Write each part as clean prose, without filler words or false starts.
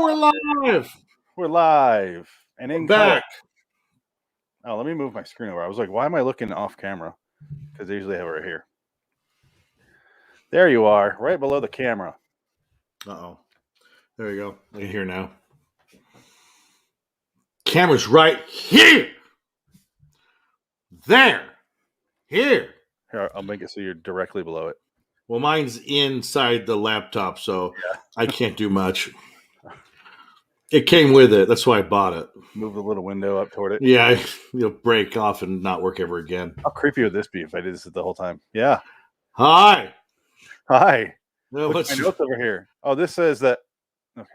we're live. We're live and in color. Back. Oh, let me move my screen over. I was like, why am I looking off camera? Because they usually have it right here. There you are, right below the camera. Uh-oh. There you go. I can hear now. Camera's right here. There. Here. Here, I'll make it so you're directly below it. Well, mine's inside the laptop, so I can't do much. It came with it. That's why I bought it. Move the little window up toward it. Yeah, it'll break off and not work ever again. How creepy would this be if I did this the whole time? Yeah. Hi. Hi. No, What's my notes over here? Oh, this says that. Okay.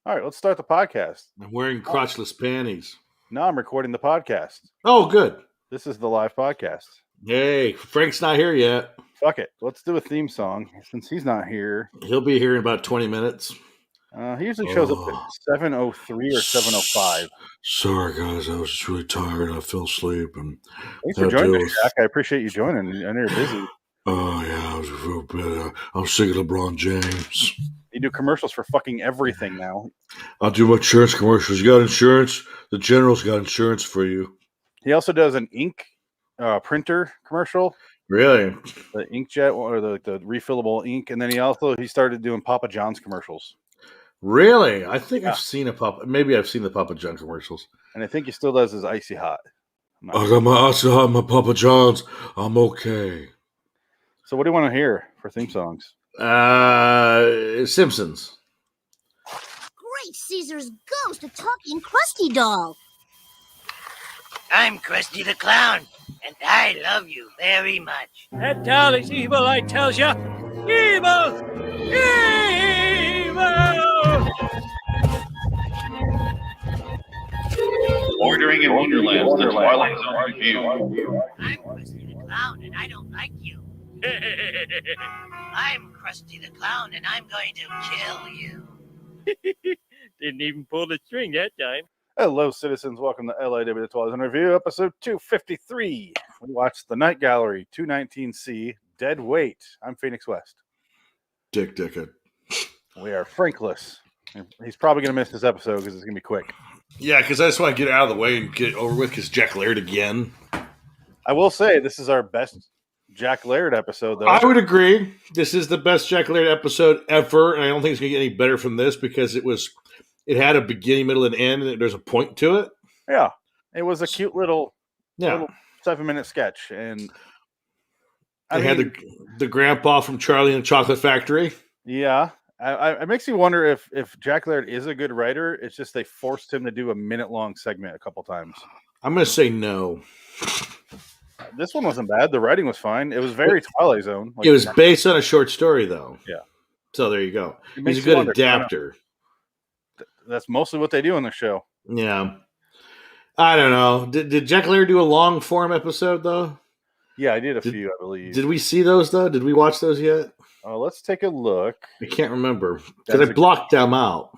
All right, let's start the podcast. I'm wearing crotchless panties. Now I'm recording the podcast. Oh, good. This is the live podcast. Hey, Frank's not here yet. Fuck it. Let's do a theme song since he's not here. He'll be here in about 20 minutes. He usually shows up at 7:03 or 7:05. Sorry, guys. I was just really tired. I fell asleep. And thanks for joining us, Jack. I appreciate you joining. I know you're busy. Oh, yeah. I was real bad. I'm sick of LeBron James. You do commercials for fucking everything now. I'll do my insurance commercials. You got insurance? The General's got insurance for you. He also does an ink printer commercial. Really? The inkjet or the refillable ink. And then he started doing Papa John's commercials. Really? I think I've seen maybe I've seen the Papa John commercials. And I think he still does his Icy Hot. I got my Icy Hot, my Papa John's. I'm okay. So what do you want to hear for theme songs? Simpsons. Great Caesar's ghost, a talking Krusty doll. I'm Krusty the Clown, and I love you very much. That doll is evil, I tells ya. Evil! Evil! Bordering in Wonderland, the Twilight Zone Review. I'm Krusty the Clown, and I don't like you. I'm Krusty the Clown, and I'm going to kill you. Didn't even pull the string that time. Hello, citizens. Welcome to LIWTheTwilightZoneReview, episode 253. We watched The Night Gallery, 219C, DeadWeight. I'm Phoenix West. Dick Dickett. We are Frankless. He's probably going to miss this episode because it's going to be quick. Yeah, because I just want to get it out of the way and get it over with because Jack Laird again. I will say this is our best Jack Laird episode, though. I would agree. This is the best Jack Laird episode ever, and I don't think it's going to get any better from this because it had a beginning, middle, and end, and there's a point to it. Yeah. It was a cute little 7-minute sketch. And I had the grandpa from Charlie and the Chocolate Factory. Yeah. It makes you wonder if Jack Laird is a good writer. It's just they forced him to do a minute-long segment a couple times. I'm going to say no. This one wasn't bad. The writing was fine. It was very Twilight Zone. It was based on a short story, though. Yeah. So there you go. He's a good adapter. That's mostly what they do on the show. Yeah. I don't know. Did Jack Laird do a long-form episode, though? Yeah, I did a few, I believe. Did we see those, though? Did we watch those yet? Let's take a look. I can't remember because I blocked them out.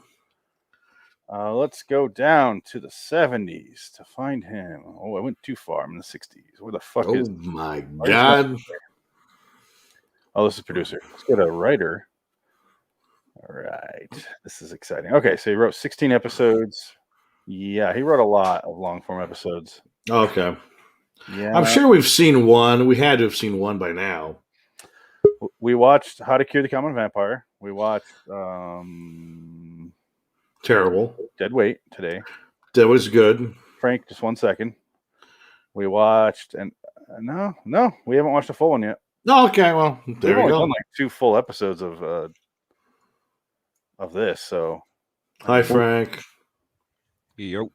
Let's go down to the 70s to find him. Oh, I went too far. I'm in the 60s. Where the fuck is... Oh, my God. Oh, this is producer. Let's go to writer. All right. This is exciting. Okay, so he wrote 16 episodes. Yeah, he wrote a lot of long-form episodes. Okay. Yeah. I'm sure we've seen one. We had to have seen one by now. We watched How to Cure the Common Vampire. We watched Terrible. DeadWeight today. That was good. Frank, just 1 second. We watched no, we haven't watched a full one yet. Oh, okay, well, there we go. Done like 2 full episodes of this. So, hi, Frank. Yo,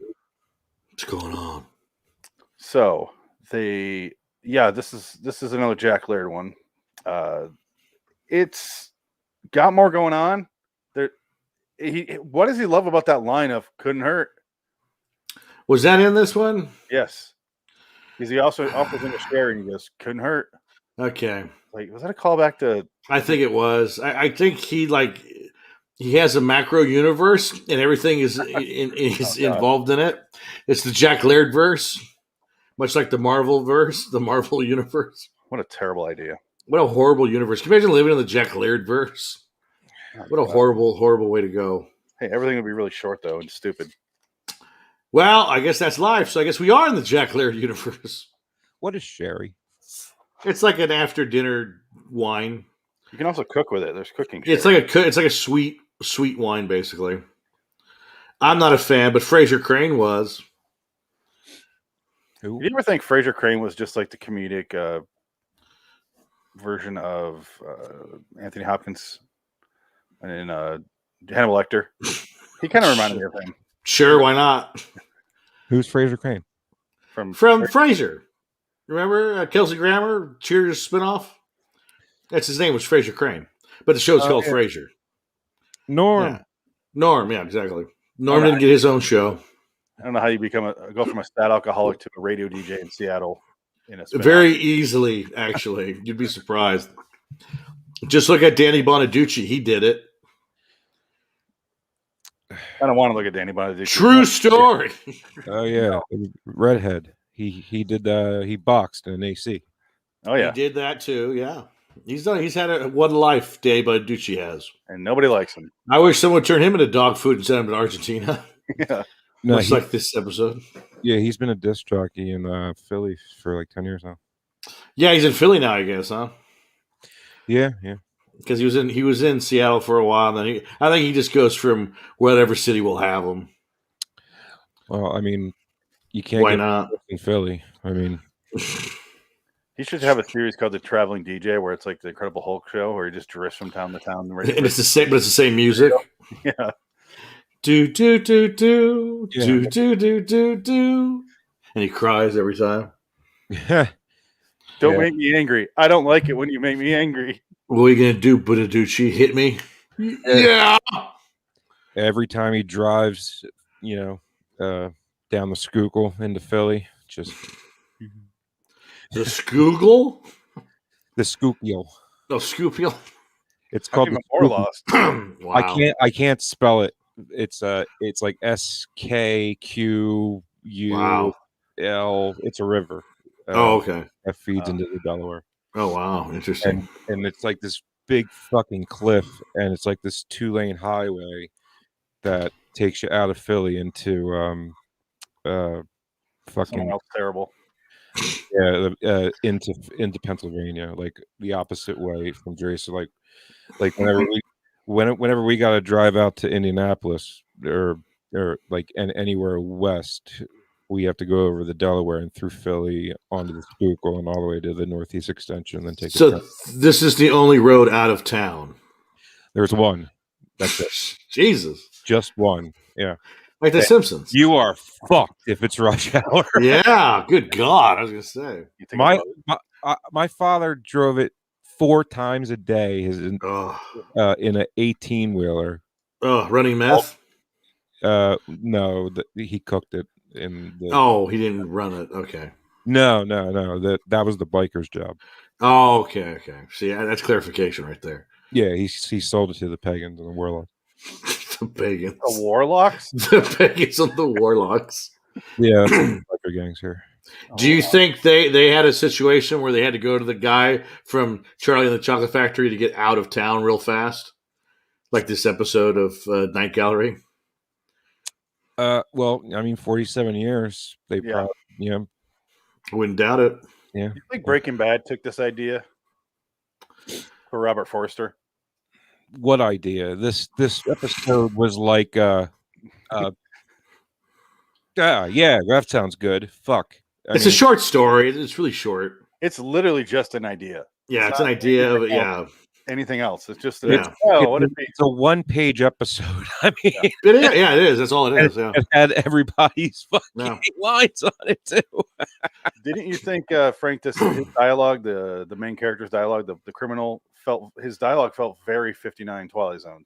what's going on? So this is another Jack Laird one. It's got more going on. What does he love about that line of "couldn't hurt"? Was that in this one? Yes. Because he also offers him a share and he goes, "Couldn't hurt." Okay. Like, was that a callback to? I think it was. I think he has a macro universe and everything is involved in it. It's the Jack Laird verse, much like the Marvel verse, the Marvel universe. What a terrible idea! What a horrible universe! Can you imagine living in the Jack Laird verse? What a horrible, horrible way to go. Hey, everything would be really short though and stupid. Well, I guess that's life. So I guess we are in the Jack Laird universe. What is sherry? It's like an after dinner wine. You can also cook with it. There's cooking. It's like a sweet wine, basically. I'm not a fan, but Fraser Crane was. Who? Did you ever think Fraser Crane was just like the comedic version of Anthony Hopkins and Hannibal Lecter? He kind of reminded me of him. Sure, why not? Who's Fraser Crane? From Frasier. Remember Kelsey Grammer, Cheers spinoff? That's his name was Fraser Crane, but the show's called Frasier. Norm. Yeah. Norm, yeah, exactly. Norm didn't get his own show. I don't know how you go from a stat alcoholic to a radio DJ in Seattle. Very easily, actually. You'd be surprised. Just look at Danny Bonaducci. He did it. I don't want to look at Danny Bonaducci. True story. Oh yeah, redhead. He did. He boxed in an AC. Oh yeah, He did that too. Yeah, he's had a one life. Danny Bonaducci has, and nobody likes him. I wish someone would turn him into dog food and send him to Argentina. Yeah, No, Much like this episode. Yeah, he's been a disc jockey in Philly for like 10 years now. Yeah, he's in Philly now, I guess, huh? Yeah. Because he was in Seattle for a while. And then I think he just goes from whatever city will have him. Well, I mean, you can't Why get not? in Philly. I mean, he should have a series called The Traveling DJ, where it's like the Incredible Hulk show, where he just drifts from town to town. And it's the same, but it's the same music. Yeah. Do do do do Yeah. do do do do do, and he cries every time. Don't make me angry. I don't like it when you make me angry. What are you gonna do, Bonaducci? Hit me? Yeah. every time he drives, down the Schuylkill into Philly, just The Schuylkill? the Schuylkill. No, Schuylkill. It's I'm called even the more Schuylkill. lost. Wow. I can't spell it. It's like SKQUL. Wow. It's a river. Oh, okay. That feeds into the Delaware. Oh, wow. Interesting. And it's like this big fucking cliff, and it's like this 2-lane highway that takes you out of Philly into Someone fucking else terrible. into Pennsylvania, like the opposite way from Jersey. So like whenever we got to drive out to Indianapolis or like anywhere west, we have to go over the Delaware and through Philly onto the Schuylkill and all the way to the Northeast Extension, and then take. So this is the only road out of town. There's one. That's it. Jesus. Just one. Yeah. Like the Simpsons. You are fucked if it's rush hour. Yeah. Good God. I was going to say. You think about it. My father drove it 4 times a day. Oh, In an 18-wheeler. running meth? No, he cooked it in the. Oh, he didn't run it. Okay. No. That was the biker's job. Oh, okay. See, that's clarification right there. Yeah, he sold it to the pagans and the warlocks. The pagans. The Warlocks? The pagans and the warlocks. Yeah, that's the biker gangs here. Do you think they had a situation where they had to go to the guy from Charlie and the Chocolate Factory to get out of town real fast? Like this episode of Night Gallery? Well, I mean, 47 years. They Yeah. probably, Wouldn't doubt it. yeah. You think Breaking Bad took this idea for Robert Forster? What idea? This episode was like, yeah, that sounds good. Fuck. It's a short story. It's really short. It's literally just an idea. Yeah, it's an idea of it. Yeah. Anything else? It's just Yeah. what if It's a 1-page episode. I mean, It is. That's all it is. Yeah. it had everybody's fucking No. lines on it too. Didn't you think Frank, his dialogue, the main character's dialogue, the criminal his dialogue felt very 59 Twilight Zone.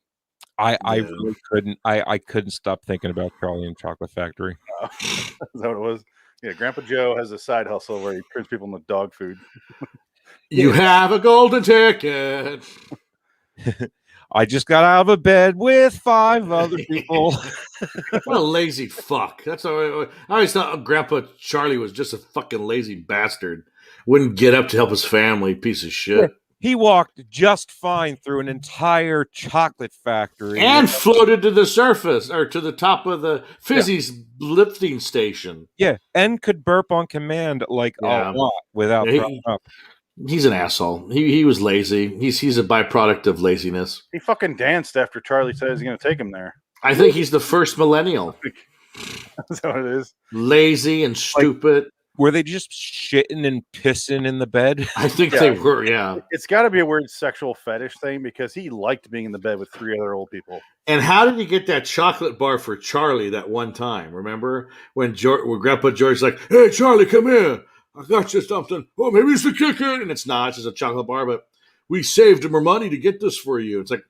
I Yeah. really couldn't. I couldn't stop thinking about Charlie and Chocolate Factory. Is that what it was? Yeah, Grandpa Joe has a side hustle where he turns people into dog food. You have a golden ticket. I just got out of a bed with 5 other people. What a lazy fuck. That's I always thought Grandpa Charlie was just a fucking lazy bastard. Wouldn't get up to help his family. Piece of shit. He walked just fine through an entire chocolate factory And floated to the surface or to the top of the Fizzy's lifting station. yeah, and could burp on command like Yeah. a lot without Yeah, throwing up. He's an asshole. He was lazy. He's a byproduct of laziness. He fucking danced after Charlie said he's going to take him there. I think he's the first millennial. That's what it is. Lazy and stupid. Were they just shitting and pissing in the bed? I think they were, yeah. It's got to be a weird sexual fetish thing because he liked being in the bed with 3 other old people. And how did he get that chocolate bar for Charlie that one time? Remember when Grandpa George's like, "Hey, Charlie, come here. I got you something. Oh, maybe it's the kicker." And it's not. It's just a chocolate bar, but we saved more money to get this for you. It's like,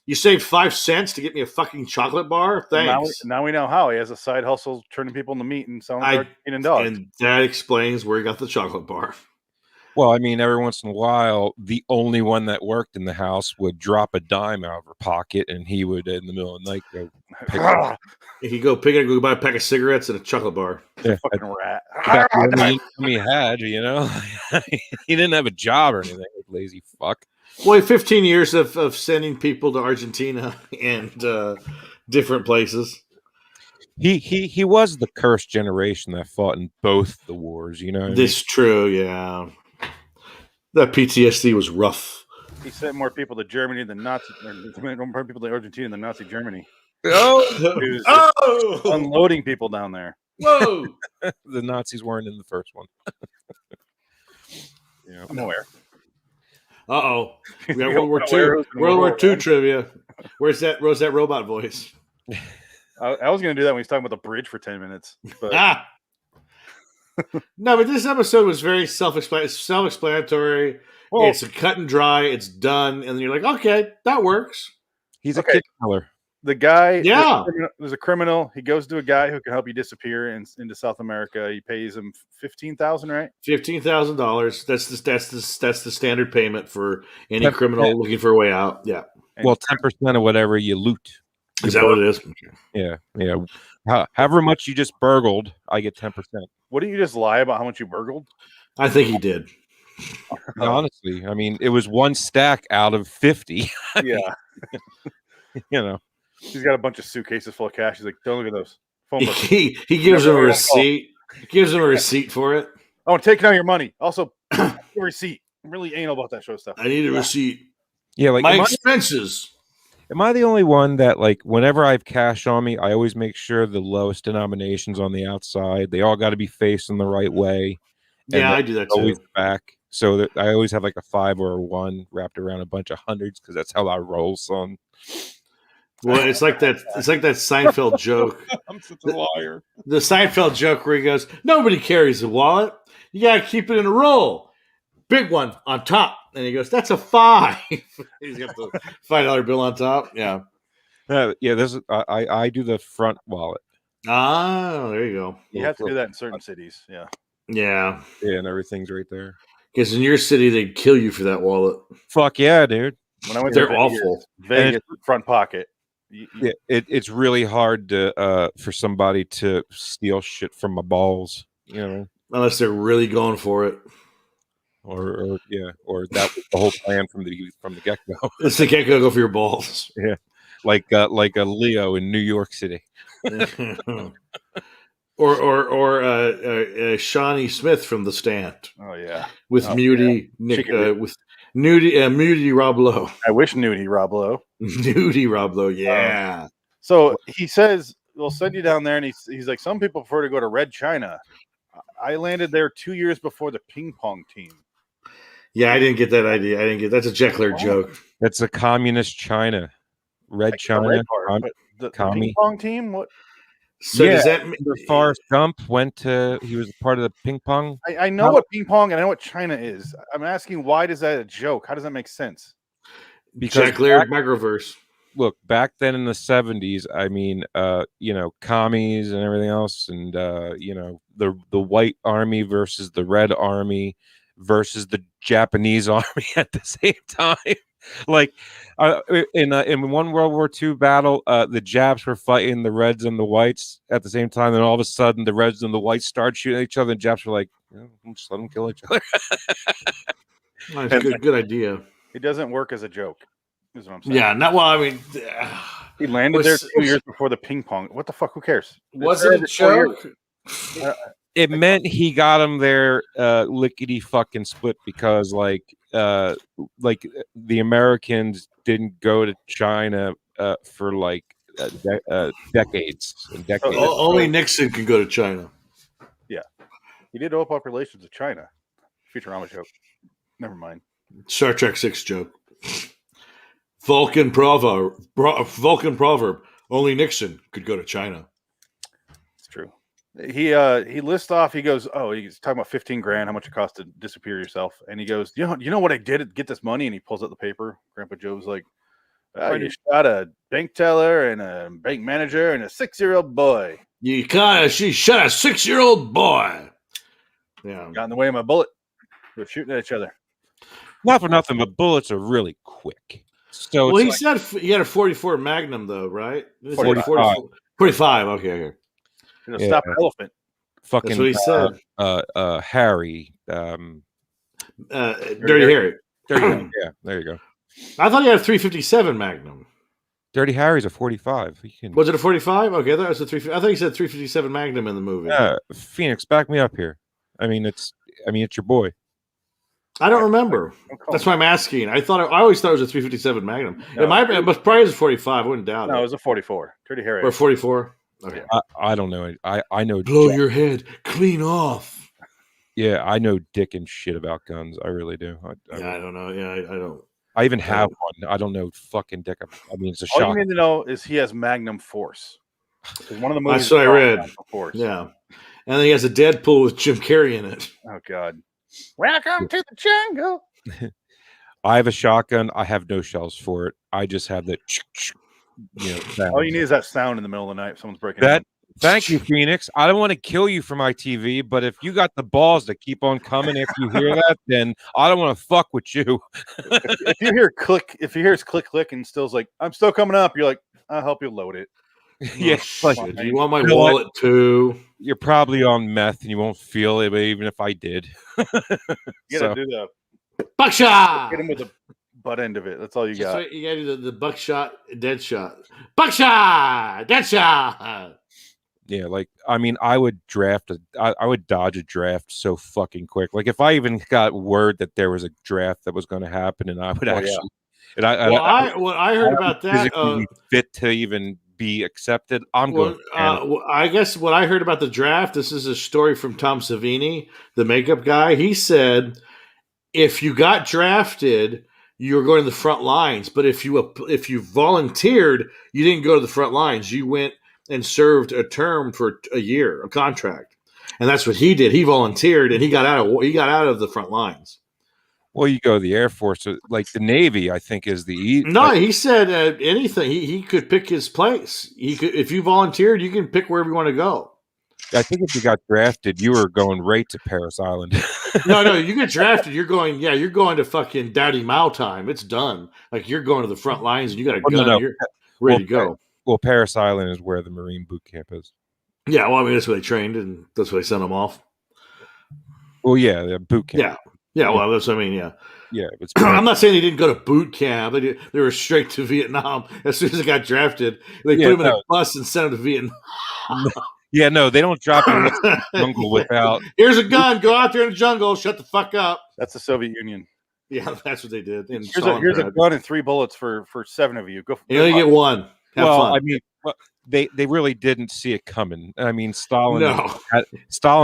you saved 5 cents to get me a fucking chocolate bar? Thanks. Now we know how. He has a side hustle turning people into meat and selling Argentinian dogs. And that explains where he got the chocolate bar. Well, I mean, every once in a while, the only one that worked in the house would drop a dime out of her pocket, and he would, in the middle of the night, go pick it up. He go pick it up, go buy a pack of cigarettes and a chocolate bar. Yeah, Fucking rat. he had, you know, he didn't have a job or anything. Lazy fuck. Well, 15 years of sending people to Argentina and different places. He was the cursed generation that fought in both the wars, you know. This is true, yeah. That PTSD was rough. He sent more people to Germany than Nazi, or more people to Argentina than Nazi Germany. Oh, He was unloading people down there. Whoa! The Nazis weren't in the first one. Yeah, I'm aware. Uh-oh. We got World War II. World War II trivia. Where's that robot voice? I was going to do that when he's talking about the bridge for 10 minutes. But No, but this episode was very self-explanatory. Well, It's a cut and dry. It's done. And then you're like, okay, that works. he's Okay. a kid killer. the guy, Yeah. there's a criminal. He goes to a guy who can help you disappear into South America. He pays him $15,000, right? $15,000. That's the standard payment for any 10%. criminal looking for a way out. Yeah. And Well, 10% of whatever you loot. Is that what it is? Yeah. However much you just burgled, I get 10%. wouldn't you just lie about how much you burgled? I think he did. Honestly, I mean, it was one stack out of 50. Yeah. You know, He's got a bunch of suitcases full of cash. He's like, don't look at those. Phone book. He gives him a receipt. He gives him a receipt for it. Oh, and taking out your money. Also, a receipt. I'm really anal about that show stuff. I need a receipt. yeah. Like, My expenses. am I the only one that, like, whenever I have cash on me, I always make sure the lowest denominations on the outside, they all got to be facing the right way. And Yeah, they're I do that always too. back. So that I always have like a 5 or a 1 wrapped around a bunch of hundreds because that's how I roll, son. Well, it's like that Seinfeld joke. I'm such a liar. The Seinfeld joke where he goes, "Nobody carries a wallet. You gotta keep it in a roll. Big one on top." And he goes, "That's a 5." He's got the $5 bill on top. Yeah. Yeah, this is I do the front wallet. Ah, there you go. You have to do that in certain cities. Yeah. Yeah. Yeah, and everything's right there. Because in your city, they'd kill you for that wallet. Fuck yeah, dude. When I went They're to Vegas, awful. Vegas front pocket. Yeah, it's really hard to for somebody to steal shit from my balls, you know, Unless they're really going for it. or that was the whole plan from the get go. It's the get go for your balls. like a Leo in New York City. or Shawnee Smith from The Stand Oh yeah. with Muty Nick Chicken with Muty Rob Lowe. I wish Nudie Rob Lowe. Nudie Rob Lowe, yeah. So he says we'll send you down there, and he's like, some people prefer to go to Red China. I landed there 2 years before the ping pong team. Yeah, I didn't get that idea. That's a Jack Laird joke. That's a communist China, Red Like the China. red part, but the commie. ping pong team. What? So does that Remember Forrest Gump he was a part of the ping pong. I know what ping pong and I know what China is. I'm asking, why is that a joke? How does that make sense? Because Jack Laird microverse? look, back then in the 70s, I mean, commies and everything else, and the white army versus the red army versus the Japanese army at the same time. Like in one World War II battle, the Japs were fighting the Reds and the Whites at the same time, and all of a sudden the Reds and the Whites started shooting at each other, and the Japs were like, just let them kill each other. Nice, good idea. It doesn't work as a joke. Is what I'm saying. Yeah, not well. I mean, He landed there 2 years before the ping pong. What the fuck? Who cares? Was it a joke? It meant he got him there lickety fucking split because like the Americans didn't go to China for like decades and decades. Only Nixon can go to China. Yeah, he did open up relations with China. Futurama joke. Never mind. Star Trek 6 joke. Vulcan proverb. Only Nixon could go to China. It's true. He lists off. He goes, oh, he's talking about 15 grand, how much it costs to disappear yourself. And he goes, you know what I did to get this money? And he pulls out the paper. Grandpa Joe's like, you shot a bank teller and a bank manager and a 6-year-old boy. She shot a 6-year-old boy. Yeah, got in the way of my bullet. We're shooting at each other. Not for nothing, but bullets are really quick. So well, he said he had a 44 Magnum, though, right? 45. 45. Okay. Stop an elephant. Fucking. That's what he said. Harry. Dirty Harry. Yeah, there you go. I thought he had a 357 Magnum. Dirty Harry's a 45. Was it a 45? Okay, I thought it was a 350. I thought he said 357 Magnum in the movie. Phoenix, back me up here. I mean, it's your boy. I don't remember. That's why I'm asking. I always thought it was a 357 Magnum. No, it was probably a 45. I wouldn't doubt it. No, it was a 44. Dirty Harry. Or 44. Okay. I don't know. I know. Blow your head clean off. Yeah, I know dick and shit about guns. I really do. I don't know. Yeah, I don't. I even have one. I don't know fucking dick. I mean, it's a shot. All you need to know is he has Magnum Force. One of the movies. That's what I read. Yeah, and then he has a Deadpool with Jim Carrey in it. Oh God! Welcome to the jungle. I have a shotgun. I have no shells for it. I just have that. All you need is that sound in the middle of the night. If someone's breaking. Thank you, Phoenix. I don't want to kill you for my TV, but if you got the balls to keep on coming after you hear that, then I don't want to fuck with you. if you hear click, if you hear his click, and still's like, I'm still coming up. You're like, I'll help you load it. Yeah. Do you want my wallet too? You're probably on meth and you won't feel it, even if I did. You gotta do the buckshot. Hit him with the butt end of it. That's all you got. Right. You gotta do the buckshot, dead shot. Buckshot, dead shot. Yeah, like I mean, I would I would dodge a draft so fucking quick. Like if I even got word that there was a draft that was going to happen, and I would actually. Yeah. And what I heard about that fit to even be accepted. I'm going. I guess what I heard about the draft. This is a story from Tom Savini, the makeup guy. He said if you got drafted, you were going to the front lines. But if you volunteered, you didn't go to the front lines. You went and served a term for a year, a contract, and that's what he did. He volunteered, and he got out of the front lines. Well, you go to the Air Force, like the Navy. I think is the no. He said anything. He could pick his place. He could, if you volunteered, you can pick wherever you want to go. I think if you got drafted, you were going right to Paris Island. No, you get drafted. You're going to fucking Daddy Mao time. It's done. Like you're going to the front lines, and you got a gun. No. You're ready to go. Well, Paris Island is where the Marine boot camp is. Yeah, well, I mean, that's where they trained, and that's where they sent them off. Well, yeah, the boot camp. Yeah. Well, that's what I mean. Yeah. Yeah. I'm not saying they didn't go to boot camp. They were straight to Vietnam as soon as they got drafted. They put them in a bus and sent them to Vietnam. Yeah, no, they don't drop them in the jungle without. Here's a gun. Go out there in the jungle. Shut the fuck up. That's the Soviet Union. Yeah, that's what they did. Here's a gun and 3 bullets for 7 of you. Go. You only get one. Have fun. I mean, they really didn't see it coming. I mean, Stalin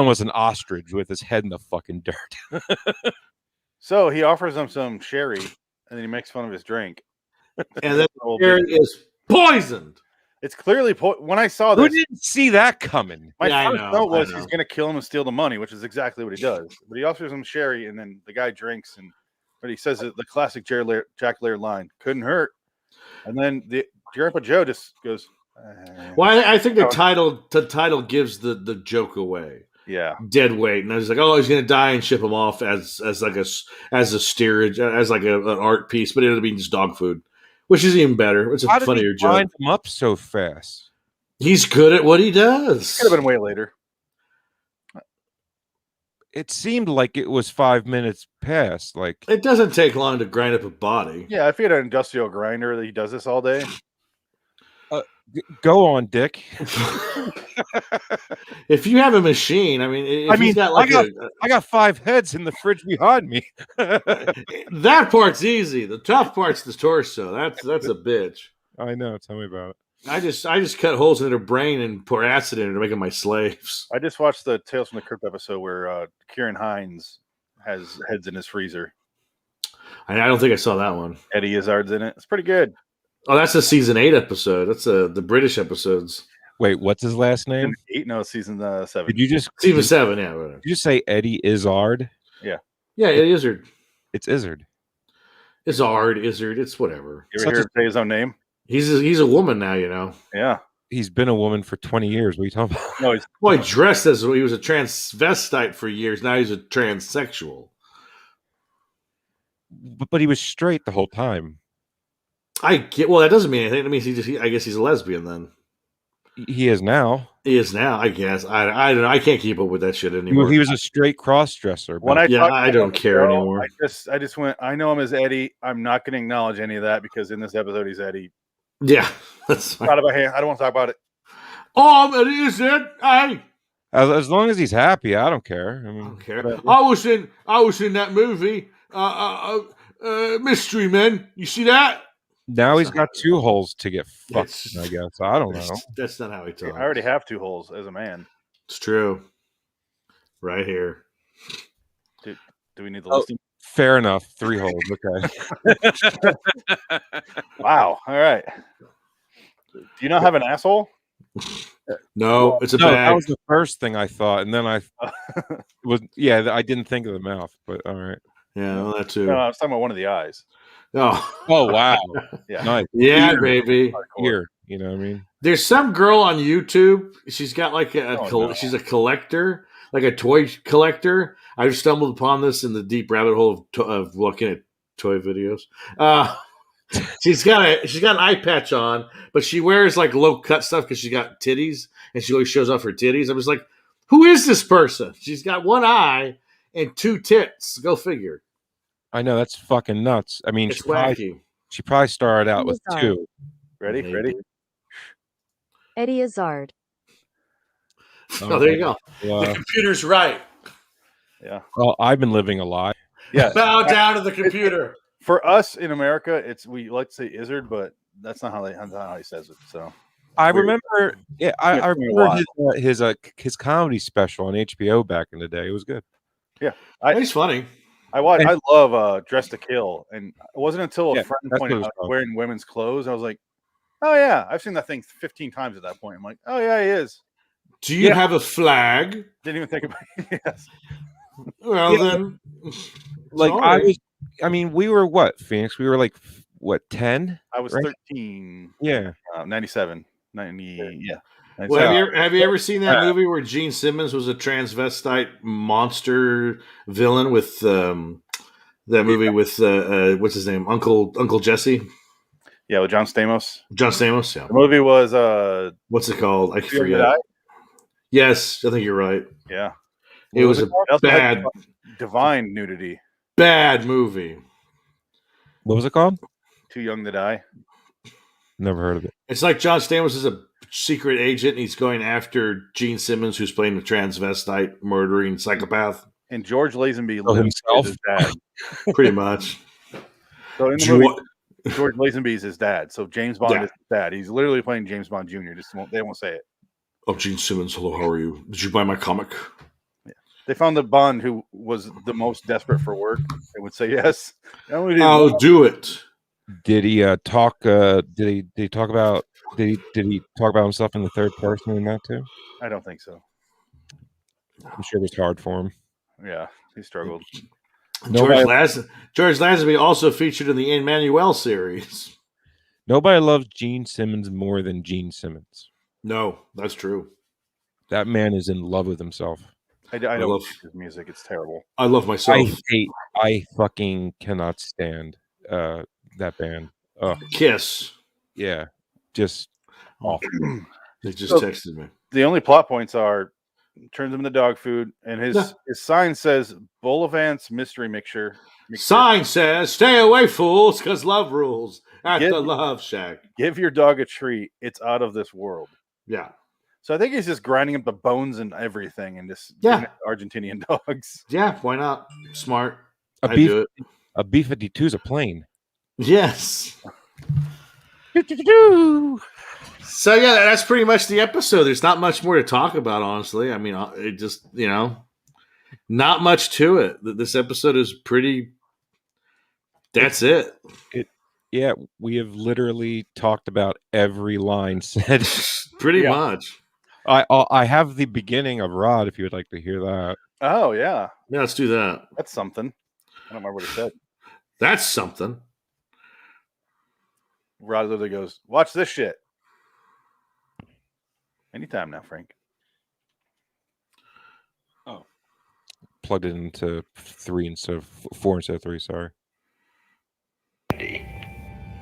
was an ostrich with his head in the fucking dirt. So he offers him some sherry, and then he makes fun of his drink. And then the sherry is poisoned. It's clearly when I saw this, who didn't see that coming? My first note was he's going to kill him and steal the money, which is exactly what he does. But he offers him sherry, and then the guy drinks, but he says the classic Jack Laird line, "Couldn't hurt." And then the Grandpa Joe just goes. Well, I think the title gives the joke away. Yeah, DeadWeight, and I was like, oh, he's gonna die and ship him off as a steerage, as like an art piece, but it ended up being just dog food, which is even better. It's a funnier joke. Find him up so fast. He's good at what he does. Could have been way later. it seemed like it was 5 minutes past. Like, It doesn't take long to grind up a body. Yeah, if he had an industrial grinder that he does this all day. go on, Dick. If you have a machine, I mean, if he's got like I got 5 heads in the fridge behind me. that part's easy. The tough part's the torso. That's a bitch. I know. Tell me about it. I just cut holes in their brain and pour acid in it to make them my slaves. I just watched the Tales from the Crypt episode where Kieran Hines has heads in his freezer. I don't think I saw that one. Eddie Izzard's in it. It's pretty good. Oh, that's a season 8 episode. That's the British episodes. Wait, what's his last name? Season 7. Did you just Season 7? Yeah. Whatever. Did you say Eddie Izzard? Yeah, Izzard. It's Izzard. Izzard. It's whatever. You ever hear him say his own name? He's a woman now, you know. Yeah. He's been a woman for 20 years. What are you talking about? No, he's Boy, dressed as he was a transvestite for years. Now he's a transsexual. But he was straight the whole time. I get. Well, that doesn't mean anything. It means I guess he's a lesbian then. He is now. He is now. I guess. I don't know. I can't keep up with that shit anymore. He was a straight cross-dresser. when but- I don't care anymore. I just went. I know him as Eddie. I'm not going to acknowledge any of that because in this episode he's Eddie. Yeah, that's fine. Out of my hand. I don't want to talk about it. Oh, it is it. Hey, as long as he's happy, I don't care. I mean, I don't care. whatever. I was in that movie, Mystery Men. You see that? Now he's got 2 holes to get fucked. It's- I guess I don't know. That's not how he talks. I already have 2 holes as a man. It's true. Right here. Do we need the Oh. listing? Fair enough. 3 holes. Okay. Wow. All right. Do you not have an asshole? No, it's a No, that bag. was the first thing I thought, and then I didn't think of the mouth, but all right. Yeah, well, that too. No, I was talking about one of the eyes. Oh, Oh wow, Yeah. nice. yeah, Here. baby. Here, you know what I mean? There's some girl on YouTube. She's got like no. she's a collector, like a toy collector. I just stumbled upon this in the deep rabbit hole of looking at toy videos. She's got an eye patch on, but she wears like low cut stuff because she got titties and she always shows off her titties. I was like, who is this person? She's got one eye and 2 tits. Go figure. I know that's fucking nuts. I mean, It's wacky. she probably started out with Bizarre. 2. Ready? Maybe. Ready? Eddie Izzard. Oh, there you go. The Well, computer's right. Yeah. I've been living a lie. Yeah. Bow down to the computer. For us in America, we like to say Izzard, but that's not that's not how he says it. So I Weird. remember, I Yeah, it's been a remember while. his comedy special on HBO back in the day. It was good. He's funny. I love Dress to Kill, and it wasn't until a Yeah, friend that's pointed what out it's called. wearing women's clothes. I was like, oh yeah, I've seen that thing 15 times at that point. I'm like, oh yeah, he is. Do you Yeah. have a flag? Didn't even think about it. Yes. Well, Yeah. then. Like sorry. we were what, Phoenix? We were like what, 10? I was Right. 13, Yeah. 97, 90, yeah. Well, 97. have you ever seen that movie where Gene Simmons was a transvestite monster villain with that movie with what's his name, Uncle Jesse, Yeah, with John Stamos. John Stamos? Yeah. The movie was What's it called? I Fear forget. That I- Yes, I think you're right. Yeah. It was a It also had bad, divine nudity. bad movie. What was it called? Too Young to Die. Never heard of it. It's like John Stamos is a secret agent. And he's going after Gene Simmons, who's playing the transvestite murdering psychopath. And George Lazenby Oh, lives himself? as his dad. Pretty much. So in the Jo- movie, George Lazenby is his dad. So James Bond Yeah. is his dad. He's literally playing James Bond Jr. They won't say it. Oh, Gene Simmons. Hello, how are you? Did you buy my comic? They found the Bond who was the most desperate for work. They would say yes. And we didn't I'll know. do it. Did he talk? Did he talk about? Did he talk about himself in the third person in that too? I don't think so. I'm sure it was hard for him. Yeah, he struggled. Nobody- George Lazenby also featured in the Emmanuel series. Nobody loves Gene Simmons more than Gene Simmons. No, that's true. That man is in love with himself. I don't love- like his music. It's terrible. I love myself. I fucking cannot stand that band. Kiss. Yeah, just awful. They just So- texted me. The only plot points are turns him into dog food, and his Yeah. his sign says Bolivant's mystery mixture. Sign says, "Stay away, fools, because love rules at Give- the Love Shack." Give your dog a treat. It's out of this world. Yeah. So I think he's just grinding up the bones and everything, and just Yeah. giving it to Argentinian dogs. Yeah, why not? Smart. A I B do it. a B-52 is a plane. Yes. So yeah, that's pretty much the episode. There's not much more to talk about, honestly. I mean, it just, not much to it. This episode is pretty. That's it. Yeah, we have literally talked about every line said. Pretty Yeah. much. I have the beginning of Rod if you would like to hear that. Oh yeah, Yeah, let's do that. that's something. I don't remember what he said. That's something. Rod literally goes, "Watch this shit." Anytime now, Frank. Plugged it into 3 instead of 4 instead of 3. Sorry.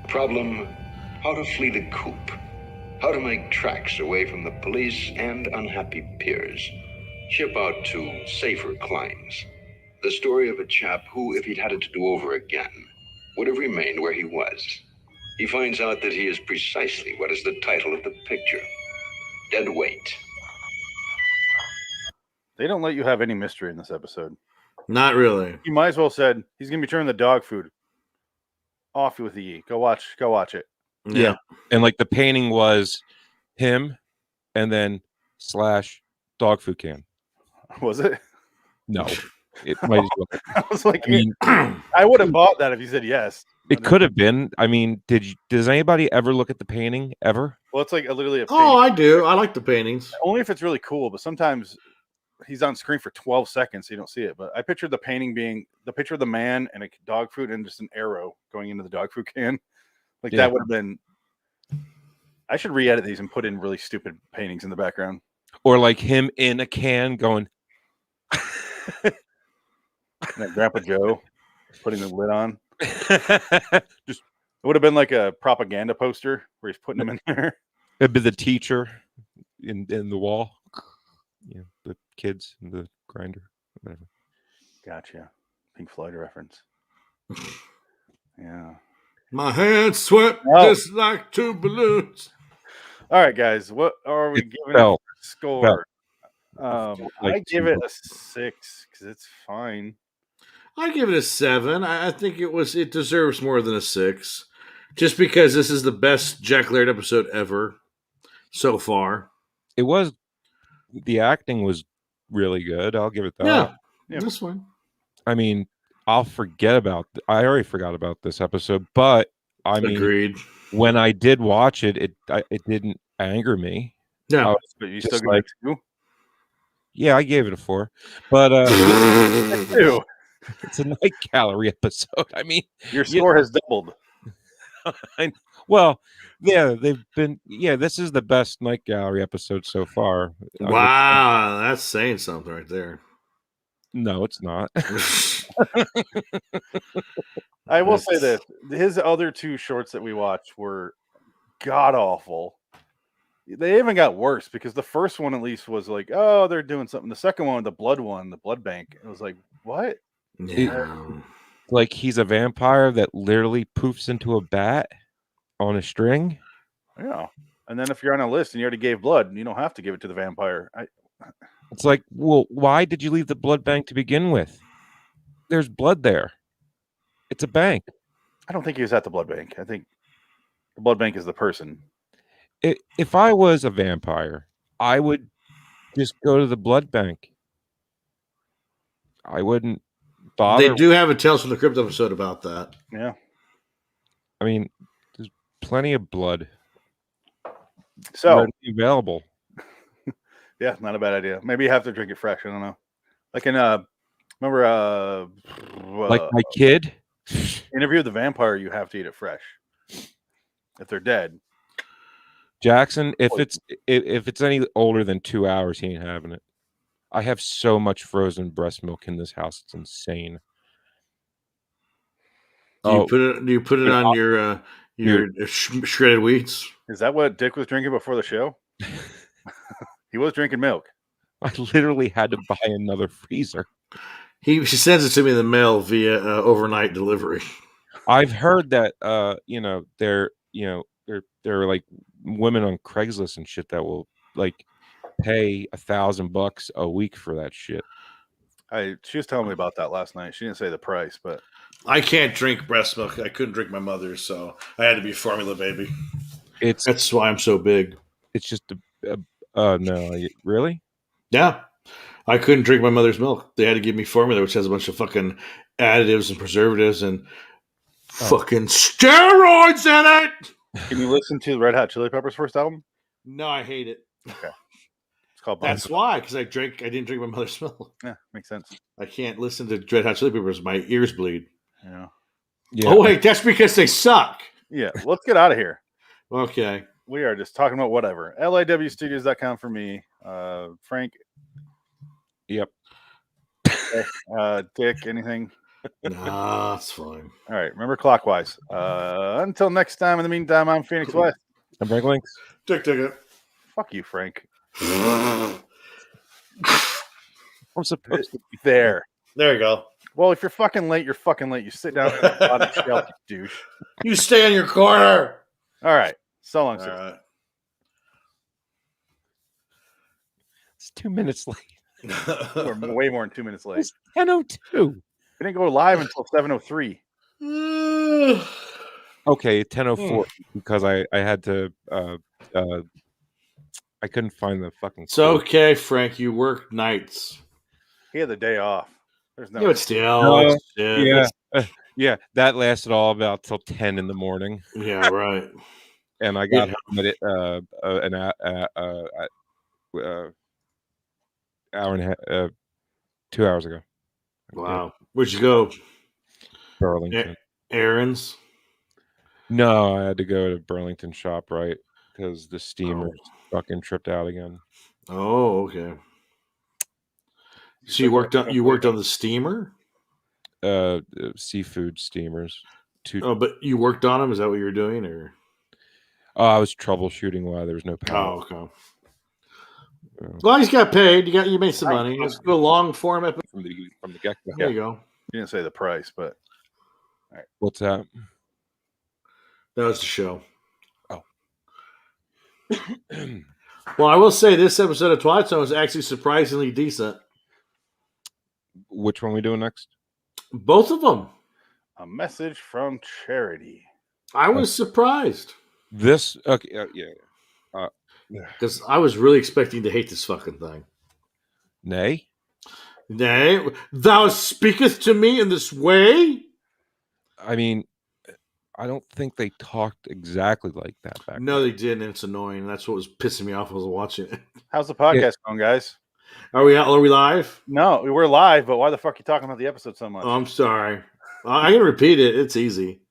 Problem, how to flee the coop. How to make tracks away from the police and unhappy peers. Ship out to safer climes. The story of a chap who, if he'd had it to do over again, would have remained where he was. He finds out that he is precisely what is the title of the picture. DeadWeight. They don't let you have any mystery in this episode. Not really. You might as well said he's gonna be turning the dog food. Off with the E. Go watch it. Yeah. And like the painting was him and then / dog food can. Was it? No. It might as well. I was like, I mean, I would have bought that if you said yes. it could have been. I mean, does anybody ever look at the painting ever? Well, it's like literally a Oh, I do. I like the paintings. only if it's really cool, but sometimes he's on screen for 12 seconds, so you don't see it. But I pictured the painting being the picture of the man and a dog food and just an arrow going into the dog food can. Like Yeah. that would have been. I should re-edit these and put in really stupid paintings in the background. Or like him in a can going, And then Grandpa Joe putting the lid on. just It would have been like a propaganda poster where he's putting them in there. it'd be the teacher in the wall. Yeah, the kids in the grinder. Whatever. Gotcha. Pink Floyd reference. Yeah. My hands sweat Oh. just like 2 balloons. All right, guys. What are we It giving felt. it a score? Like I give 2 it a 6 because it's fine. I give it a 7. I think it deserves more than a 6. Just because this is the best Jack Laird episode ever so far. It was. The acting was really good. I'll give it that. Yeah. That's fine. I mean, I'll forget about. I already forgot about this episode, but I mean, Agreed. when I did watch it, it didn't anger me. Yeah. But you Just still give like- it a 2? Yeah, I gave it a 4, but 2. it's a night gallery episode. I mean, Your score has doubled. well, yeah, they've been. Yeah, this is the best night gallery episode so far. Wow, that's saying something right there. No, it's not. I will say this: his other 2 shorts that we watched were god awful. They even got worse because the first one at least was like, oh, they're doing something. The second one, the blood bank, it was like, what? Yeah. Like he's a vampire that literally poofs into a bat on a string. Yeah. And then if you're on a list and you already gave blood, you don't have to give it to the vampire. It's like, well, why did you leave the blood bank to begin with? There's blood there. It's a bank. I don't think he was at the blood bank. I think the blood bank is the person. If I was a vampire, I would just go to the blood bank. I wouldn't bother. They do have a Tales from the Crypt episode about that. Yeah. I mean, there's plenty of blood So, readily available. yeah, not a bad idea. Maybe you have to drink it fresh. I don't know. Like in remember Like my kid. Interview with the Vampire, you have to eat it fresh. If they're dead. Jackson, if it's any older than 2 hours, he ain't having it. I have so much frozen breast milk in this house; it's insane. Do you put it on your shredded wheats? Is that what Dick was drinking before the show? He was drinking milk. I literally had to buy another freezer. She sends it to me in the mail via overnight delivery. I've heard that there are like women on Craigslist and shit that will like pay $1,000 a week for that shit. She was telling me about that last night. She didn't say the price, but I can't drink breast milk. I couldn't drink my mother's, so I had to be formula baby. That's why I'm so big. It's just no, really? Yeah. I couldn't drink my mother's milk. They had to give me formula, which has a bunch of fucking additives and preservatives and fucking steroids in it. Can you listen to Red Hot Chili Peppers' first album? No, I hate it. Okay. It's called That's why, because I didn't drink my mother's milk. Yeah, makes sense. I can't listen to Red Hot Chili Peppers. My ears bleed. Yeah. Oh, wait, that's because they suck. Yeah, let's get out of here. Okay. We are just talking about whatever. LIWstudios.com for me. Frank. Yep. Dick, anything? Nah, it's fine. All right, remember clockwise. Until next time, in the meantime, I'm Phoenix West. I'm Frank Links. Dick Ticket. Fuck you, Frank. I'm supposed to be there. There you go. Well, if you're fucking late, you're fucking late. You sit down on the shelf, you douche. You stay in your corner. All right. So long, All sir. right. It's 2 minutes late. We're way more than 2 minutes late. It's 10:02. We didn't go live until 7:03. Okay, 10:04 because I had to I couldn't find the fucking. It's okay, Frank. You work nights. He had the day off. There's no. Yeah, but still. Yeah, that lasted all about till 10 in the morning. Yeah, right. And I got home at hour and a half, 2 hours ago. Wow. Where'd you go? Burlington. Errands? No, I had to go to Burlington ShopRite because the steamer fucking tripped out again. Oh, okay. So you worked on the steamer? Seafood steamers. But you worked on them? Is that what you were doing, or? Oh, I was troubleshooting while there was no power. Oh, okay. Well, he's got paid. You made some money. Let's do a long form episode from the get-go. There you go. You didn't say the price, but all right. What's that? That was the show. Oh. Well, I will say this episode of Twilight Zone was actually surprisingly decent. Which one we doing next? Both of them. A message from Charity. I was surprised. This okay, yeah. Because I was really expecting to hate this fucking thing. Nay, thou speaketh to me in this way? I mean, I don't think they talked exactly like that back No, they didn't. And it's annoying. That's what was pissing me off when I was watching it. How's the podcast going, guys? Are we live? No, we're live, but why the fuck are you talking about the episode so much? Oh, I'm sorry. I can repeat it. It's easy.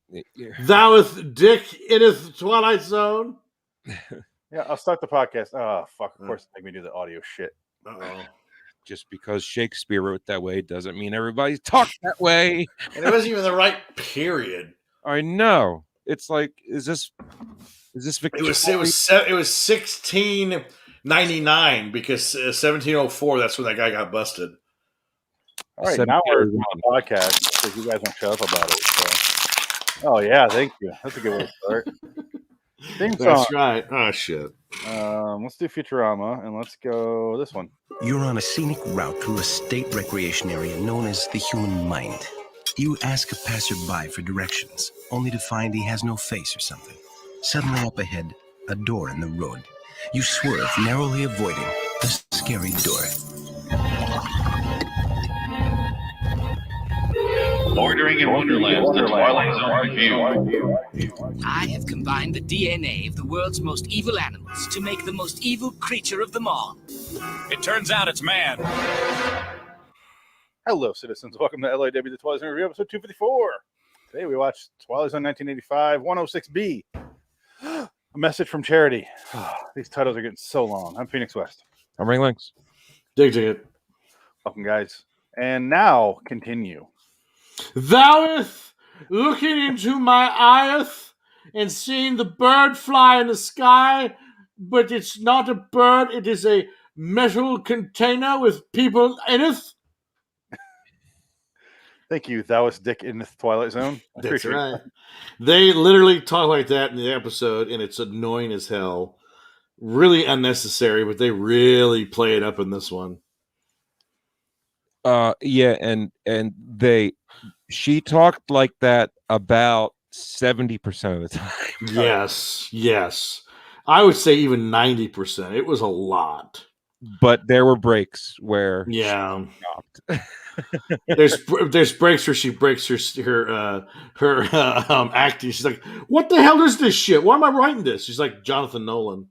Yeah. Thou'th Dick inneth Twilight Zone. Yeah, I'll start the podcast. Oh, fuck. Of course, make me do the audio shit. Uh-oh. Just because Shakespeare wrote that way doesn't mean everybody talks that way. And it wasn't even the right period. I know. It's like, is this Victoria? It was 1699 because 1704. That's when that guy got busted. All right, now we're on the podcast because you guys won't shut up about it. So. Oh yeah, thank you. That's a good way to start. That's right. Oh shit. Let's do Futurama and let's go this one. You're on a scenic route through a state recreation area known as the human mind. You ask a passerby for directions, only to find he has no face or something. Suddenly up ahead, a door in the road. You swerve, narrowly avoiding the scary door. Bordering in Wonderland, the Twilight Zone Review. I have combined the DNA of the world's most evil animals to make the most evil creature of them all. It turns out it's man. Hello, citizens. Welcome to LIW The Twilight Zone Review, episode 254. Today we watched Twilight Zone 1985, 106B. A message from Charity. These titles are getting so long. I'm Phoenix West. I'm Ring Links. Dig it. Welcome, guys. And now, continue. Thou'th looking into my eyeth and seeing the bird fly in the sky but it's not a bird. It is a metal container with people in it. Thank you, thouest dick in the Twilight Zone. I That's appreciate right. They literally talk like that in the episode, and it's annoying as hell. Really unnecessary, but they really play it up in this one. Yeah, and she talked like that about 70% of the time. Yes. I would say even 90%. It was a lot. But there were breaks where she stopped. there's breaks where she breaks her acting. She's like, "What the hell is this shit? Why am I writing this?" She's like Jonathan Nolan.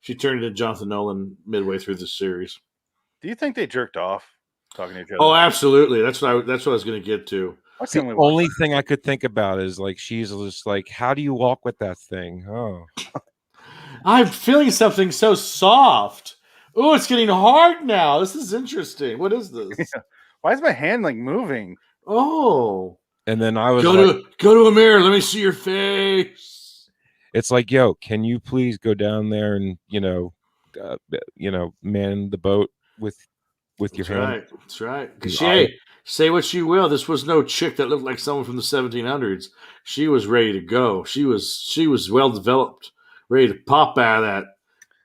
She turned into Jonathan Nolan midway through the series. Do you think they jerked off talking to each other? Oh, absolutely. That's what I was going to get to. That's the only thing I could think about is like she's just like, "How do you walk with that thing?" Oh, I'm feeling something so soft. Oh, it's getting hard now. This is interesting. What is this? Yeah. Why is my hand like moving? Oh. And then I was go to a mirror. Let me see your face. It's like, yo, can you please go down there and man the boat with your hand? Right. That's right. Because say what you will, this was no chick that looked like someone from the 1700s. She was ready to go. She was well developed, ready to pop out of that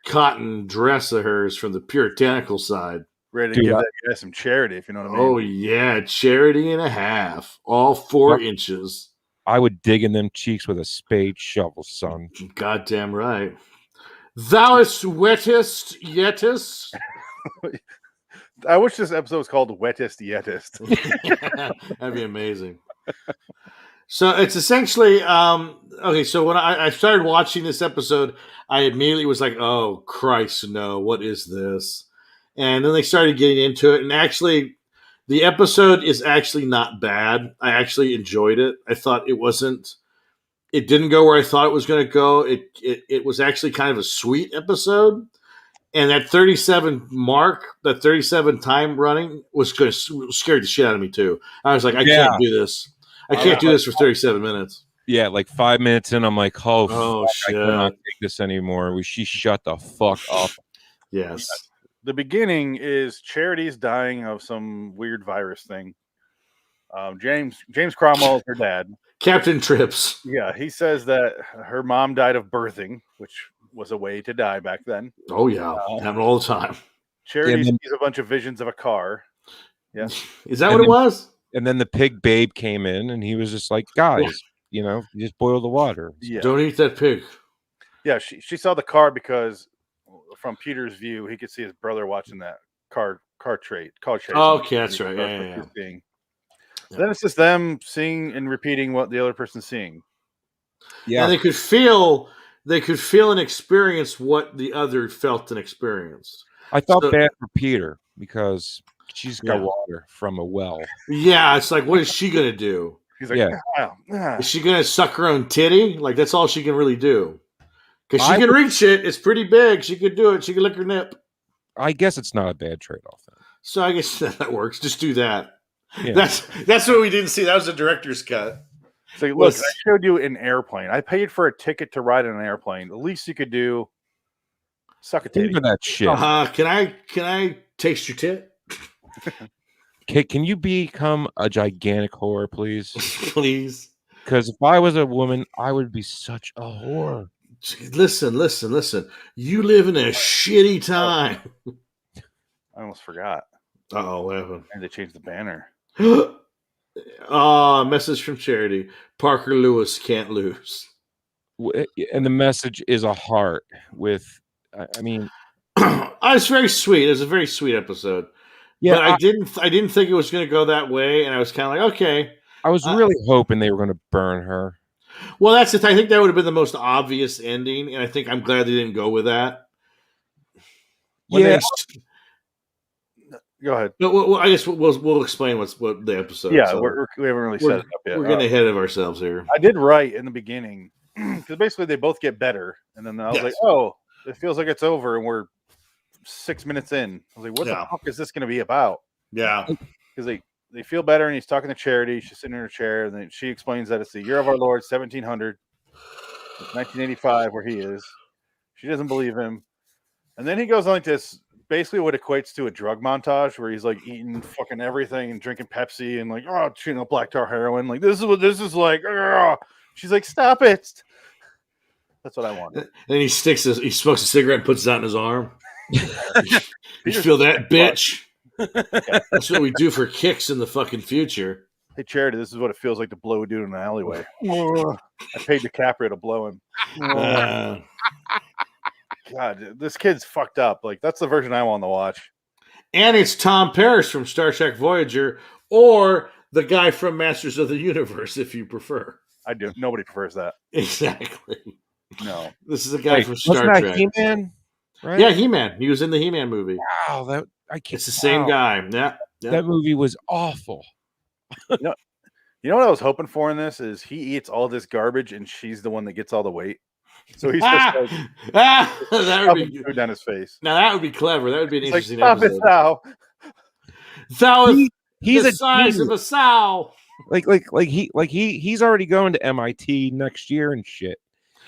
cotton dress of hers from the puritanical side. Ready to give that guy some charity, if you know what I mean. Oh yeah, charity and a half, all 4 inches. I would dig in them cheeks with a spade shovel, son. Goddamn right. Thouest wettest yettest. I wish this episode was called Wettest Yettest. That'd be amazing. So it's essentially okay. So when I started watching this episode, I immediately was like, "Oh Christ, no! What is this?" And then they started getting into it, and actually, the episode is actually not bad. I actually enjoyed it. I thought it didn't go where I thought it was going to go. It was actually kind of a sweet episode. And that 37 mark, that 37 time running was going to scare the shit out of me too. I was like, I can't do this. I can't do this for 37 minutes. Yeah, like 5 minutes in, I'm like, oh fuck, shit. I cannot take this anymore. She shut the fuck up. Yes. The beginning is Charity's dying of some weird virus thing. James Cromwell is her dad. Captain Trips. Yeah, he says that her mom died of birthing, which was a way to die back then. Oh yeah, happened all the time. Charity sees a bunch of visions of a car. Yeah, is that what it was? And then the pig babe came in, and he was just like, "Guys, you just boil the water. Yeah. Don't eat that pig." Yeah, she saw the car because from Peter's view, he could see his brother watching that car chase. Oh, okay, that's right. Yeah. Then it's just them seeing and repeating what the other person's seeing. Yeah, and they could feel and experience what the other felt and experienced. I felt bad for Peter because she's got water from a well. Yeah, it's like, what is she gonna do? He's like, is she gonna suck her own titty? Like that's all she can really do. Because she can reach it. It's pretty big. She could do it. She could lick her nip. I guess it's not a bad trade-off. So I guess that works. Just do that. Yeah. That's what we didn't see. That was the director's cut. So look, I showed you an airplane. I paid for a ticket to ride in an airplane. The least you could do, suck a titty. Think of that shit. Can I taste your tit? Can you become a gigantic whore, please? Please. Because if I was a woman, I would be such a whore. Listen. You live in a shitty time. I almost forgot. Uh-oh, what happened? And they changed the banner. Message from Charity. Parker Lewis can't lose. And the message is a heart with, I mean... it's very sweet. It was a very sweet episode. Yeah, but I didn't think it was going to go that way, and I was kind of like, okay. I was really hoping they were going to burn her. Well, that's it. I think that would have been the most obvious ending, and I think I'm glad they didn't go with that. Go ahead. No, I guess we'll explain what the episode. Yeah, we haven't really set it up yet. We're getting ahead of ourselves here. I did write in the beginning because basically they both get better, and then I was like, "Oh, it feels like it's over," and we're 6 minutes in. I was like, "What the fuck is this going to be about?" Yeah, because they feel better, and he's talking to Charity. She's sitting in her chair, and then she explains that it's the year of our Lord 1700, 1985, where he is. She doesn't believe him. And then he goes on like this, basically what equates to a drug montage where he's like eating fucking everything and drinking Pepsi and like, oh, shooting up black tar heroin. Like, this is what this is like. Ugh. She's like, stop it. That's what I want. And he smokes a cigarette and puts it out in his arm. You feel that, bitch? That's what we do for kicks in the fucking future. Hey, Charity, this is what it feels like to blow a dude in an alleyway. I paid DiCaprio to blow him. God, this kid's fucked up. Like, that's the version I want to watch. And it's Tom Paris from Star Trek Voyager, or the guy from Masters of the Universe, if you prefer. I do. Nobody prefers that. Exactly. No. This is a guy from Star Wasn't that Trek. He-Man? Right? Yeah, He-Man. He was in the He-Man movie. Wow, it's the same guy. Yeah. That movie was awful. You know what I was hoping for in this is he eats all this garbage and she's the one that gets all the weight. So he's just like that would be food down his face. Now that would be clever. That would be an interesting like, stop episode. It, Thou. Thou is He's the a size genius. of a sow. He's already going to MIT next year and shit.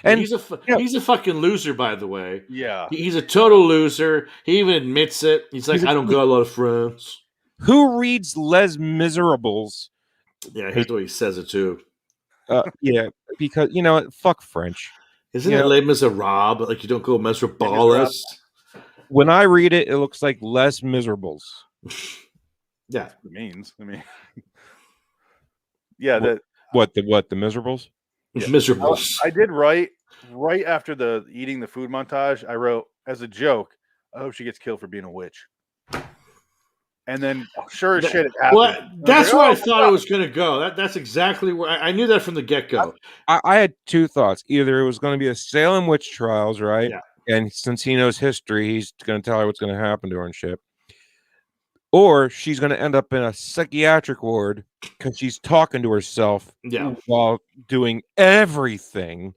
And he's a fucking loser, by the way. Yeah, he's a total loser. He even admits it. He's like, I don't got a lot of friends. Who reads Les Miserables? Yeah, I hate the way he says it too. Yeah, because you know, fuck French. Isn't it Les Miserables? Like you don't go Miserables. When I read it, it looks like Les Miserables. Yeah, it means. I mean, yeah. What the Miserables? Yeah. Miserables. I did right after the eating the food montage. I wrote as a joke, I hope she gets killed for being a witch. And then, sure as shit, it happened. Well, that's where I thought it was going to go. That's exactly where I knew that from the get go. I had two thoughts. Either it was going to be a Salem witch trials, right? Yeah. And since he knows history, he's going to tell her what's going to happen to her and shit. Or she's going to end up in a psychiatric ward because she's talking to herself while doing everything.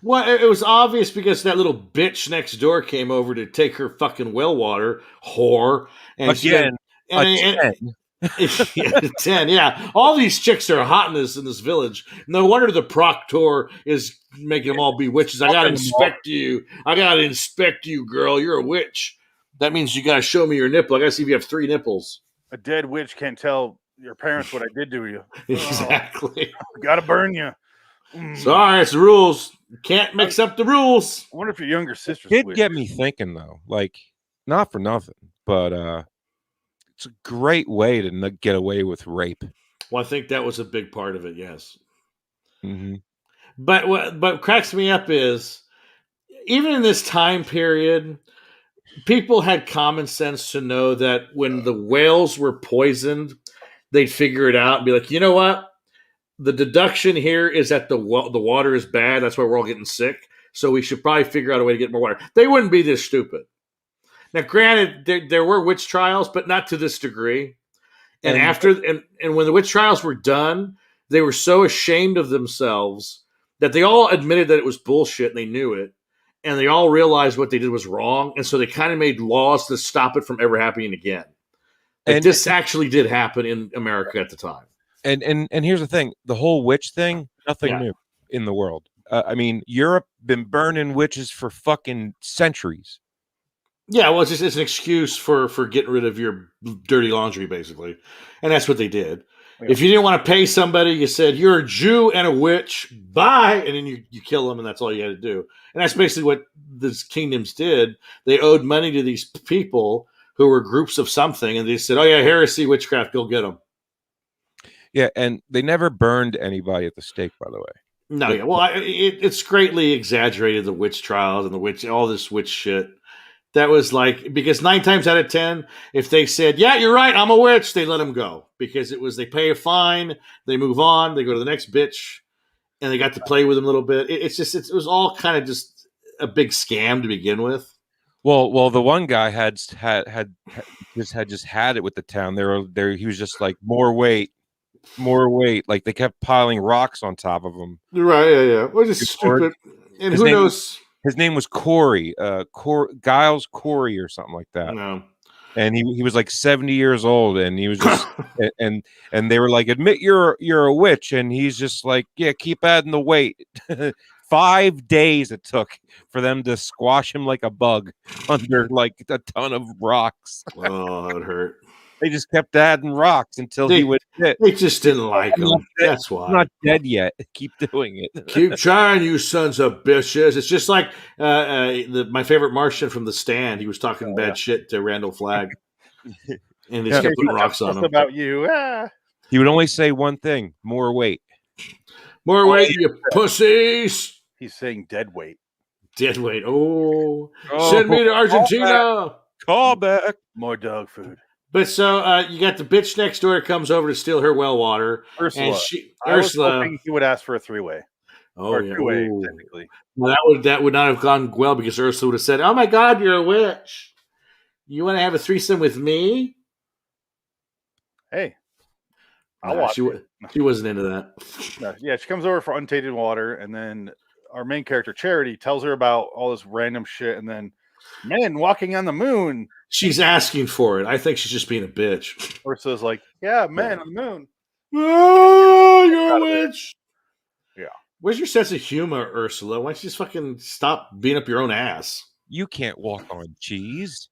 Well, it was obvious because that little bitch next door came over to take her fucking well water, whore. And again, and 10, yeah. All these chicks are hot in this village. No wonder the proctor is making them all be witches. I got to inspect you. I got to inspect you, girl. You're a witch. That means you got to show me your nipple. I got to see if you have 3 nipples. A dead witch can't tell your parents what I did to you. Exactly. Got to burn you. Sorry, it's the rules. Can't mix up the rules. I wonder if your younger sister did get me thinking, though. Like, not for nothing, but it's a great way to get away with rape. Well, I think that was a big part of it, yes. Mm-hmm. But what cracks me up is, even in this time period, people had common sense to know that when the whales were poisoned, they'd figure it out and be like, you know what? The deduction here is that the water is bad. That's why we're all getting sick. So we should probably figure out a way to get more water. They wouldn't be this stupid. Now, granted, there were witch trials, but not to this degree. And when the witch trials were done, they were so ashamed of themselves that they all admitted that it was bullshit and they knew it. And they all realized what they did was wrong. And so they kind of made laws to stop it from ever happening again. And this actually did happen in America at the time. And here's the thing: the whole witch thing, nothing new in the world. I mean, Europe been burning witches for fucking centuries. Yeah, well, it's an excuse for getting rid of your dirty laundry, basically, and that's what they did. Yeah. If you didn't want to pay somebody, you said you're a Jew and a witch, bye, and then you kill them, and that's all you had to do. And that's basically what these kingdoms did. They owed money to these people who were groups of something, and they said, "Oh yeah, heresy, witchcraft, go get them." Yeah, and they never burned anybody at the stake, by the way. No, yeah. Well, it's greatly exaggerated, the witch trials and all this witch shit. That was like, because 9 times out of 10, if they said, yeah, you're right, I'm a witch, they let them go. Because they pay a fine, they move on, they go to the next bitch, and they got to play with them a little bit. It was all kind of just a big scam to begin with. Well, the one guy had just had it with the town. He was just like, more weight. Like they kept piling rocks on top of him. Right, yeah. Well, just stupid. And who knows? His name was Corey, Giles Corey or something like that. No. And he was like 70 years old, and he was just and they were like, admit you're a witch, and he's just like, yeah, keep adding the weight. 5 days it took for them to squash him like a bug under like a ton of rocks. Oh, that would hurt. They just kept adding rocks until he would hit. They just didn't like him. That's I'm why. not dead yet. Keep doing it. Keep trying, you sons of bitches. It's just like my favorite Martian from The Stand. He was talking bad shit to Randall Flagg. And they just kept putting rocks on him. About you. He would only say one thing: more weight. More weight, you pussies. He's saying dead weight. Dead weight. Oh, send me to Argentina. Call back. More dog food. But so you got the bitch next door comes over to steal her well water. Ursula. And I was hoping he would ask for a three-way. Oh, or yeah. two-way, Ooh. technically. Well, that would not have gone well because Ursula would have said, "Oh my God, you're a witch. You want to have a threesome with me?" Hey, I'll watch it. She wasn't into that. No, yeah, she comes over for untainted water, and then our main character, Charity, tells her about all this random shit, and then men walking on the moon. She's asking for it. I think she's just being a bitch. Ursula's like, yeah, man on the moon. Oh, you're a witch. Yeah. Where's your sense of humor, Ursula? Why don't you just fucking stop beating up your own ass? You can't walk on cheese.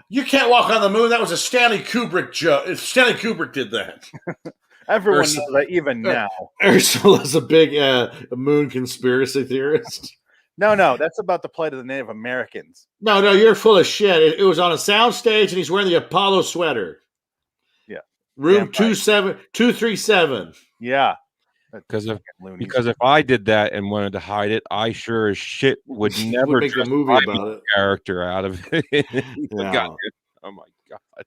You can't walk on the moon. That was a Stanley Kubrick joke. Stanley Kubrick did that. Everyone knows that even now. Ursula's a big moon conspiracy theorist. No, that's about the plight of the Native Americans. No, you're full of shit. It was on a soundstage, and he's wearing the Apollo sweater. Yeah. Room 237. Yeah. Because if I did that and wanted to hide it, I sure as shit would never make a just movie buy about it. Character out of it. Yeah. Oh my God.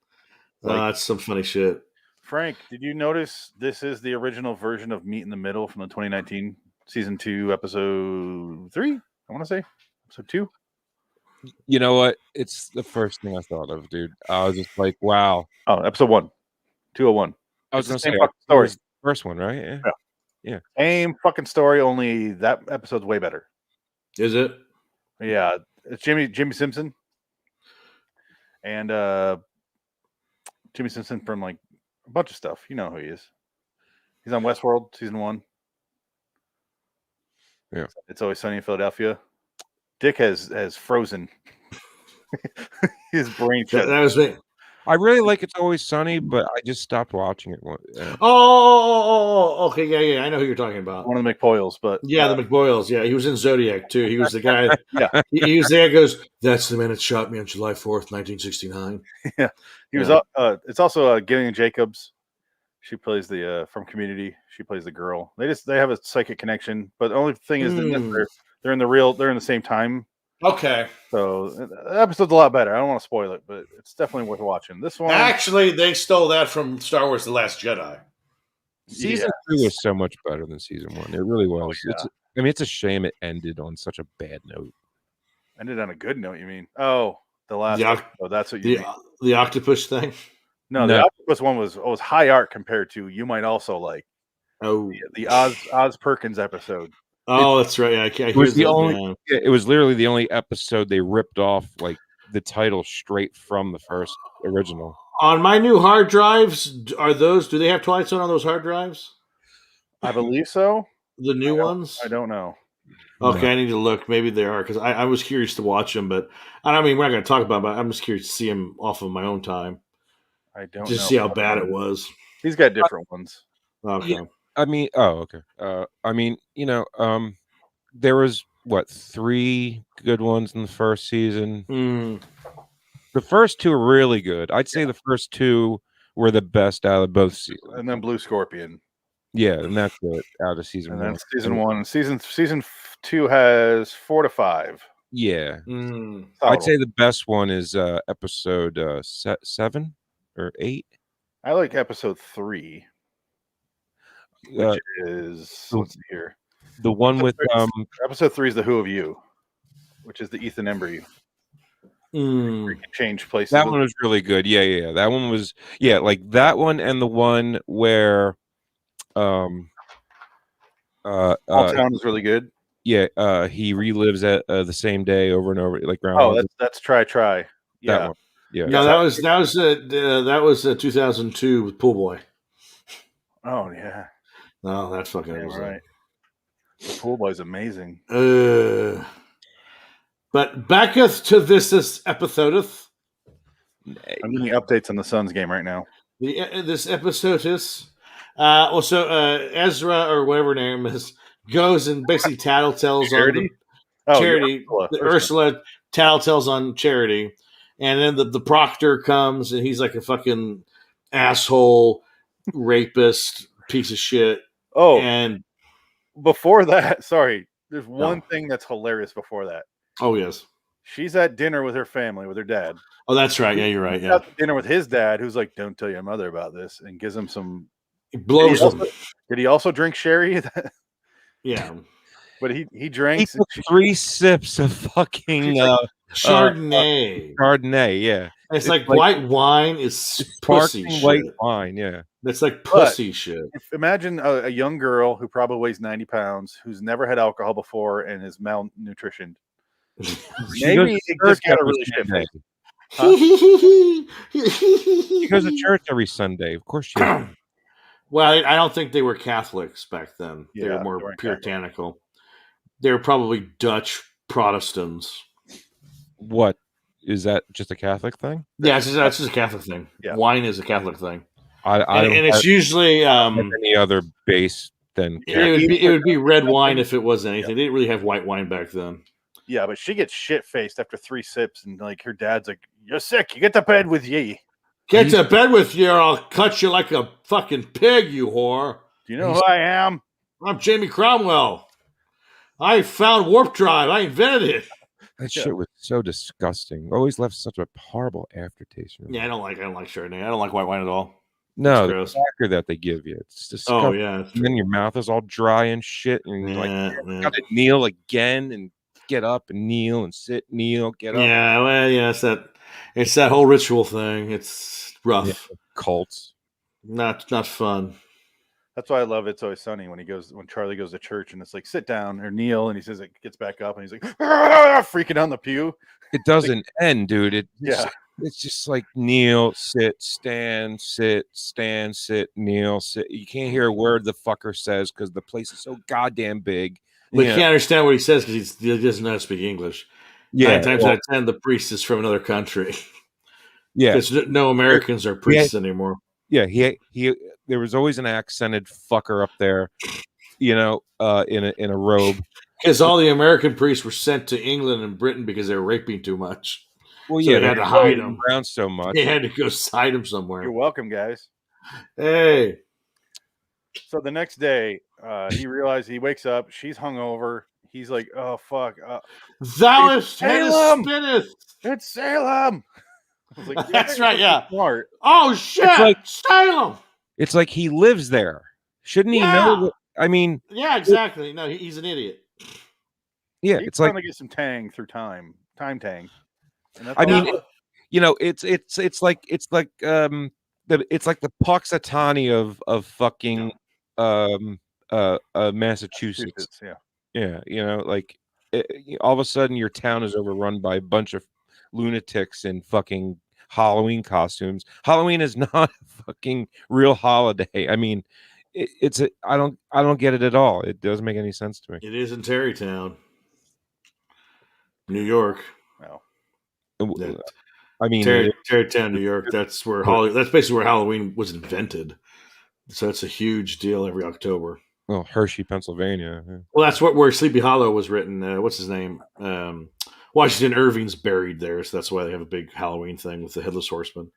That's some funny shit. Frank, did you notice this is the original version of Meet in the Middle from the 2019 season 2, episode 3? I want to say episode 2. You know what? It's the first thing I thought of, dude. I was just like, wow. Oh, episode 1, 201. I was going to say fucking story. The first one, right? Yeah. Same fucking story, only that episode's way better. Is it? Yeah, it's Jimmy Simpson, and Jimmy Simpson from like a bunch of stuff. You know who he is. He's on Westworld season 1. Yeah, It's Always Sunny in Philadelphia. Dick has frozen. His brain. That was me. I really like It's Always Sunny, but I just stopped watching it. Okay, yeah. I know who you're talking about. One of the McPoyles, but the McBoyles. Yeah, he was in Zodiac too. He was the guy. Yeah, he was the guy who goes, "That's the man that shot me on July 4th, 1969." Yeah, he was. It's also Gillian Jacobs. She plays the from Community. She plays the girl. They have a psychic connection, but the only thing is that they're in the same time. Okay. So the episode's a lot better. I don't want to spoil it, but it's definitely worth watching. This one, Actually, they stole that from Star Wars: The Last Jedi. Season 2 was so much better than season 1. It really was. Yeah. It's a shame it ended on such a bad note. Ended on a good note, you mean? Oh, the last episode. That's what you mean. The octopus thing? No, the octopus one was high art compared to you might also like. Oh, the Oz Perkins episode. Oh, that's right. Yeah, it was it was literally the only episode they ripped off like the title straight from the first original. On my new hard drives, do they have Twilight Zone on those hard drives? I believe so. The new ones? I don't know. Okay, I need to look. Maybe they are because I was curious to watch them, but I mean we're not going to talk about it, but I'm just curious to see them off of my own time. I don't just know see how bad it was. He's got different ones. Okay. Yeah, I mean, okay. I mean, there was 3 good ones in the first season. The first 2 are really good. I'd say the first 2 were the best out of both seasons. And then Blue Scorpion. Yeah, and that's it out of season 1. And then season 1. Season 2 has 4 to 5. Yeah. I'd say the best one is episode 7 or 8. I like episode 3. Which is let's see here. The one with episode 3 is the Who of You, which is the Ethan Embry. Change places. That one was really good. Yeah. That one was like that one and the one where All Town is really good. Yeah, he relives at the same day over and over, like ground. Oh, that's try. Yeah. That one. Yeah. No, that was 2002 with Pool Boy. Oh yeah. No, that's fucking right. The pool boy's amazing. But backeth to this episodeth. I'm getting updates on the Suns game right now. This episode is also Ezra or whatever her name is goes and basically tattletales Charity? on Charity. Ursula tattletales on Charity, and then the proctor comes and he's like a fucking asshole, rapist, piece of shit. Oh, and before that, sorry, there's one thing that's hilarious before that. Oh yes, she's at dinner with her family with her dad. Oh, that's right. Yeah, you're right. He's Yeah, at dinner with his dad, who's like, "Don't tell your mother about this," and gives him some. He blows him. Did he also drink sherry? Yeah, but he drinks. He took 3 sips of fucking Chardonnay. Chardonnay, yeah. It's like white wine is pussy shit. White wine, yeah. That's like pussy shit. Imagine a young girl who probably weighs 90 pounds, who's never had alcohol before, and is malnutritioned. Maybe it just got a really shit face. She goes to church every Sunday. Of course she does. Well, I don't think they were Catholics back then. They Yeah, were more they weren't puritanical. They were probably Dutch Protestants. What? Is that just a Catholic thing? Yeah, that's just a Catholic thing. Yeah. Wine is a Catholic thing. And it's usually any other base than it would be red wine if it was anything. They didn't really have white wine back then. Yeah, but she gets shit faced after 3 sips, and like her dad's like, "You're sick. You get to bed with ye. Get to bed with you, or I'll cut you like a fucking pig, you whore." Do you know who I am? I'm Jamie Cromwell. I found warp drive. I invented it. That shit was so disgusting. Always left such a horrible aftertaste. Yeah, I don't like Chardonnay. I don't like white wine at all. No, It's the gross. cracker that they give you. It's disgusting. Oh yeah, And then your mouth is all dry and shit, and you're like, got to kneel again and get up and kneel and sit, kneel, get up. Yeah, well, yeah, it's that whole ritual thing. It's rough. Yeah, cults. Not fun. That's why I love It's Always Sunny when Charlie goes to church and it's like sit down or kneel, and he says it gets back up and he's like freaking on the pew. It doesn't end, dude. Yeah. It's just like kneel, sit, stand, kneel, sit. You can't hear a word the fucker says because the place is so goddamn big. But you can't understand what he says because he doesn't know how to speak English. Yeah, 9 times out of 10, the priest is from another country. Yeah, because no Americans are priests anymore. Yeah, he. There was always an accented fucker up there, in a robe. Because all the American priests were sent to England and Britain because they were raping too much. Well, so yeah, they had to hide them around so much. They had to go hide them somewhere. You're welcome, guys. Hey. So the next day, he realized he wakes up. She's hungover. He's like, "Oh fuck, thou it's is Salem. spinneth. It's Salem." I was like, That's right. Yeah. Smart. Oh shit! It's like Salem. It's like he lives there. Shouldn't he know? I mean, yeah, exactly. No, he's an idiot. Yeah, He's it's trying like to get some tang through time tang. And that's I all- mean, it's like the Puxatani of fucking Massachusetts. Yeah. All of a sudden your town is overrun by a bunch of lunatics in fucking Halloween costumes. Halloween is not a fucking real holiday. I mean, I don't get it at all. It doesn't make any sense to me. It is in Tarrytown, New York. No. I mean, Tarrytown, New York. That's where that's basically where Halloween was invented. So it's a huge deal every October. Well, Hershey, Pennsylvania. Yeah. Well, that's where Sleepy Hollow was written. What's his name? Washington Irving's buried there, so that's why they have a big Halloween thing with the Headless Horseman.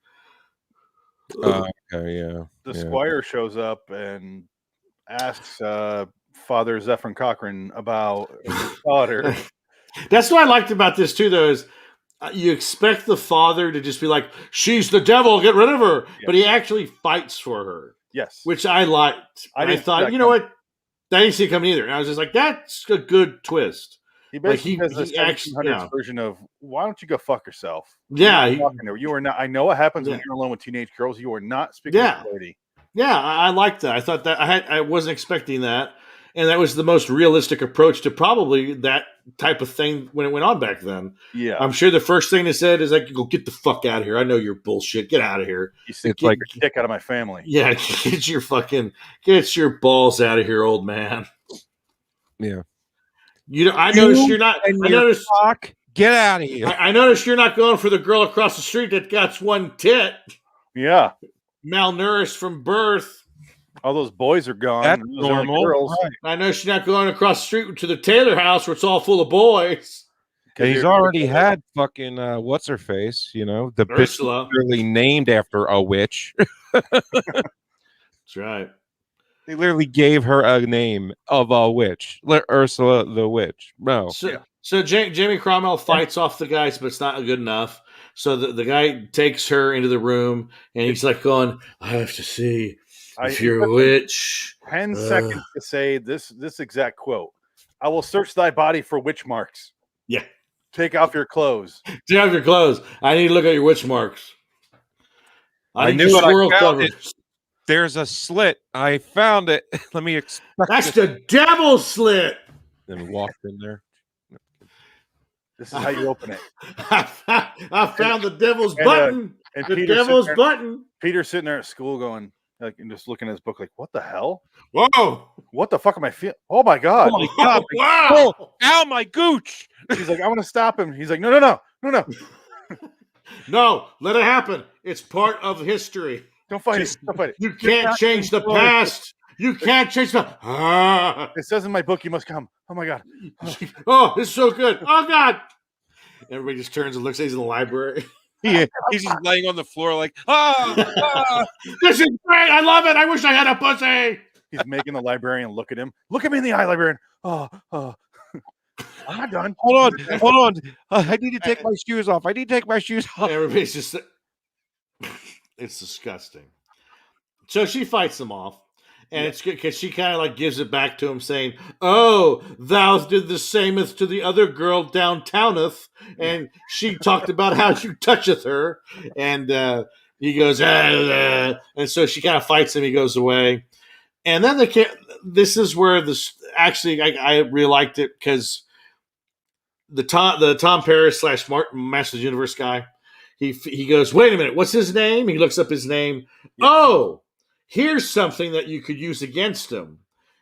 Okay, yeah. The squire shows up and asks Father Zephyr Cochran about his daughter. That's what I liked about this too, though, is you expect the father to just be like, "She's the devil, get rid of her," but he actually fights for her. Yes, which I liked. I thought, you know what, I didn't see it coming either. And I was just like, that's a good twist. He basically like does the 1700s version of, "Why don't you go fuck yourself?" Yeah, you are not. I know what happens when you're alone with teenage girls. You are not speaking to a lady. Yeah, I liked that. I thought that I wasn't expecting that, and that was the most realistic approach to probably that type of thing when it went on back then. Yeah, I'm sure the first thing they said is like, "Go get the fuck out of here! I know you're bullshit. Get out of here! It's like a kick out of my family." Yeah, get your balls out of here, old man. Yeah. I noticed you're not. And I your noticed. cock, get out of here. I noticed you're not going for the girl across the street that got one tit. Yeah. Malnourished from birth. All those boys are gone. That's Those are only normal. girls. Right. I know she's not going across the street to the Taylor house where it's all full of boys. And he's already had fucking what's her face, the bitch Ursula. literally named after a witch. That's right. They literally gave her a name of a witch, Ursula the witch. No. So Jamie Cromwell fights off the guys, but it's not good enough. So the guy takes her into the room, and he's like going, "I have to see if you're a witch." 10 seconds to say this exact quote. I will search thy body for witch marks. Yeah. Take off your clothes. Take off your clothes. I need to look at your witch marks. I knew what I found. There's a slit. I found it. Let me expect That's the devil slit. Then walked in there. This is how you open it. I found the devil's button. And the devil's button. Peter's sitting there at school going, and just looking at his book like, what the hell? Whoa. What the fuck am I feeling? Oh my God. Oh my God. Wow. Oh, ow, my gooch. He's like, I'm going to stop him. He's like, no. No, let it happen. It's part of history. Don't fight it. Don't fight it. You can't change the past. You can't change the. It says in my book, you must come. Oh my God. Oh, it's so good. Oh God. Everybody just turns and looks at he's in the library. Yeah, he's just laying on the floor like, This is great. I love it. I wish I had a pussy. He's making the librarian look at him. Look at me in the eye, librarian. Oh. I'm not done. Hold on. I need to take my shoes off. Everybody's just. It's disgusting. So she fights them off. And it's good because she kind of like gives it back to him saying, "Oh, thou did the sameth to the other girl downtowneth." And she talked about how you toucheth her. And he goes, and so she kind of fights him. He goes away. And then this is where this actually, I really liked it because the Tom Paris / Masters of the Universe guy, he goes, "Wait a minute, what's his name?" He looks up his name. Yeah. Oh, here's something that you could use against him.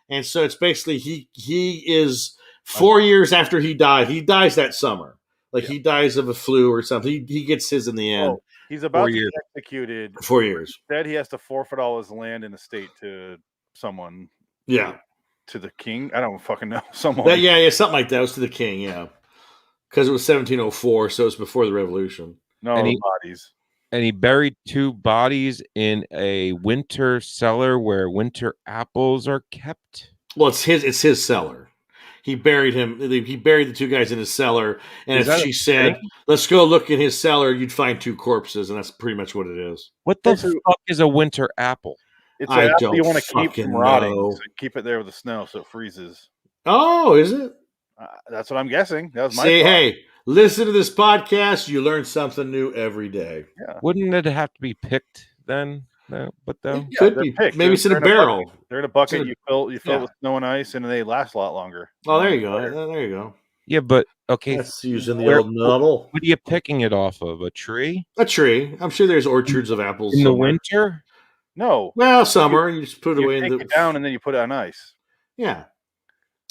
And so it's basically he is 4 years after he died. He dies that summer. He dies of a flu or something. He gets his in the end. Oh, he's about to be executed. 4 years. Instead, he has to forfeit all his land and estate to someone. Yeah. To the king? I don't fucking know. Someone. Yeah, something like that. It was to the king, yeah. Because it was 1704, so it was before the Revolution. No bodies. And he buried 2 bodies in a winter cellar where winter apples are kept. Well, it's his cellar. He buried him. He buried the 2 guys in his cellar. And if she said, "Let's go look in his cellar," you'd find 2 corpses, and that's pretty much what it is. What the fuck is a winter apple? It's an apple you want to keep from rotting. So keep it there with the snow so it freezes. Oh, is it? That's what I'm guessing. That was my thought. Hey, listen to this podcast. You learn something new every day. Yeah. Wouldn't it have to be picked then? No, but though it could be picked. Maybe it's in a barrel. They're in a bucket. You fill it with snow and ice, and they last a lot longer. Oh, there you go. There you go. Yeah, but okay. That's using the old model. What are you picking it off of? A tree? A tree. I'm sure there's orchards of apples in the winter. No. Well, summer. You just put it away. Take it down, and then you put it on ice. Yeah.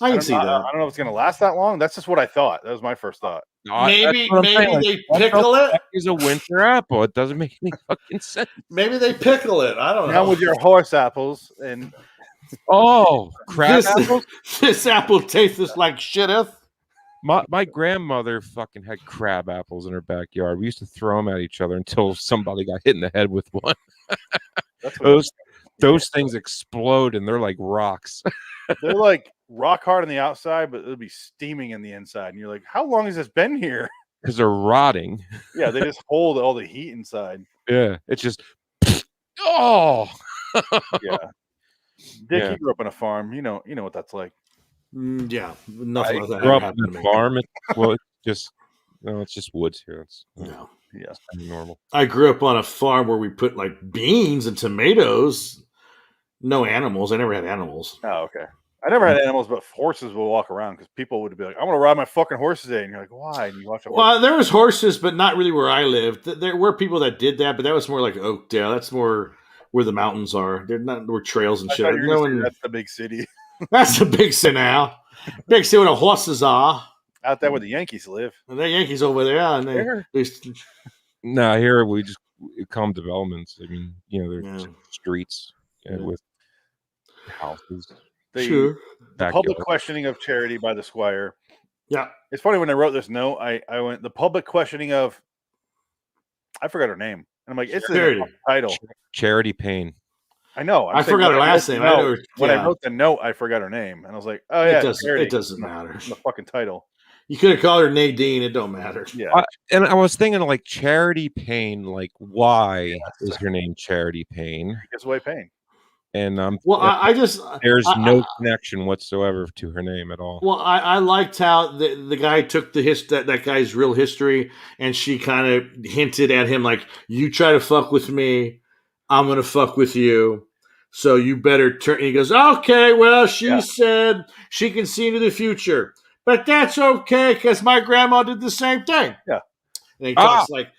I can see that. I don't know if it's going to last that long. That's just what I thought. That was my first thought. Maybe they pickle it. It's a winter apple. It doesn't make any fucking sense. Maybe they pickle it. I don't know. Now with your horse apples and crab apples. This apple tastes like shitteth. My grandmother fucking had crab apples in her backyard. We used to throw them at each other until somebody got hit in the head with one. Those things explode and they're like rocks. They're like rock hard on the outside, but it'll be steaming in the inside. And you're like, how long has this been here? Because they're rotting. Yeah, they just hold all the heat inside. Yeah, it's just yeah. Dick, you grew up on a farm. You know what that's like. Yeah, nothing like that. Grew up on a farm. Well, it's just woods here. It's normal. I grew up on a farm where we put like beans and tomatoes. No animals. I never had animals. Oh, okay. I never had animals, but horses will walk around because people would be like, "I want to ride my fucking horse today," and you're like, "Why?" And you watch a horse. Well, there was horses, but not really where I lived. There were people that did that, but that was more like Oakdale. That's more where the mountains are. They're not where trails and shit. That's the big city. That's the big city now. Big see where the horses are. Out there where the Yankees live. And the Yankees over there, and they No, here we just calm developments. I mean, you know, there's Yeah. streets with houses. The public backyard. questioning of Charity by the Squire. Yeah. It's funny when I wrote this note, I went the public questioning of I forgot her name. And I'm like, it's Charity. the title. Charity Payne. I know. I forgot her last name. When I wrote the note, I forgot her name. And I was like, oh yeah, it doesn't matter. The fucking title. You could have called her Nadine. It don't matter. Yeah. And I was thinking like Charity Payne, like why is her name Charity Payne? It's way Payne. And well, I just there's no connection whatsoever to her name at all. Well, I liked how the guy took that guy's real history, and she kind of hinted at him like, "You try to fuck with me, I'm gonna fuck with you. So you better turn." And he goes, "Okay, well, she said she can see into the future, but that's okay because my grandma did the same thing." Yeah, and he talks like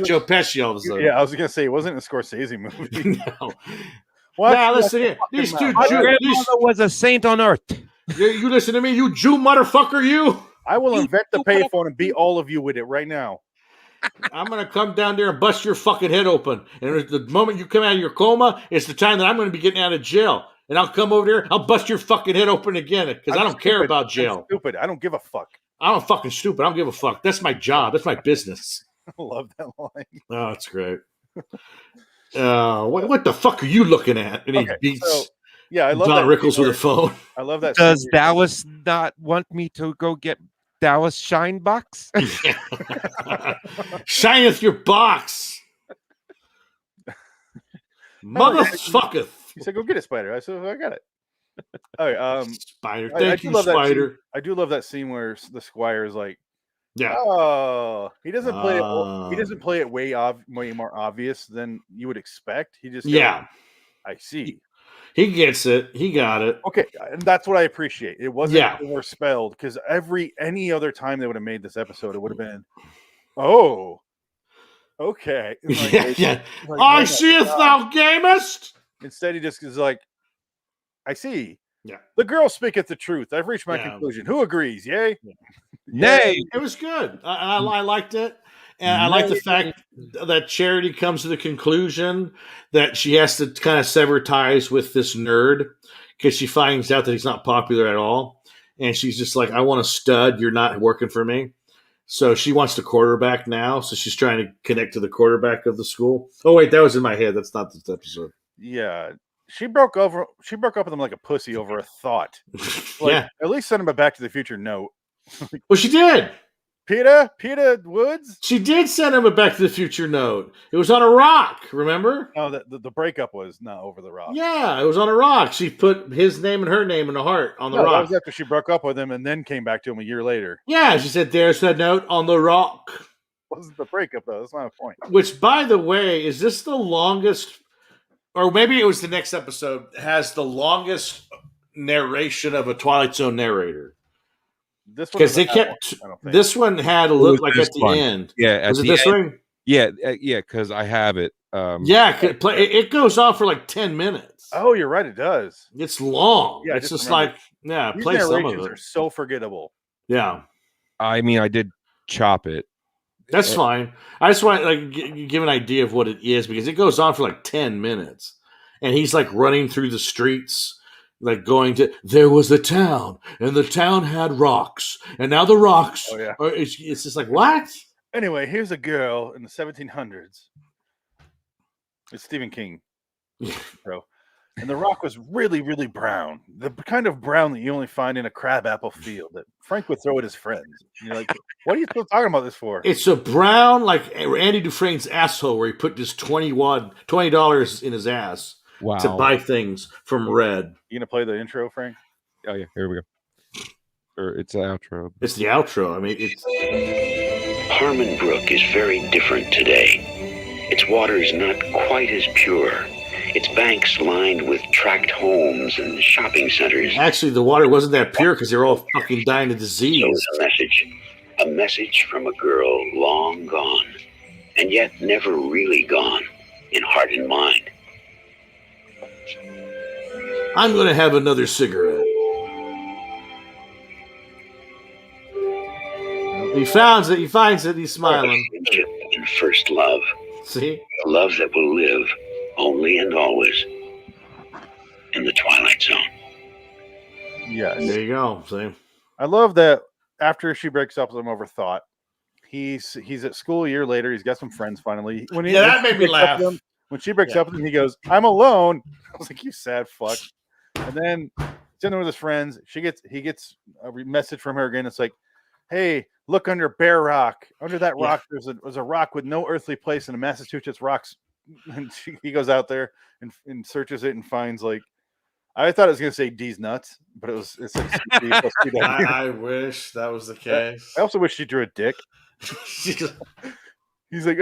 Joe Pesci all of a sudden. Yeah, I was gonna say it wasn't a Scorsese movie. No. Well, now listen here. These two My grandmother was a saint on earth. You listen to me, you Jew motherfucker, you. I will invent the payphone and beat all of you with it right now. I'm gonna come down there and bust your fucking head open. And the moment you come out of your coma, it's the time that I'm gonna be getting out of jail. And I'll come over there, I'll bust your fucking head open again because I don't care about jail. I'm stupid. I don't give a fuck. I'm fucking stupid. I don't give a fuck. That's my job. That's my business. I love that line. Oh, that's great. What the fuck are you looking at? And he beats I love Don that Rickles with a phone. I love that. Does Dallas not want me to go get Dallas Shine Box? Shineth your box. Motherfucker. He said, "Go get it, Spider." I said, "I got it." All right, Spider. Thank you, Spider. I do love that scene where the Squire is like, "Yeah, oh, he doesn't play it. He doesn't play it way more obvious than you would expect. He just goes, I see. He gets it. He got it. Okay, and that's what I appreciate. It wasn't overspelled because any other time they would have made this episode, it would have been, oh, okay. Like, I seeth thou gamest. Instead, he just is like, I see. Yeah. The girl speaketh the truth. I've reached my conclusion. Who agrees? Yay? Nay. It was good. I liked it. And I like the fact that Charity comes to the conclusion that she has to kind of sever ties with this nerd because she finds out that he's not popular at all. And she's just like, I want a stud. You're not working for me. So she wants the quarterback now. So she's trying to connect to the quarterback of the school. Oh, wait, that was in my head. That's not this episode. Yeah. She broke up with him like a pussy over a thought. Like, at least send him a Back to the Future note. Well, she did. Peter Woods? She did send him a Back to the Future note. It was on a rock, remember? No, the breakup was not over the rock. Yeah, it was on a rock. She put his name and her name in a heart on the rock. That was after she broke up with him and then came back to him a year later. Yeah, she said, there's that note on the rock. Wasn't the breakup, though. That's not a point. Which, by the way, is this the longest, or maybe it was the next episode, has the longest narration of a Twilight Zone narrator. Because they kept this one had a look like at the end. Yeah, was it this one? Yeah, because I have it. It goes on for like 10 minutes. Oh, you're right. It does. It's long. Yeah, it's just like these play some of narrations it. are so forgettable. Yeah, I mean, I did chop it. That's fine. I just want to give an idea of what it is because it goes on for like 10 minutes, and he's like running through the streets. Like going to, there was a town, and the town had rocks, and now the rocks. Oh, yeah. It's just like, what? Anyway, here's a girl in the 1700s. It's Stephen King, bro. And the rock was really, really brown. The kind of brown that you only find in a crabapple field that Frank would throw at his friends. And you're like, what are you still talking about this for? It's a brown, like Andy Dufresne's asshole, where he put this $20 in his ass. Wow. To buy things from Red. You gonna play the intro, Frank? Oh yeah, here we go. Or it's the outro. It's the outro. I mean, it's Harmon Brook is very different today. Its water is not quite as pure. Its banks lined with tract homes and shopping centers. Actually, the water wasn't that pure because they were all fucking dying of disease. So a message from a girl long gone, and yet never really gone in heart and mind. I'm going to have another cigarette. He finds it. He finds it. He's smiling. Friendship and first love. See? A love that will live only and always in the Twilight Zone. Yes. There you go. See? I love that after she breaks up with him over thought, he's at school a year later. He's got some friends finally. That made me laugh. When she breaks up with him, he goes, "I'm alone." I was like, "You sad fuck." And then he's in there with his friends. He gets a message from her again. It's like, "Hey, look under Bear Rock. Under that rock, there's a rock with no earthly place in the Massachusetts rocks." And he goes out there and searches it and finds like, I thought it was going to say D's nuts, but it's like I wish that was the case. I also wish she drew a dick. He's like,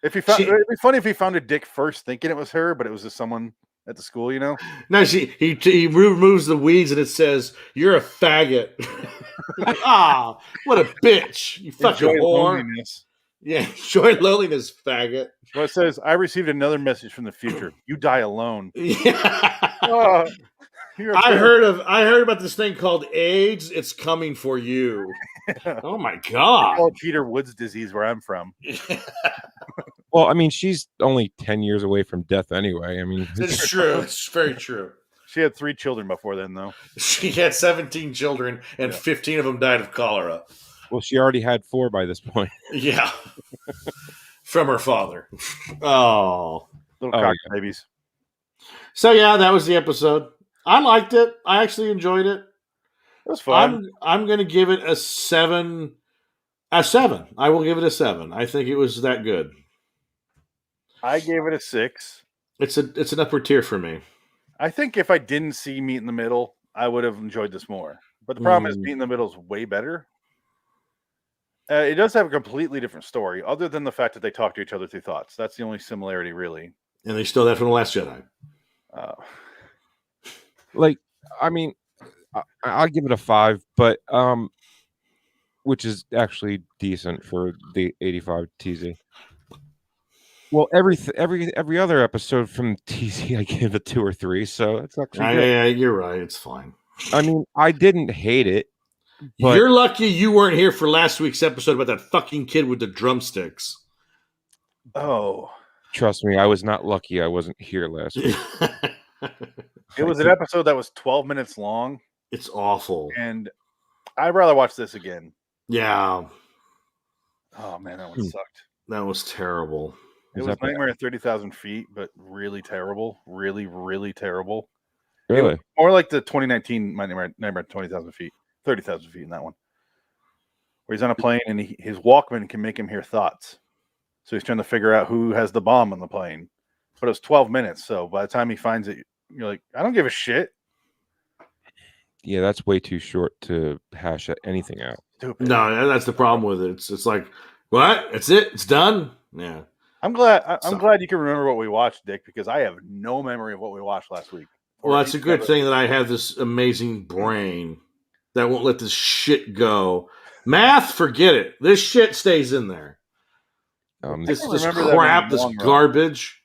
it'd be funny if he found a dick first, thinking it was her, but it was just someone at the school, you know? No, he removes the weeds and it says, "You're a faggot." What a bitch! You fucking Enjoy whore. loneliness. Yeah, enjoy loneliness, faggot. Well, it says, "I received another message from the future. You die alone." Yeah. I heard about this thing called AIDS. It's coming for you. Oh my god! Called Peter Woods disease where I'm from. Well, I mean, she's only 10 years away from death anyway. I mean, It's true. It's very true. She had 3 children before then, though. She had 17 children, and 15 of them died of cholera. Well, she already had 4 by this point. Yeah. From her father. Oh. Little cock babies. So, yeah, that was the episode. I liked it. I actually enjoyed it. It was fun. I'm going to give it a 7. A 7. I will give it a 7. I think it was that good. I gave it a 6. It's an upper tier for me. I think if I didn't see Meet in the Middle, I would have enjoyed this more. But the problem is Meet in the Middle is way better. It does have a completely different story, other than the fact that they talk to each other through thoughts. That's the only similarity, really. And they stole that from The Last Jedi. Like, I mean, I'll give it a 5, but which is actually decent for the 85 TZ. Well, every other episode from TZ, I give a 2 or 3, so it's actually good. Yeah, you're right. It's fine. I mean, I didn't hate it. But you're lucky you weren't here for last week's episode about that fucking kid with the drumsticks. Oh. Trust me, I was not lucky I wasn't here last week. It was an episode that was 12 minutes long. It's awful. And I'd rather watch this again. Yeah. Oh, man, that one sucked. That was terrible. It was Nightmare at 30,000 feet, but really terrible. Really, really terrible. Really? More like the 2019 Nightmare at 20,000 feet. 30,000 feet in that one. Where he's on a plane and his Walkman can make him hear thoughts. So he's trying to figure out who has the bomb on the plane. But it was 12 minutes. So by the time he finds it, you're like, I don't give a shit. Yeah, that's way too short to hash anything out. Stupid. No, that's the problem with it. It's like, what? It's it? It's done? Yeah. I'm glad you can remember what we watched, Dick, because I have no memory of what we watched last week. Well, that's a good thing that I have this amazing brain that won't let this shit go. Math, forget it. This shit stays in there. This crap, this garbage.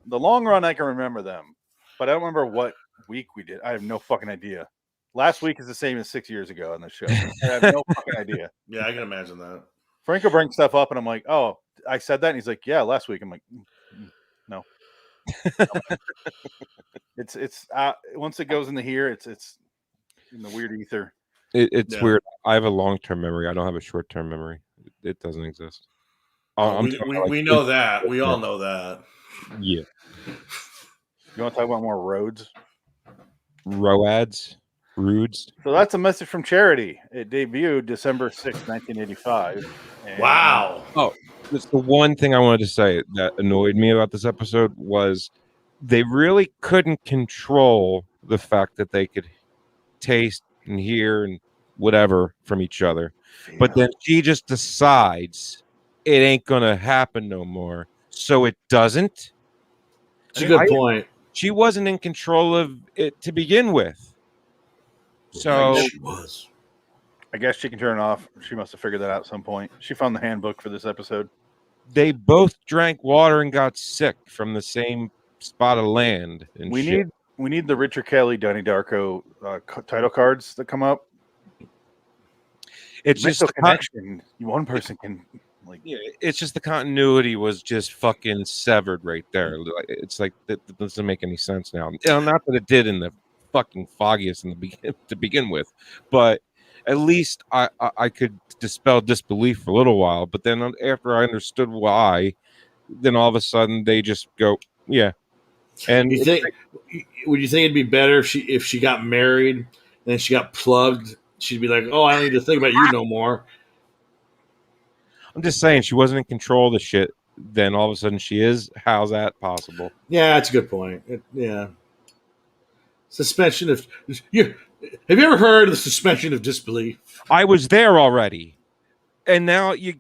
The long run, I can remember them, but I don't remember what week we did. I have no fucking idea. Last week is the same as 6 years ago on the show. I have no fucking idea. Yeah, I can imagine that. Franco brings stuff up, and I'm like, "Oh, I said that," and he's like, "Yeah, last week." I'm like, "No." It's once it goes into here, it's in the weird ether. It's weird. I have a long-term memory. I don't have a short-term memory. It doesn't exist. We know that. We all know that. Yeah. You want to talk about more roads? Roads? Rudes? So that's a message from Charity. It debuted December 6th, 1985. Wow. Oh, that's the one thing I wanted to say that annoyed me about this episode was they really couldn't control the fact that they could taste and hear and whatever from each other. Yeah. But then she just decides it ain't going to happen no more. So it doesn't. That's a good point. She wasn't in control of it to begin with. So she was. I guess she can turn it off. She must have figured that out at some point. She found the handbook for this episode. They both drank water and got sick from the same spot of land. And we need the Richard Kelly, Donnie Darko title cards that come up. It's just mental the connection. One person can like. Yeah, it's just the continuity was just fucking severed right there. It's like that doesn't make any sense now. Not that it did in the fucking foggiest in the to begin with, but at least I could dispel disbelief for a little while. But then after I understood why, then all of a sudden they just go, yeah. And would you think it'd be better if she got married and then she got plugged? She'd be like, "Oh, I don't need to think about you no more." I'm just saying she wasn't in control of the shit. Then all of a sudden she is. How's that possible? Yeah, that's a good point. Yeah, suspension of you. Have you ever heard of the suspension of disbelief? I was there already, and now you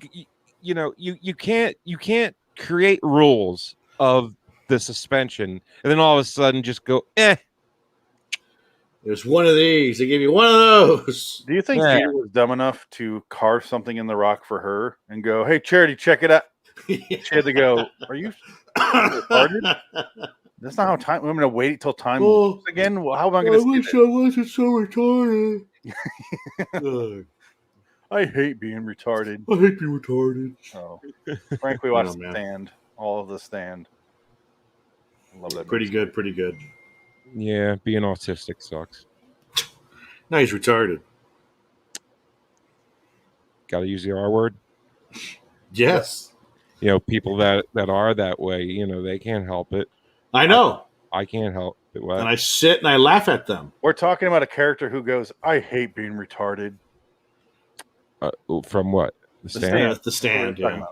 can't create rules of the suspension and then all of a sudden just go There's one of these. They give you one of those. Do you think Jeter was dumb enough to carve something in the rock for her and go, "Hey, Charity, check it out"? She had to go, "Are you retarded? That's not how time. I'm going to wait till time moves again. Well, how am I going to? I wish I wasn't so retarded. I hate being retarded. I hate being retarded. Oh, Frank, we watched The Stand. All of The Stand. I love that. Pretty good. Pretty good. Yeah, being autistic sucks. No, he's retarded. Got to use the R word. Yes. People that are that way, they can't help it. I know. I can't help it. What? And I sit and I laugh at them. We're talking about a character who goes, "I hate being retarded." From what? The Stand? The Stand, yeah.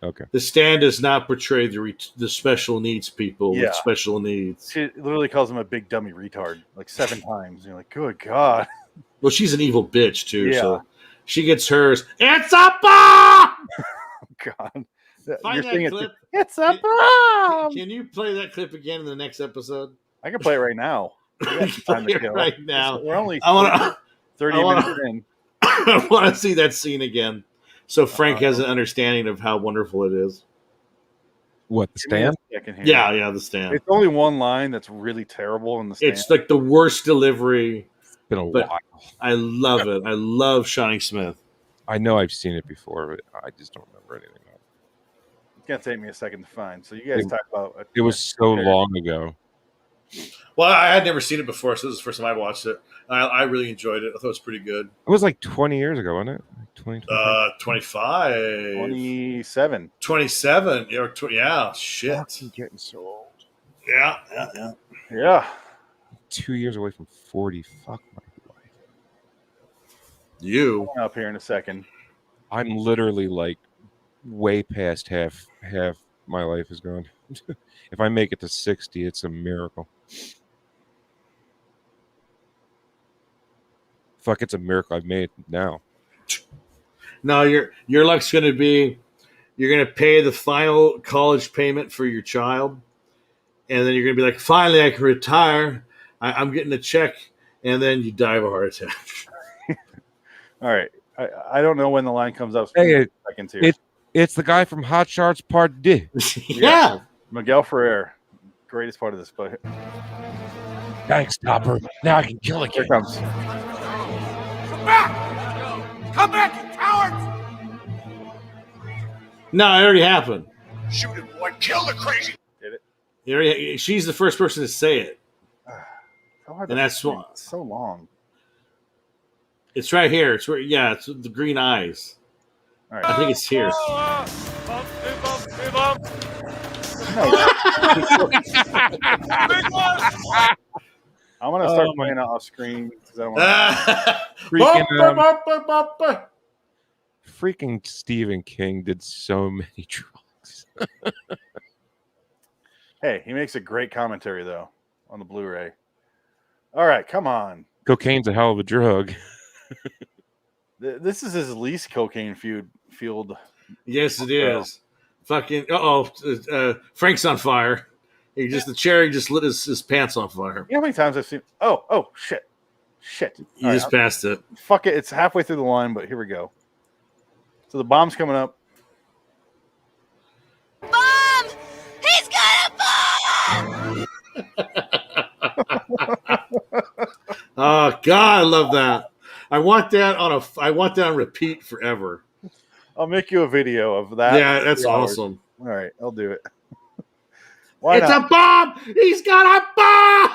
Okay. The Stand does not portray the special needs people with special needs. She literally calls him a big dummy retard like 7 times. You're like, good God. Well, she's an evil bitch, too. Yeah. So she gets hers. It's a bomb! God. Find that clip. It's a bomb! Can you play that clip again in the next episode? I can play it right now. Right now. We're only 30 minutes in. I want to see that scene again. So Frank has an understanding of how wonderful it is. What, The Stand? Yeah, The Stand. It's only one line that's really terrible in The Stand. It's like the worst delivery. It's been a while. I love it. I love Shining Smith. I know I've seen it before, but I just don't remember anything about it. It's going to take me a second to find. So you guys talk about... It was so long ago. Well, I had never seen it before, so this is the first time I watched it. I really enjoyed it. I thought it was pretty good. It was like 20 years ago, wasn't it? 25. 27. 27. Yeah, shit. I'm getting so old. Yeah. 2 years away from 40. Fuck my life. You. Up here in a second. I'm literally like way past half my life is gone. If I make it to 60, it's a miracle. Fuck, it's a miracle I've made it now. No, your luck's going to be you're going to pay the final college payment for your child, and then you're going to be like, finally, I can retire. I'm getting a check, and then you die of a heart attack. All right. I don't know when the line comes up. Hey, Seconds here. It's the guy from Hot Shots Part D. Yeah. Miguel Ferrer. Greatest part of this. But Thanks, Topper. Now I can kill a here kid. it comes. Come back, you cowards! No, it already happened. Shoot him, boy. Kill the crazy. Did it? She's the first person to say it. And that's why it's so long. It's right here. It's where, it's the green eyes. All right. I think it's here. I'm gonna start playing off screen because I don't want Freaking Stephen King did so many drugs. Hey, he makes a great commentary though on the Blu-ray. All right, come on. Cocaine's a hell of a drug. This is his least cocaine fueled. Yes, it is. Fucking Frank's on fire. The cherry just lit his pants on fire. You know how many times I've seen? Oh, shit. You just passed it. Fuck it. It's halfway through the line, but here we go. So the bomb's coming up. Bomb! He's got a bomb! Oh God, I love that. I want that on repeat forever. I'll make you a video of that. Yeah, that's 2 hours. awesome. All right, I'll do it. Why It's not? a bomb! He's got a bomb!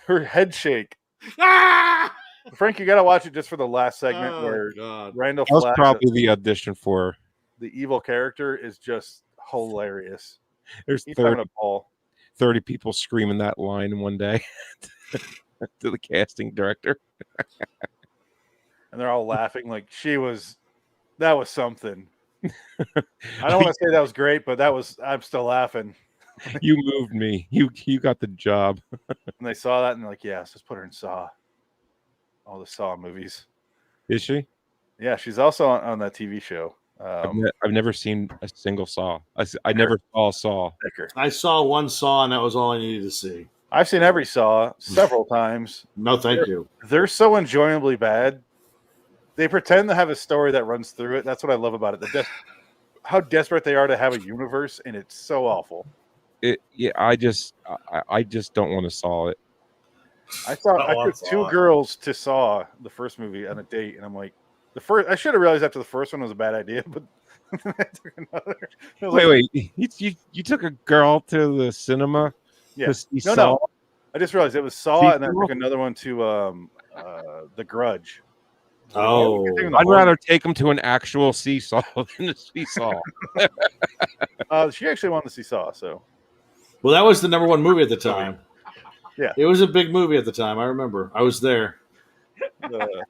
Her head shake. Ah! Frank, you got to watch it just for the last segment Oh, where God. Randall That was Flagg, probably the audition for. the evil character, is just hilarious. There's He's having a ball. 30 people screaming that line in one day to the casting director. And they're all laughing like that was something. I don't want to say that was great, but I'm still laughing. You moved me. You got the job. And they saw that and they're like, yeah, let's just put her in Saw. All the Saw movies. Is she? Yeah, she's also on that TV show. I've never seen a single Saw. I never saw Saw. I saw one Saw, and that was all I needed to see. I've seen every Saw several times. No, thank you. They're so enjoyably bad. They pretend to have a story that runs through it. That's what I love about it. How desperate they are to have a universe, and it's so awful. I just don't want to Saw it. I took 2 girls to Saw the first movie on a date, and I'm like, I should have realized after the first one was a bad idea, but I took another. Wait! You took a girl to the cinema? Yeah. To see No. Saw? I just realized it was Saw, and then I took another one to The Grudge. Oh, I'd rather take them to an actual Seesaw than a Seesaw. She actually wanted to see Saw, so. Well, that was the number 1 movie at the time. Yeah. It was a big movie at the time. I remember. I was there. The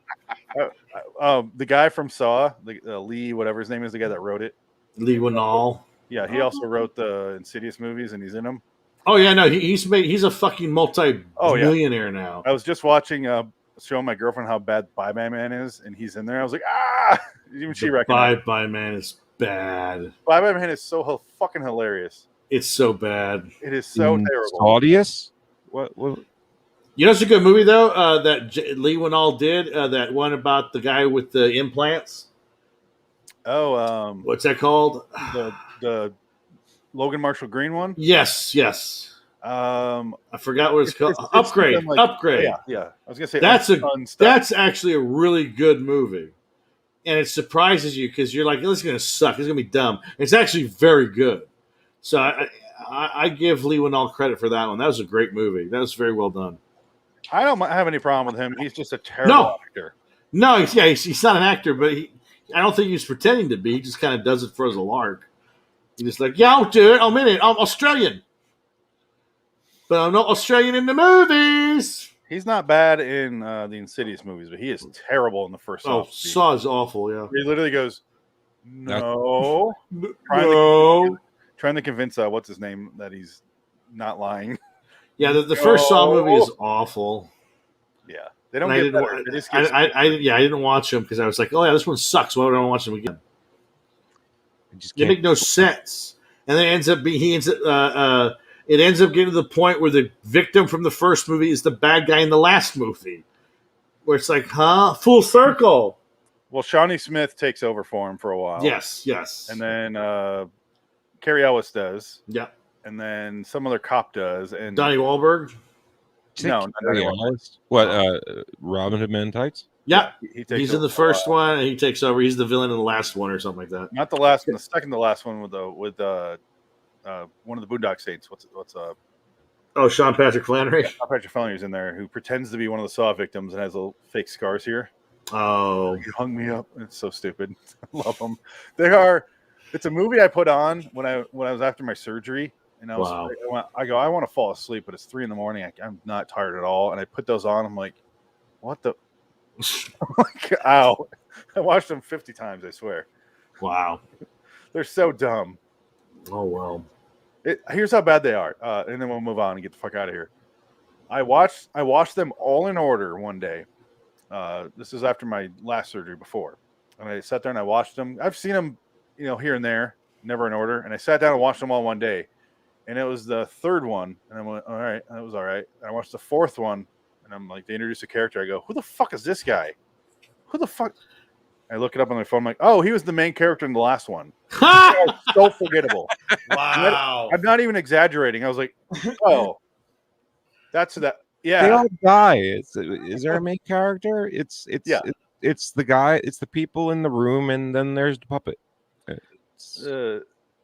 guy from Saw, Lee, whatever his name is, the guy that wrote it. Lee Winnall. Yeah, he also wrote the Insidious movies, and he's in them. Oh yeah, no, he's a fucking multi-millionaire now. I was just watching showing my girlfriend how bad Bye Bye Man is, and he's in there. I was like, even she recognized. Bye Bye Man is bad. Bye Bye Man is so fucking hilarious. It's so bad. It is so terrible. Audius? What? You know, it's a good movie though. That Lee Winnall did that one about the guy with the implants. Oh, what's that called? The Logan Marshall Green one. Yes. I forgot what it's called. Upgrade. Upgrade. Yeah. I was gonna say that's actually a really good movie, and it surprises you because you're like, this is gonna suck. It's gonna be dumb. It's actually very good. So I give Lee Winnall credit for that one. That was a great movie. That was very well done. I don't have any problem with him. He's just a terrible actor. No, he's not an actor, but I don't think he's pretending to be. He just kind of does it for as a lark. He's just like, yeah, I'll do it. I'm in it. I'm Australian. But I'm not Australian in the movies. He's not bad in the Insidious movies, but he is terrible in the first Saw. Oh, Saw is awful, yeah. He literally goes, no. Trying to convince, what's his name, that he's not lying. Yeah, the first Saw movie is awful. Yeah. They don't get better. I didn't watch them because I was like, oh, yeah, this one sucks. Why would I want to watch them again? They make no sense. And then it ends up getting to the point where the victim from the first movie is the bad guy in the last movie. Where it's like, full circle. Well, Shawnee Smith takes over for him for a while. Yes. And then Carrie Ellis does. Yeah. And then some other cop does. And Donnie Wahlberg? No, not Donnie Wahlberg. What, Robin Hood Men Tights? Yeah. He's in the first one, and he takes over. He's the villain in the last one or something like that. Not the last one, the second to last one with one of the Boondock Saints. Sean Patrick Flannery? Yeah, Sean Patrick Flannery's in there, who pretends to be one of the Saw victims and has little fake scars here. Oh. He hung me up. It's so stupid. I love them. It's a movie I put on when I was after my surgery. And I want to fall asleep, but it's 3 a.m. I'm not tired at all. And I put those on. I'm like, what the? I'm like, ow. I watched them 50 times, I swear. Wow. They're so dumb. Oh, well. Here's how bad they are. And then we'll move on and get the fuck out of here. I watched them all in order one day. This is after my last surgery before. And I sat there and I watched them. I've seen them, here and there, never in order. And I sat down and watched them all one day. And it was the third one. And I went, all right, that was all right. And I watched the fourth one. And I'm like, they introduced a character. I go, who the fuck is this guy? Who the fuck? I look it up on my phone. I'm like, oh, he was the main character in the last one. So forgettable. Wow. I'm not even exaggerating. I was like, oh, that's that. Yeah. They all die. Is there a main character? It's it's the guy, it's the people in the room, and then there's the puppet.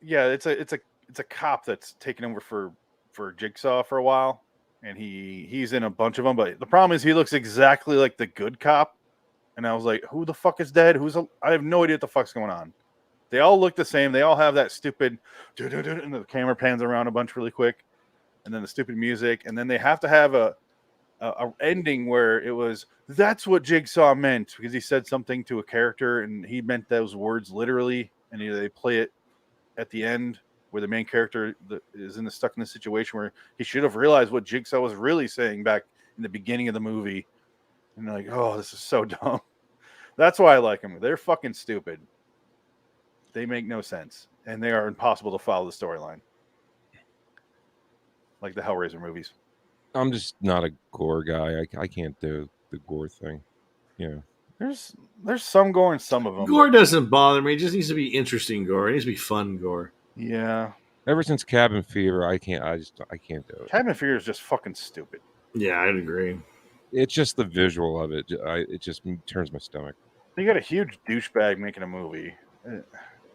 Yeah, it's a cop that's taken over for Jigsaw for a while, and he's in a bunch of them. But the problem is he looks exactly like the good cop, and I was like, who the fuck is dead? I have no idea what the fuck's going on. They all look the same. They all have that stupid, and the camera pans around a bunch really quick, and then the stupid music, and then they have to have a ending where it was that's what Jigsaw meant because he said something to a character and he meant those words literally, and they play it at the end where the main character is stuck in the situation where he should have realized what Jigsaw was really saying back in the beginning of the movie, and they're like, oh, this is so dumb. That's why I like them. They're fucking stupid. They make no sense, and they are impossible to follow the storyline, like the Hellraiser movies. I'm just not a gore guy. I can't do the gore thing. Yeah. There's some gore in some of them. Gore doesn't bother me. It just needs to be interesting gore. It needs to be fun gore. Yeah. Ever since Cabin Fever, I can't do it. Cabin Fever is just fucking stupid. Yeah, I'd agree. It's just the visual of it. It just turns my stomach. You got a huge douchebag making a movie.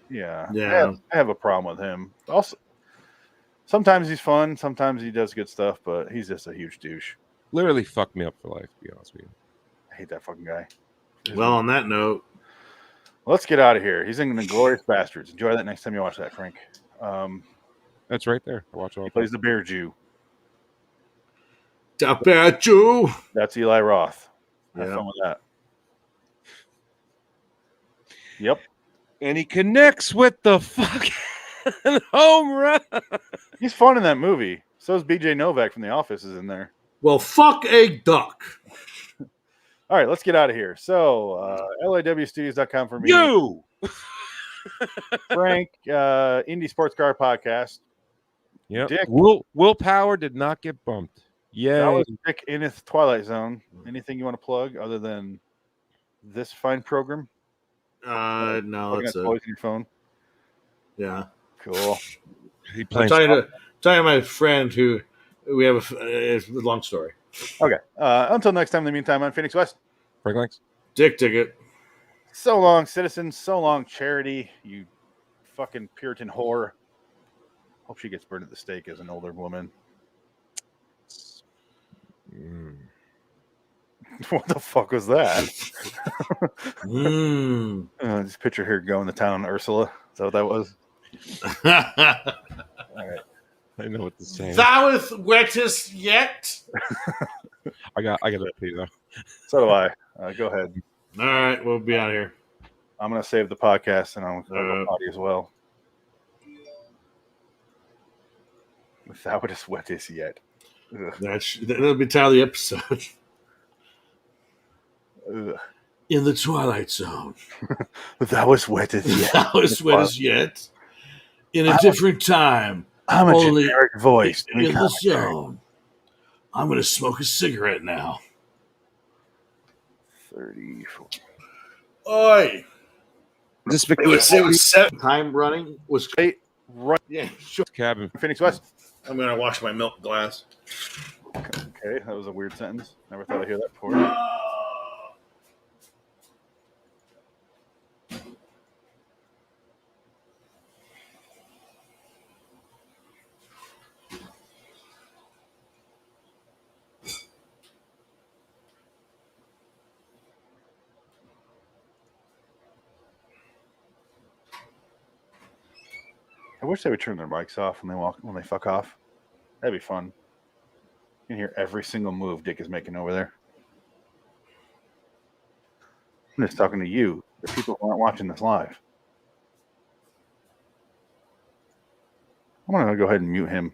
Yeah. I have a problem with him. Also, sometimes he's fun. Sometimes he does good stuff, but he's just a huge douche. Literally fucked me up for life, to be honest with you. I hate that fucking guy. Well, on that note, let's get out of here. He's in Inglourious Bastards. Enjoy that next time you watch that, Frank. That's right there. I watch all. He plays the Bear Jew. The Bear Jew. That's Eli Roth. Have fun with that. Yep. And he connects with the fucking home run. He's fun in that movie. So is BJ Novak from The Office is in there. Well, fuck a duck. All right, let's get out of here. So, LIWstudios.com for me. You! Frank, Indy Sportscar Podcast. Yep. Dick. Willpower did not get bumped. Yeah. That was Dick Ineth Twilight Zone. Anything you want to plug other than this fine program? No, that's it. Toys in your phone. Yeah. Cool. I'm talking to my friend who we have it's a long story. Okay. Until next time, in the meantime, I'm Phoenix West. Frank Lanks. Dick Ticket. So long, citizens. So long, Charity. You fucking Puritan whore. Hope she gets burned at the stake as an older woman. What the fuck was that? Just picture her going to town on Ursula. Is that what that was? All right. I know what to say. Thou is wettest yet. I got to pee though. So do I. Go ahead. All right, we'll be out of here. I'm gonna save the podcast and I'll go potty as well. Thou is wettest yet. That'll be the title of the episode. Ugh. In the Twilight Zone. Thou was wettest yet. Thou is wettest yet. In a different time. I'm a generic voice. In the zone. I'm going to smoke a cigarette now. 34. Oi! This it was 7 time running. Was 8. Right. Yeah, sure. Cabin. Phoenix West. I'm going to wash my milk glass. Okay, that was a weird sentence. Never thought I'd hear that before. I wish they would turn their mics off when they fuck off. That'd be fun. You can hear every single move Dick is making over there. I'm just talking to you, the people who aren't watching this live. I'm gonna go ahead and mute him.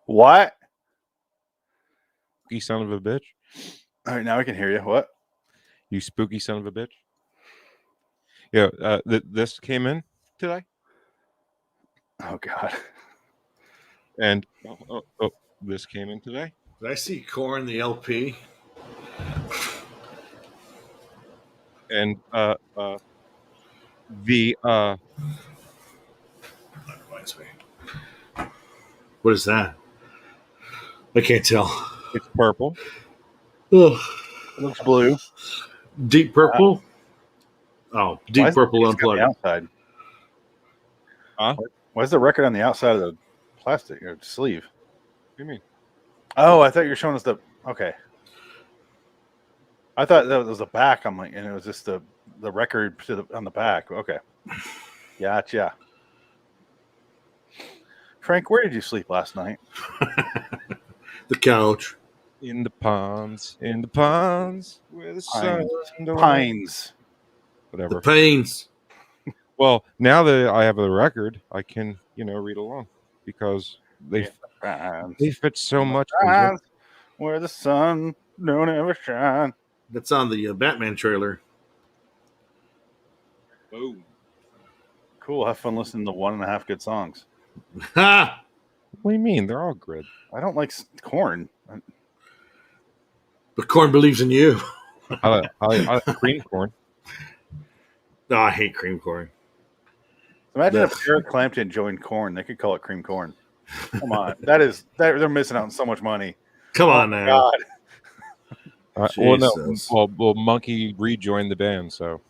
What? You son of a bitch. All right, now I can hear you. What? You spooky son of a bitch. Yeah, this came in today. Oh God. And this came in today. Did I see Korn the LP? And That reminds me. What is that? I can't tell. it's purple. Ugh. It looks blue. Deep purple. Oh, Why deep is the purple disc on the unplugged. outside? Huh? Why is the record on the outside of the plastic or sleeve? What do you mean? Oh, I thought you were showing us the. Okay. I thought that was the back. I'm like, and it was just the record on the back. Okay. Gotcha. Frank, where did you sleep last night? The couch. In the ponds, where the sun don't- Pines. whatever. The pains. Well, now that I have the record, I can, read along because they fit so much. Pines, where the sun don't ever shine. That's on the Batman trailer. Boom. Cool. Have fun listening to 1.5 good songs. Ha! What do you mean? They're all good. I don't like corn. But Korn believes in you. I like cream corn. No, I hate cream corn. Imagine Ugh. if Eric Clapton joined corn. They could call it cream corn. Come on. They're missing out on so much money. Come on now. God. Well, no. Jesus. Well, Monkey rejoined the band, so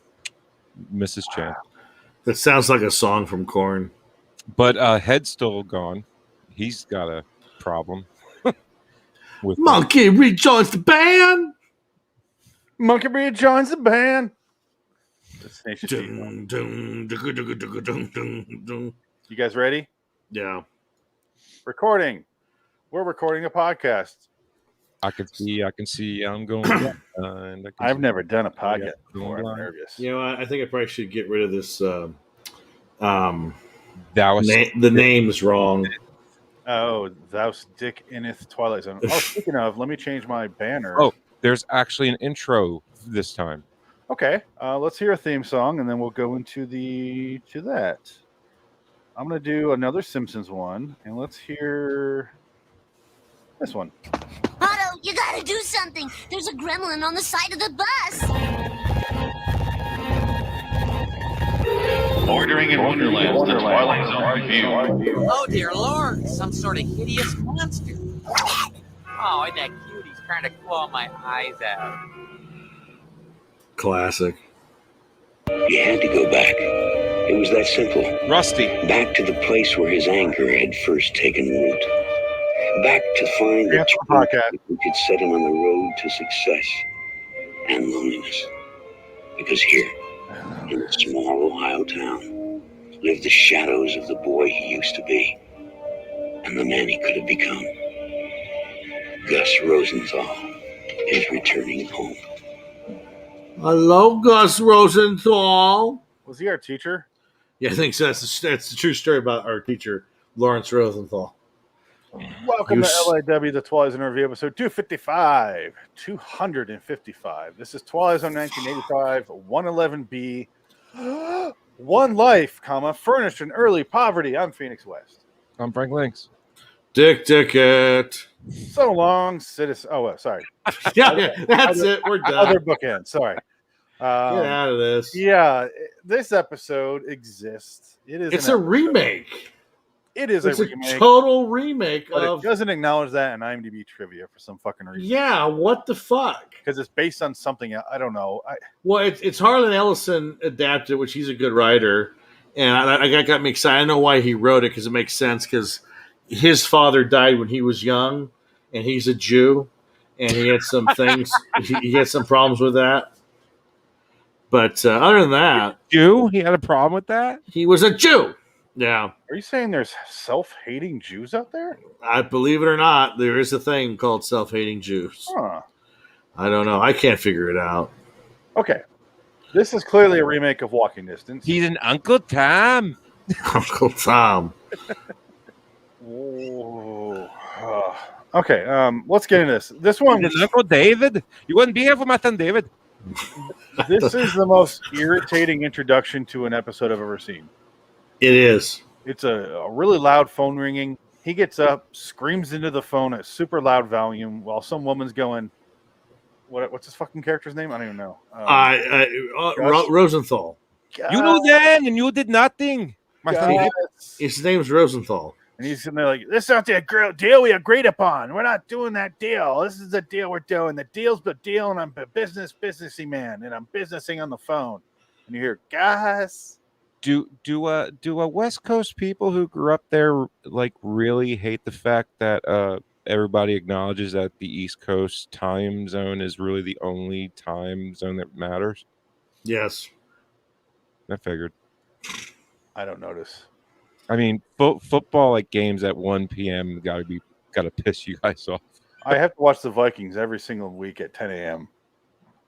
Mrs. Chan. That sounds like a song from Korn. But Head's still gone. He's got a problem. With Monkey rejoins the band. Monkey Breed joins the band. Dun, dun, dun, dun, dun, dun, dun, dun. You guys ready? Yeah. Recording. We're recording a podcast. I can see. I'm going. Blind. I've never done a podcast Yeah, before. I'm blind. nervous. You know what? I think I probably should get rid of this. That was The name's wrong. Oh, thou's Dick Ineth Twilight Zone. Oh, speaking of, let me change my banner. Oh, there's actually an intro this time. Okay. Let's hear a theme song, and then we'll go into that. I'm gonna do another Simpsons one, and let's hear this one. Otto, you gotta do something. There's a gremlin on the side of the bus. Bordering in Wonderland, the Twilight Zone Review. Oh, dear Lord, some sort of hideous monster. Oh, isn't that cute? He's trying to claw my eyes out. Classic. You had to go back. It was that simple. Rusty. Back to the place where his anger had first taken root. Back to find the truth that could set him on the road to success and loneliness. Because here, in a small Ohio town, lived the shadows of the boy he used to be and the man he could have become. Gus Rosenthal is returning home. Hello, Gus Rosenthal. Was he our teacher? Yeah, I think so. That's the true story about our teacher, Lawrence Rosenthal. Welcome to LIW, the Twilight Zone Review, episode 255. 255. This is Twilight Zone 1985, 111B. One life, furnished in early poverty. I'm Phoenix West. I'm Frank Links. Dick Dickett. So long, citizen. Oh, sorry. Yeah, that's it. We're done. Other bookend. Sorry. Get out of this. Yeah, this episode exists. It's a remake. It is It's a a remake. total remake But of. it doesn't acknowledge that in IMDb trivia for some fucking reason. Yeah, what the fuck? Because it's based on something else. I don't know. Well, it's Harlan Ellison adapted, which he's a good writer, and I got me excited. I know why he wrote it because it makes sense. Because his father died when he was young, and he's a Jew, and he had some things. he had some problems with that. But other than that, Jew? He had a problem with that? He was a Jew. Yeah. Are you saying there's self-hating Jews out there? I believe it or not, there is a thing called self-hating Jews. Huh. I don't know. I can't figure it out. Okay. This is clearly a remake of Walking Distance. He's an Uncle Tom. Uncle Tom. Oh, Okay, let's get into this. This one, Uncle David, you wouldn't be here for my son David. this is the most irritating introduction to an episode I've ever seen. It is. It's a really loud phone ringing. He gets up, screams into the phone at super loud volume while some woman's going, what's his fucking character's name? I don't even know. Rosenthal. You knew then, and you did nothing. My son, His name's Rosenthal. And he's sitting there like, this is not the deal we agreed upon. We're not doing that deal. This is the deal we're doing. The deal's the deal, and I'm a businessy man, and I'm businessing on the phone. And you hear, guys. Do West Coast people who grew up there like really hate the fact that everybody acknowledges that the East Coast time zone is really the only time zone that matters? Yes. I figured. I don't notice. I mean, football like games at 1 p.m. gotta piss you guys off. I have to watch the Vikings every single week at 10 a.m.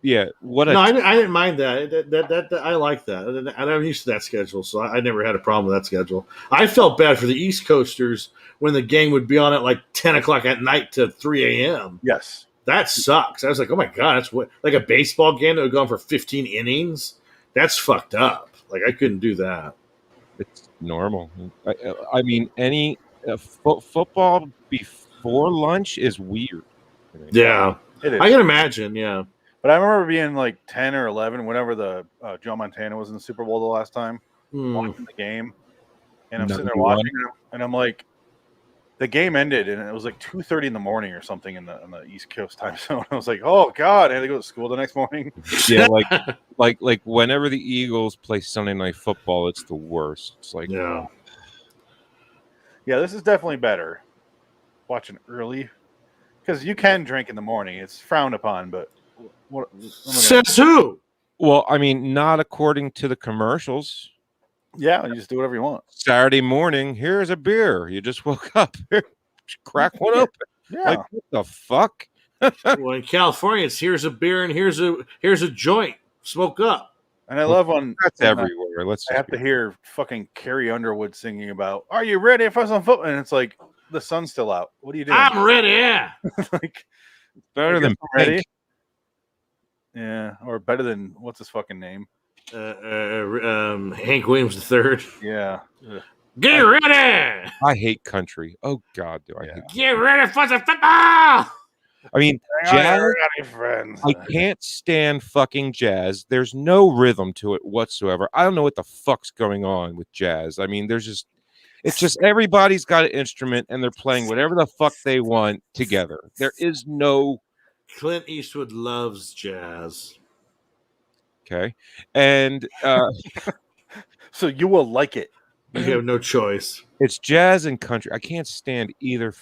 Yeah, I didn't mind that. That I like that. I'm used to that schedule, so I never had a problem with that schedule. I felt bad for the East Coasters when the game would be on at like 10 o'clock at night to 3 a.m. Yes, that sucks. I was like, oh my god, that's what like a baseball game that would go on for 15 innings. That's fucked up. Like I couldn't do that. It's normal. I mean, any football before lunch is weird. Yeah, it is. I can imagine. Yeah, but I remember being like 10 or 11 whenever the Joe Montana was in the Super Bowl the last time, watching the game, and I'm sitting there watching, and I'm like, the game ended, and it was like 2:30 in the morning or something in the East Coast time zone. I was like, oh god, I had to go to school the next morning. Yeah, like whenever the Eagles play Sunday Night Football, it's the worst. It's like, yeah, this is definitely better watching early because you can drink in the morning. It's frowned upon, but says who? Well, I mean, not according to the commercials. Yeah, you just do whatever you want. Saturday morning, here's a beer. You just woke up. Crack one open. Yeah. Like, what the fuck? Well, in California, it's here's a beer and here's a joint. Smoke up. And I love when that's everywhere. I have to hear fucking Carrie Underwood singing about, "Are you ready for some football?" And it's like the sun's still out. What are you doing? I'm ready. Yeah, like better than ready. Pink. Yeah, or better than what's his fucking name? Hank Williams III. Yeah. Get ready. I hate country. Oh God, do I hate country. Get ready for the football. I mean, jazz. I can't stand fucking jazz. There's no rhythm to it whatsoever. I don't know what the fuck's going on with jazz. I mean, it's just everybody's got an instrument and they're playing whatever the fuck they want together. There is no. Clint Eastwood loves jazz. Okay, and so you will like it. You have no choice. It's jazz and country. I can't stand either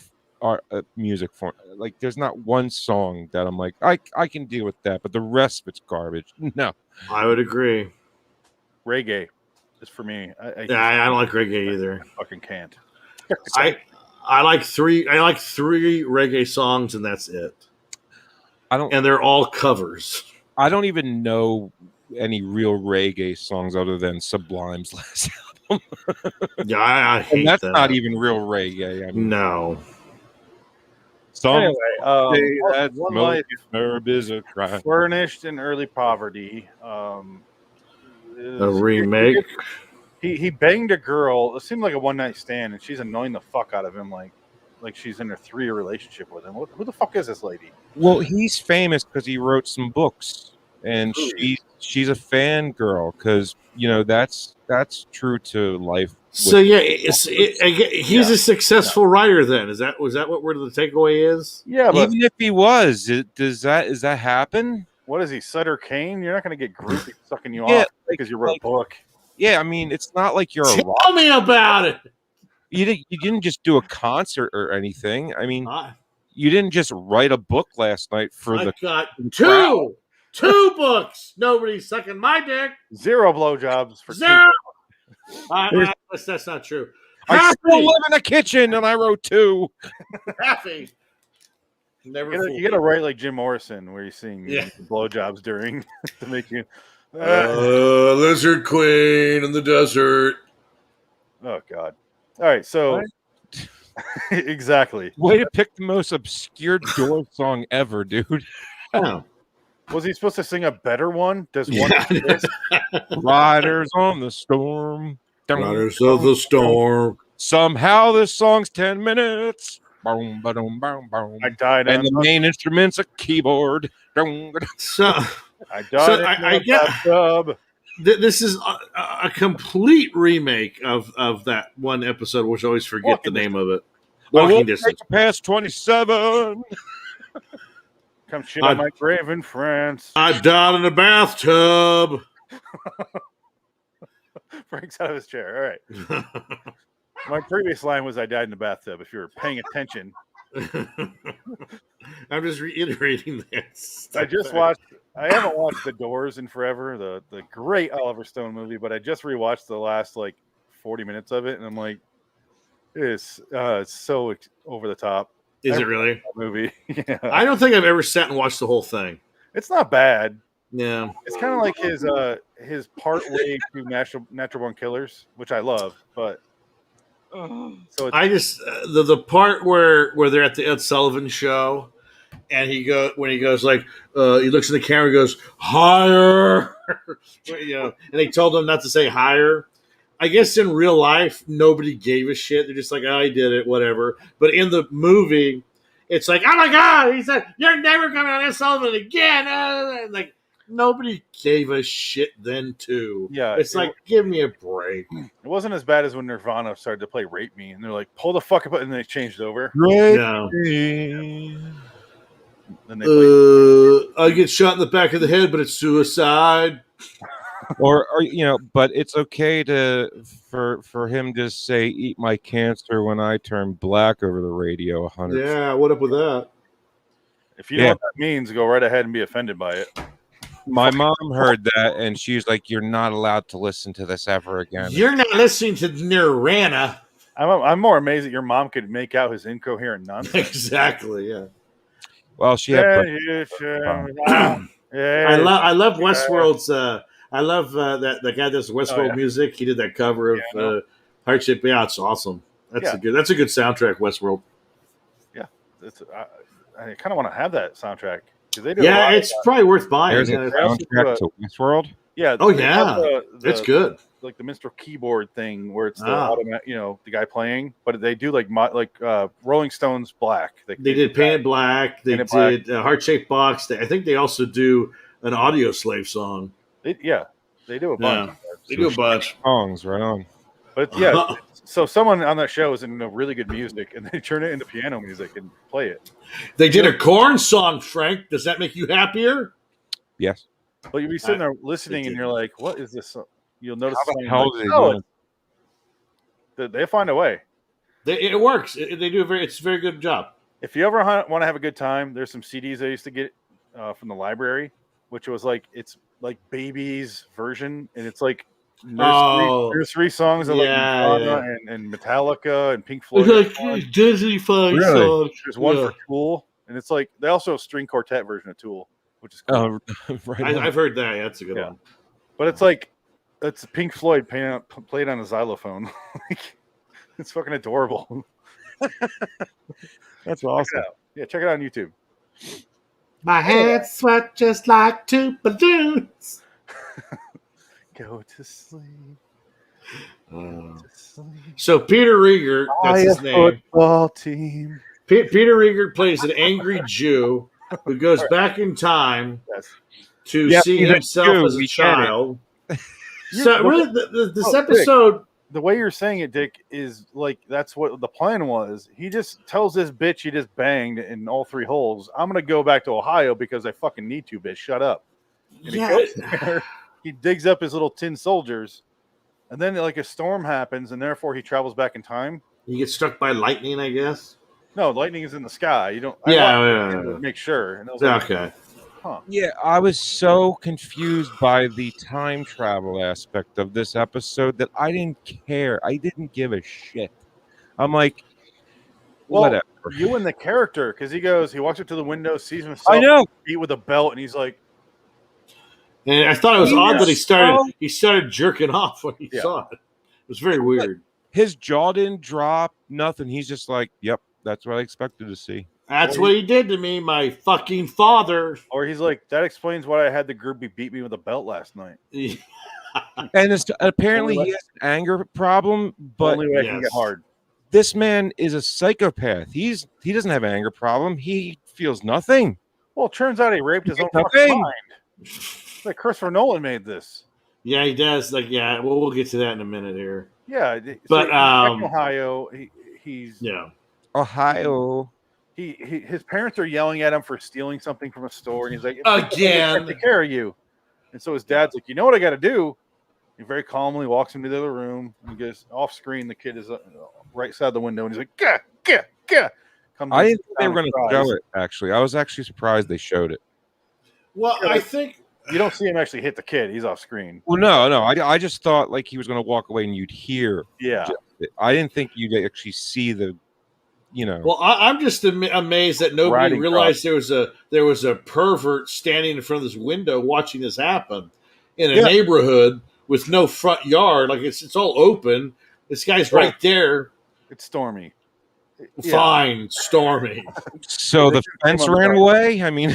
music form. Like, there's not one song that I'm like, I can deal with that, but the rest of it's garbage. No, I would agree. Reggae is for me. I don't like reggae either. I fucking can't. I like three reggae songs and that's it. And they're all covers. I don't even know any real reggae songs other than Sublime's last album. Yeah, I hate and that's that. not even real reggae. I mean, no. Anyway, that's One Life is a crime. Furnished in Early Poverty. A remake. He banged a girl. It seemed like a one-night stand, and she's annoying the fuck out of him, like she's in a 3-year relationship with him. Who the fuck is this lady? Well, he's famous because he wrote some books, and she's a fangirl because that's true to life. So he's a successful writer. Then was that what the takeaway is? Yeah, but even if he was, does that happen? What is he, Sutter Kane? You're not going to get groupies sucking you off because you wrote a book. Yeah, I mean, it's not like you're Tell me about it. You didn't just do a concert or anything. I mean, you didn't just write a book last night for I the. got two books. Nobody's sucking my dick. 0 blowjobs for 0. That's not true. I still live in the kitchen, and I wrote 2. Happy. Never. You gotta write like Jim Morrison, where you sing blowjobs during to make you. Lizard Queen in the desert. Oh God! All right, so Exactly. Way to pick the most obscure Doors song ever, dude. Oh. Was he supposed to sing a better one? Does one exist? Riders on the storm. Riders of the storm. Somehow this song's 10 minutes. Boom, boom, boom, boom. I died And on the main instrument's a keyboard. So I died in the bathtub. This is a complete remake of that one episode, which I always forget the name of it. Walking Distance. Past 27. Come shit on my grave in France. I died in a bathtub. Frank's out of his chair. All right. My previous line was I died in a bathtub, if you were paying attention. I'm just reiterating that. I haven't watched The Doors in forever, the great Oliver Stone movie, but I just rewatched the last 40 minutes of it, and I'm like, it's so over the top. Is it really? Movie. Yeah. I don't think I've ever sat and watched the whole thing. It's not bad. Yeah. It's kind of like his part way to Natural Born Killers, which I love, but so I just the part where they're at the Ed Sullivan show, and he goes like he looks in the camera and goes higher, and they told him not to say higher. I guess in real life nobody gave a shit. They're just like, oh, I did it, whatever. But in the movie, it's like, oh my god, he said you're never coming on Ed Sullivan again. Like nobody gave a shit then too. Yeah, it's like, give me a break. It wasn't as bad as when Nirvana started to play "Rape Me," and they're like, "Pull the fuck up," and they changed it over. Yeah. Then they I get shot in the back of the head, but it's suicide. or but it's okay for him to say "eat my cancer" when I turn black over the radio 100. Yeah, what up with that? If you know what that means, go right ahead and be offended by it. My mom heard that, and she's like, "You're not allowed to listen to this ever again." You're not listening to Nirvana. I'm more amazed that your mom could make out his incoherent nonsense. Exactly. Yeah. Well, she had. I love Westworld's. I love that the guy that does Westworld music. He did that cover of Hardship. Yeah, it's awesome. That's a good soundtrack. Westworld. Yeah, I kind of want to have that soundtrack. They do it's probably worth buying. There's a soundtrack to Westworld. Yeah. Oh yeah, it's good. Like the minstrel keyboard thing, where it's the the guy playing, but they do like Rolling Stones Black. They did Painted Black. They did Heart Shaped Box. I think they also do an Audio Slave song. They do a bunch. Yeah, they do a bunch songs, right on. But yeah, so someone on that show is in really good music, and they turn it into piano music and play it. They did a Korn song, Frank. Does that make you happier? Yes. Well, you'll be sitting there listening, and you're like, "What is this?" You'll notice. How the hell is it doing? They find a way. It works. They do it's a very good job. If you ever want to have a good time, there's some CDs I used to get from the library, which was it's like Baby's version, and it's like nursery songs of Nirvana and Metallica and Pink Floyd. Like Disney songs. There's one for Tool, and it's like they also have a string quartet version of Tool, which is cool. Right. I've heard that. Yeah, that's a good one. But it's Pink Floyd played on a xylophone. It's fucking adorable. That's awesome. Check it out on YouTube. My head sweat just like two balloons. Go to sleep. So Peter Rieger, that's his name. Football team. Peter Rieger plays an angry Jew who goes back in time to see himself as a child. So really, this episode. The way you're saying it, Dick, is like that's what the plan was. He just tells this bitch he just banged in all three holes, I'm going to go back to Ohio because I fucking need to, bitch. Shut up. And he goes there, he digs up his little tin soldiers, and then like a storm happens, and therefore he travels back in time. He gets struck by lightning, I guess. No, lightning is in the sky. You don't. Make sure. And okay. Yeah, I was so confused by the time travel aspect of this episode that I didn't care. I didn't give a shit. I'm like, whatever. You and the character, because he walks up to the window, sees himself beat with a belt, and he's like. And I thought it was odd that he started jerking off when he saw it. It was very weird. his jaw didn't drop, nothing. He's just like, yep, that's what I expected to see. That's what he did to me, my fucking father. Or he's like, that explains why I had the groupie beat me with a belt last night. And apparently he has an anger problem, but only way I can get hard. This man is a psychopath. He doesn't have an anger problem. He feels nothing. Well, it turns out he raped his own fucking mind. Like Christopher Nolan made this. Yeah, he does. Like, yeah, we'll get to that in a minute here. Yeah, but in Ohio, he's Ohio. His parents are yelling at him for stealing something from a store, and he's like, again, take care of you. And so his dad's like, you know what I got to do? He very calmly walks him to the other room and goes off screen. The kid is right side the window, and he's like, "Gah, gah, gah." I didn't think they were going to show it. Actually, I was actually surprised they showed it. Well, I think you don't see him actually hit the kid. He's off screen. Well, no. I just thought like he was going to walk away and you'd hear. Yeah. I didn't think you'd actually see the. Well, I'm just amazed that nobody realized there was a pervert standing in front of this window watching this happen in a neighborhood with no front yard. Like it's all open. This guy's right there. It's stormy. Fine, stormy. So the fence ran away. I mean,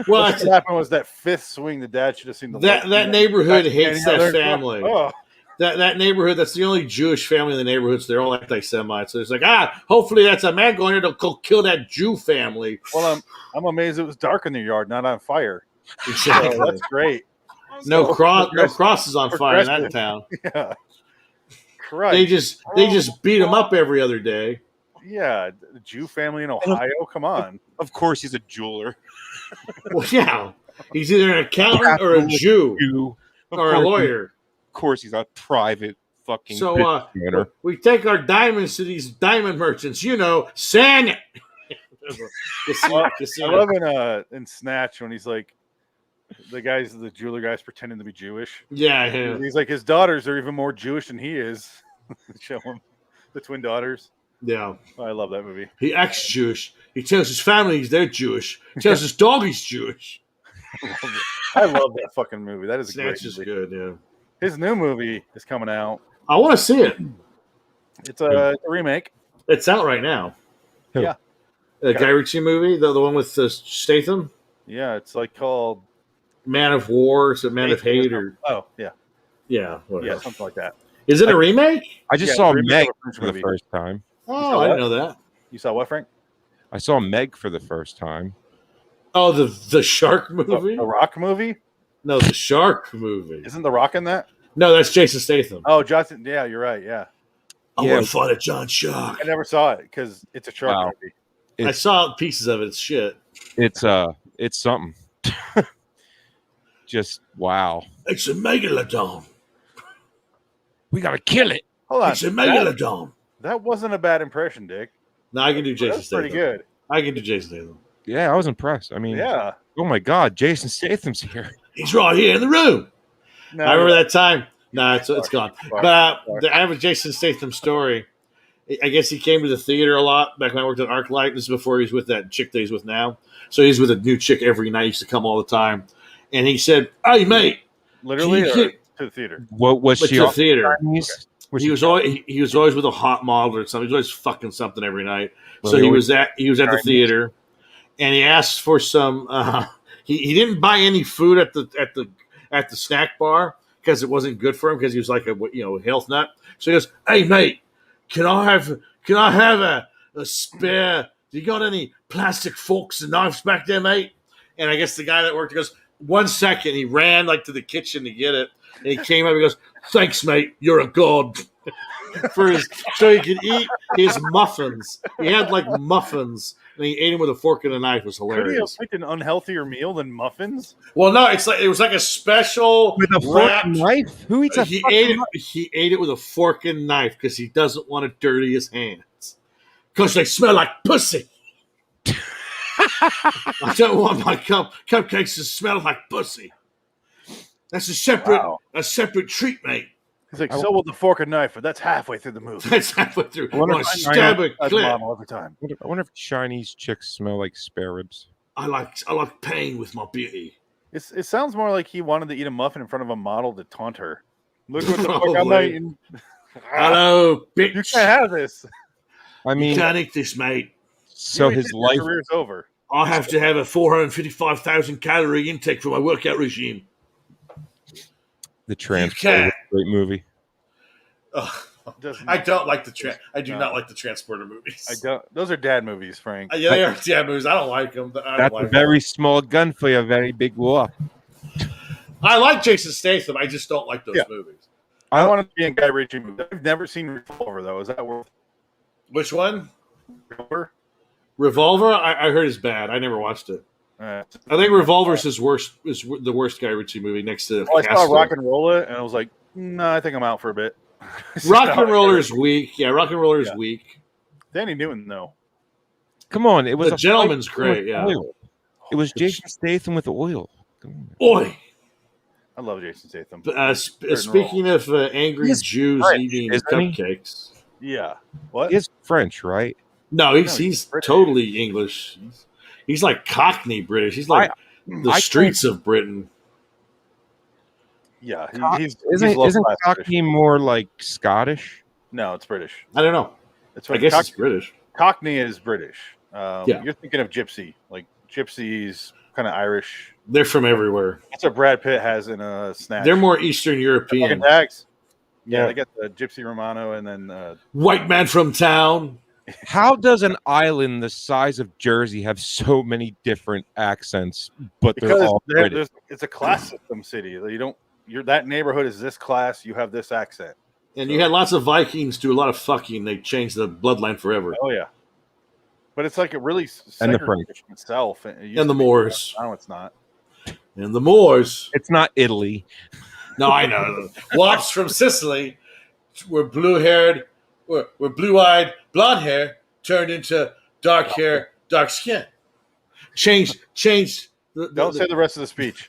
well, what happened was that fifth swing. The dad should have seen that neighborhood hates that family. Oh. That neighborhood, that's the only Jewish family in the neighborhood, so they're all anti-Semites. So it's like, hopefully that's a man going there to go kill that Jew family. Well, I'm amazed it was dark in their yard, not on fire. Exactly. So that's great. No crosses on fire in that town. Yeah. Christ. They just beat him up every other day. Yeah, the Jew family in Ohio. Come on. Of course, he's a jeweler. Well, yeah, he's either an accountant or a Jew or a lawyer. Of course, he's a private fucking. So we take our diamonds to these diamond merchants. San. I love in Snatch when he's like, the jeweler guy's pretending to be Jewish. Yeah. He's like, his daughters are even more Jewish than he is. Show him the twin daughters. Yeah. I love that movie. He acts Jewish. He tells his family they're Jewish. He tells his dog he's Jewish. I love that fucking movie. That is Snatch is good, yeah. His new movie is coming out. I want to see it. It's a remake. It's out right now. Yeah. The Guy Ritchie movie, the one with Statham? Yeah, it's like called Man of War. Is it Man of Hate? Oh, yeah. Yeah, whatever. Yeah, something like that. Is it a remake? I just saw Meg for the first time. Oh, I didn't know that. You saw what, Frank? I saw Meg for the first time. Oh, the shark movie? The Rock movie? No, the shark movie. Isn't The Rock in that? No, that's Jason Statham. Oh, Johnson. Yeah, you're right. Yeah. I want to fight a John Shark. I never saw it because it's a shark movie. I saw pieces of it. It's shit. It's something. Just wow. It's a megalodon. We gotta kill it. Hold on. It's a megalodon. That wasn't a bad impression, Dick. No, I can do Jason That's Statham. pretty good. I can do Jason Statham. Yeah, I was impressed. I mean, yeah. Oh my God, Jason Statham's here. He's right here in the room. No, I remember that time. No, it's gone. But I have a Jason Statham story. I guess he came to the theater a lot back when I worked at ArcLight. This is before he was with that chick that he's with now. So he's with a new chick every night. He used to come all the time. And he said, "Hey, mate." Literally or to the theater? What was she? To the theater. Okay. He was always with a hot model or something. He was always fucking something every night. So he was at the theater, and he asked for some. He didn't buy any food at the snack bar because it wasn't good for him because he was like a health nut. So he goes, "Hey mate, can I have a spare? Do you got any plastic forks and knives back there, mate?" And I guess the guy that worked goes, "1 second." He ran to the kitchen to get it, and he came up. He goes, "Thanks, mate. You're a god." So he could eat his muffins. He had muffins, and he ate them with a fork and a knife. It was hilarious. Could he have picked an unhealthier meal than muffins? Well, no, it was like a special with a fork and knife. Who eats a? He ate it with a fork and knife because he doesn't want to dirty his hands because they smell like pussy. I don't want my cupcakes to smell like pussy. That's a separate treat, mate. He's like, so will the fork and knife, but that's halfway through the movie. That's halfway through. I wonder I stab a clip. Every time. I wonder if Chinese chicks smell like spare ribs. I like pain with my beauty. It sounds more like he wanted to eat a muffin in front of a model to taunt her. Look what the fuck I'm eating. Hello, bitch. You can't have this. I You mean, can't eat this, mate. so You his ain't- your life, career's over. I have to have a 455,000 calorie intake for my workout regime. the Transporter, can't. great movie. Ugh. Does I not- don't like the I do No. not like the Transporter movies. I don't. Those are dad movies, Frank. Yeah, they are dad movies. I don't like them. That's a very small gun for a very big war. I like Jason Statham. I just don't like those movies. I want to be in Guy Ritchie movie. I've never seen Revolver though. Is that worth? Which one? Revolver. Revolver. I heard is bad. I never watched it. I think Revolver's his worst. Is the worst Guy Ritchie movie next to. I saw Rock and Roll It, and I was like, no, I think I'm out for a bit. Rock and Roller is weak. Yeah, Rock and Roller is weak. Danny Newton though. Come on, it was The a Gentleman's fight great. with Yeah. oil. It was Jason Statham with oil. Boy. I love Jason Statham. Speaking of angry He's Jews French, eating isn't he? cupcakes. Yeah. What? He's French, right? No, he's British. totally English. He's like Cockney British. He's like the streets of Britain. Yeah, Isn't Cockney more like Scottish? No, it's British. I don't know. It's I guess it's British. Cockney is British. Yeah. You're thinking of Gypsy. Like Gypsy's kind of Irish. They're from everywhere. That's what Brad Pitt has in a Snatch. They're more Eastern Fucking European. Dags. Yeah, Yeah. they got the Gypsy Romano and then White man from town. How does an island the size of Jersey have so many different accents, but they're because all British? it's a class system city. You don't. That neighborhood is this class. You have this accent. And you had lots of Vikings do a lot of fucking. They changed the bloodline forever. Oh yeah, but it's like it really And the segregates itself. It used And the to be- Moors. No, it's not. And the Moors. It's not Italy. No, I know. Wops from Sicily were blue-haired, were blue-eyed, blonde hair turned into dark hair, dark skin. Changed. Don't say the rest of the speech.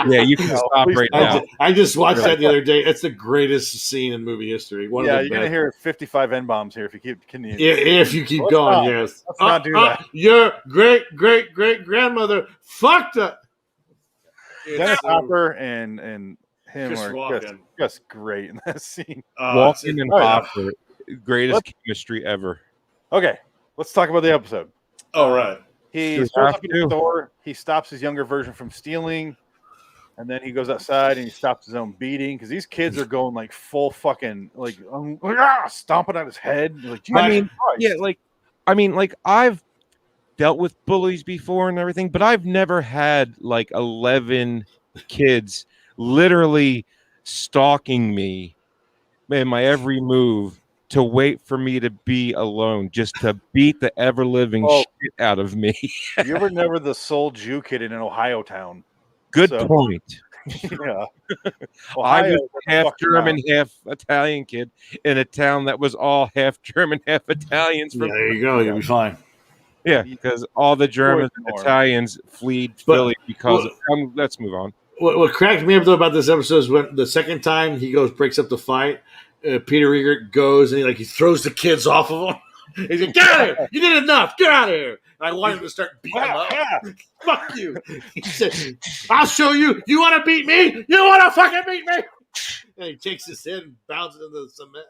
Yeah, you can stop right now. I just watched that the other day. It's the greatest scene in movie history. One Yeah, of the you're gonna best. hear 55 N bombs here if you keep. If you keep Let's going, not. yes. Let's not do that. Your great grandmother fucked up. Dennis Hopper and him Chris are Walken. just great in that scene. Walken and Oh, yeah. Hopper, greatest chemistry ever. Okay, let's talk about the episode. All right. He You goes have up in the to. store. He stops his younger version from stealing, and then he goes outside and he stops his own beating because these kids are going like full fucking like stomping on his head. Like, I mean, Jesus Christ. yeah, like I've dealt with bullies before and everything, but I've never had like 11 kids literally stalking me in my every move to wait for me to be alone, just to beat the ever living Oh. shit out of me. You were never the sole Jew kid in an Ohio town. Good So- point. Yeah, I was Ohio, half fuck you German, out. half Italian kid in a town that was all half German, half Italians. Yeah, From there you go. You'll be fine. yeah, because all the Germans and Norm. Italians fled But- Philly because. Let's move on. What cracked me up though about this episode is when the second time he breaks up the fight, Peter Riegert goes and he throws the kids off of him. He's like, "Get out of here! You did enough! Get out of here!" And I wanted him to start beating him up. Fuck you! He said, "I'll show you. You want to beat me? You want to fucking beat me?" And he takes his head and bounces into the cement.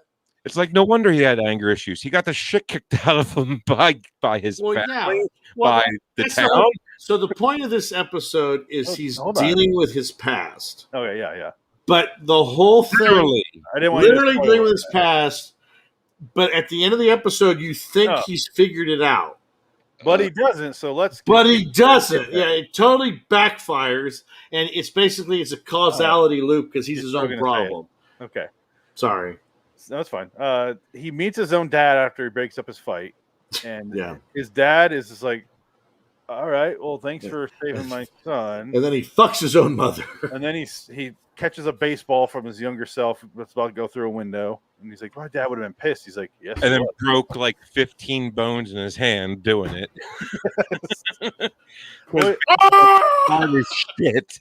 It's like no wonder he had anger issues. He got the shit kicked out of him by his Well, family, yeah. Well, by the that's town. So the point of this episode is he's hold on. dealing with his past, Okay, yeah. but the whole thing, Literally. I didn't want you to literally spoil dealing with it. his past. But at the end of the episode, you think Oh. he's figured it out, But he doesn't. So let's. but he doesn't. Yeah, it totally backfires, and it's a causality loop because he's You're his still own gonna say problem. Okay, Sorry. that's fine. He meets his own dad after he breaks up his fight, and Yeah. his dad is just like, "All right, well, thanks for saving my son." And then he fucks his own mother. And then he catches a baseball from his younger self that's about to go through a window, and he's like, "My dad would have been pissed." He's like, "Yes." And he then was." broke like 15 bones in his hand doing it. Well, Holy shit.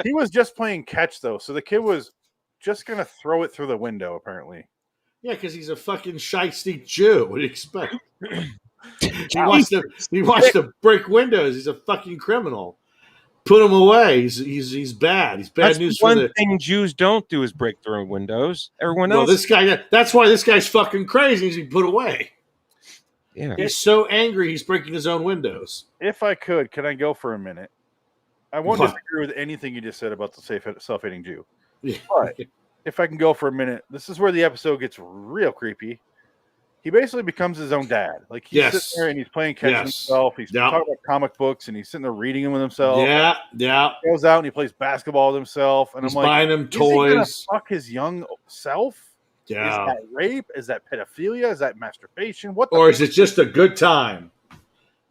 he was just playing catch though, so the kid was just gonna throw it through the window. Apparently, Yeah, because he's a fucking shiesty Jew. What do you expect? He wants to break windows. He's a fucking criminal. put him away. He's bad. He's bad That's news the one for the. thing Jews don't do is break their own windows. Everyone Well, else. this guy. That's why this guy's fucking crazy. He's being put away. Yeah. He's so angry. He's breaking his own windows. If I could I go for a minute? I won't What? disagree with anything you just said about the self-hating Jew. Yeah. But if I can go for a minute, this is where the episode gets real creepy. He basically becomes his own dad. Like he's Yes. sitting there and he's playing catch Yes. himself. He's Yep. talking about comic books and he's sitting there reading them with himself. Yeah, yeah. He goes out and he plays basketball with himself. And He's I'm like, buying him is he gonna toys. fuck his young self? Yeah. Is that rape? Is that pedophilia? Is that masturbation? What? The Or is it just a good time?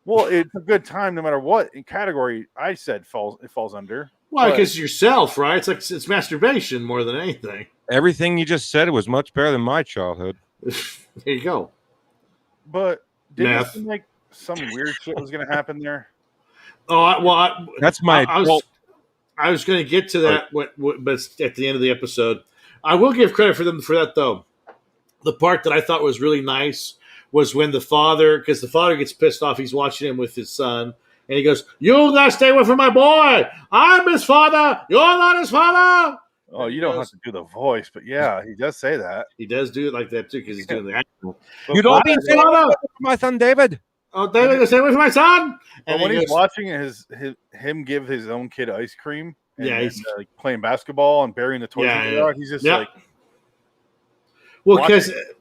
Well, it's a good time no matter what in category I said it falls under. Well, But- because yourself, right? It's like it's masturbation more than anything. Everything you just said was much better than my childhood. There you go. But didn't it Meth. seem like some weird shit was going to happen there? Oh, That's my I was going to get to that, but it's at the end of the episode. I will give credit for them for that, though. The part that I thought was really nice was when the father, because the father gets pissed off, he's watching him with his son, and he goes, "You gotta stay away from my boy. I'm his father. You're not his father." Oh, you don't have to do the voice, but yeah, he does say that. He does do it like that too, because he's doing the accent. You don't be my son David. Oh, David, stay away from my son. But And when he he's goes, watching him give his own kid ice cream, and, Yeah, and, he's- like playing basketball and burying the toys Yeah, in the yeah. yard, he's just Yeah. like, well, watching because it.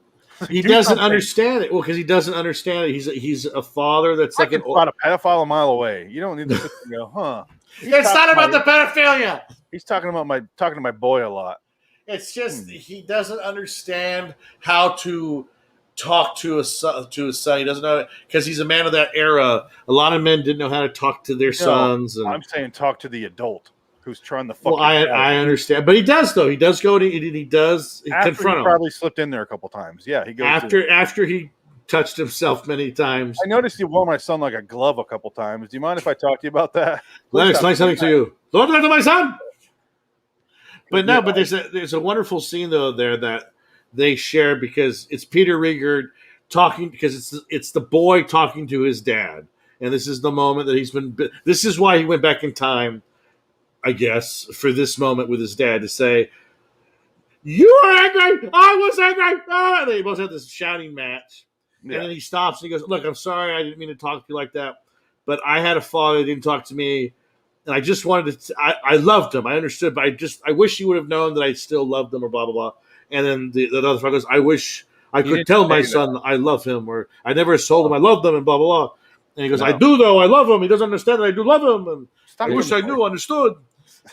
he Do doesn't something. understand it. Well, because he doesn't understand it. He's a father that's I like can an. spot a pedophile a mile away. You don't need to sit there and go, huh? He's It's not talking about the pedophilia. He's talking to my boy a lot. It's just he doesn't understand how to talk to his son. He doesn't know because he's a man of that era. A lot of men didn't know how to talk to their sons. And I'm saying talk to the adult who's trying to fuck. well, I understand, but he does though. He does go to he does After confront he him probably slipped in there a couple times. Yeah, he goes after he touched himself many times. I noticed you wore my son like a glove a couple times. Do you mind if I talk to you about that? Lennox, Please nice stop something to doing you. Don't do that to my son. But no, Yeah. but there's a wonderful scene though there that they share because it's Peter Riegert talking because it's the boy talking to his dad, and this is the moment that he's been. This is why he went back in time, I guess, for this moment with his dad to say, "You were angry, I was angry." Ah! And they both have this shouting match, Yeah. and then he stops and he goes, "Look, I'm sorry, I didn't mean to talk to you like that, but I had a father that didn't talk to me." And I just wanted to. I loved him. I understood, but I wish he would have known that I still loved him, or blah blah blah. And then the other fellow goes, "I wish I could didn't tell my say son I love him, or I never told him I loved him, and blah blah blah." And he goes, No. "I do though. I love him. He doesn't understand that I do love him, and Stop I wish doing I the knew, understood."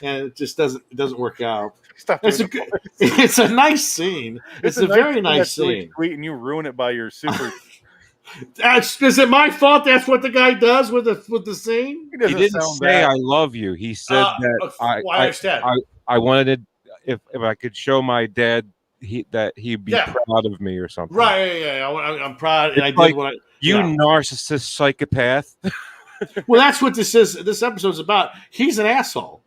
And it just doesn't work out. Stop It's doing a the good, voice. it's a nice scene. It's a nice very scene nice that's really scene. sweet, and you ruin it by your super. Is it my fault? That's what the guy does with the scene. He He doesn't didn't sound say bad. I love you. He said that I understand. I wanted if I could show my dad that he'd be Yeah. proud of me or something. Right? Yeah. I'm proud, and I It's did like, what I. You yeah. narcissist psychopath. Well, that's what this is. This episode's about. He's an asshole.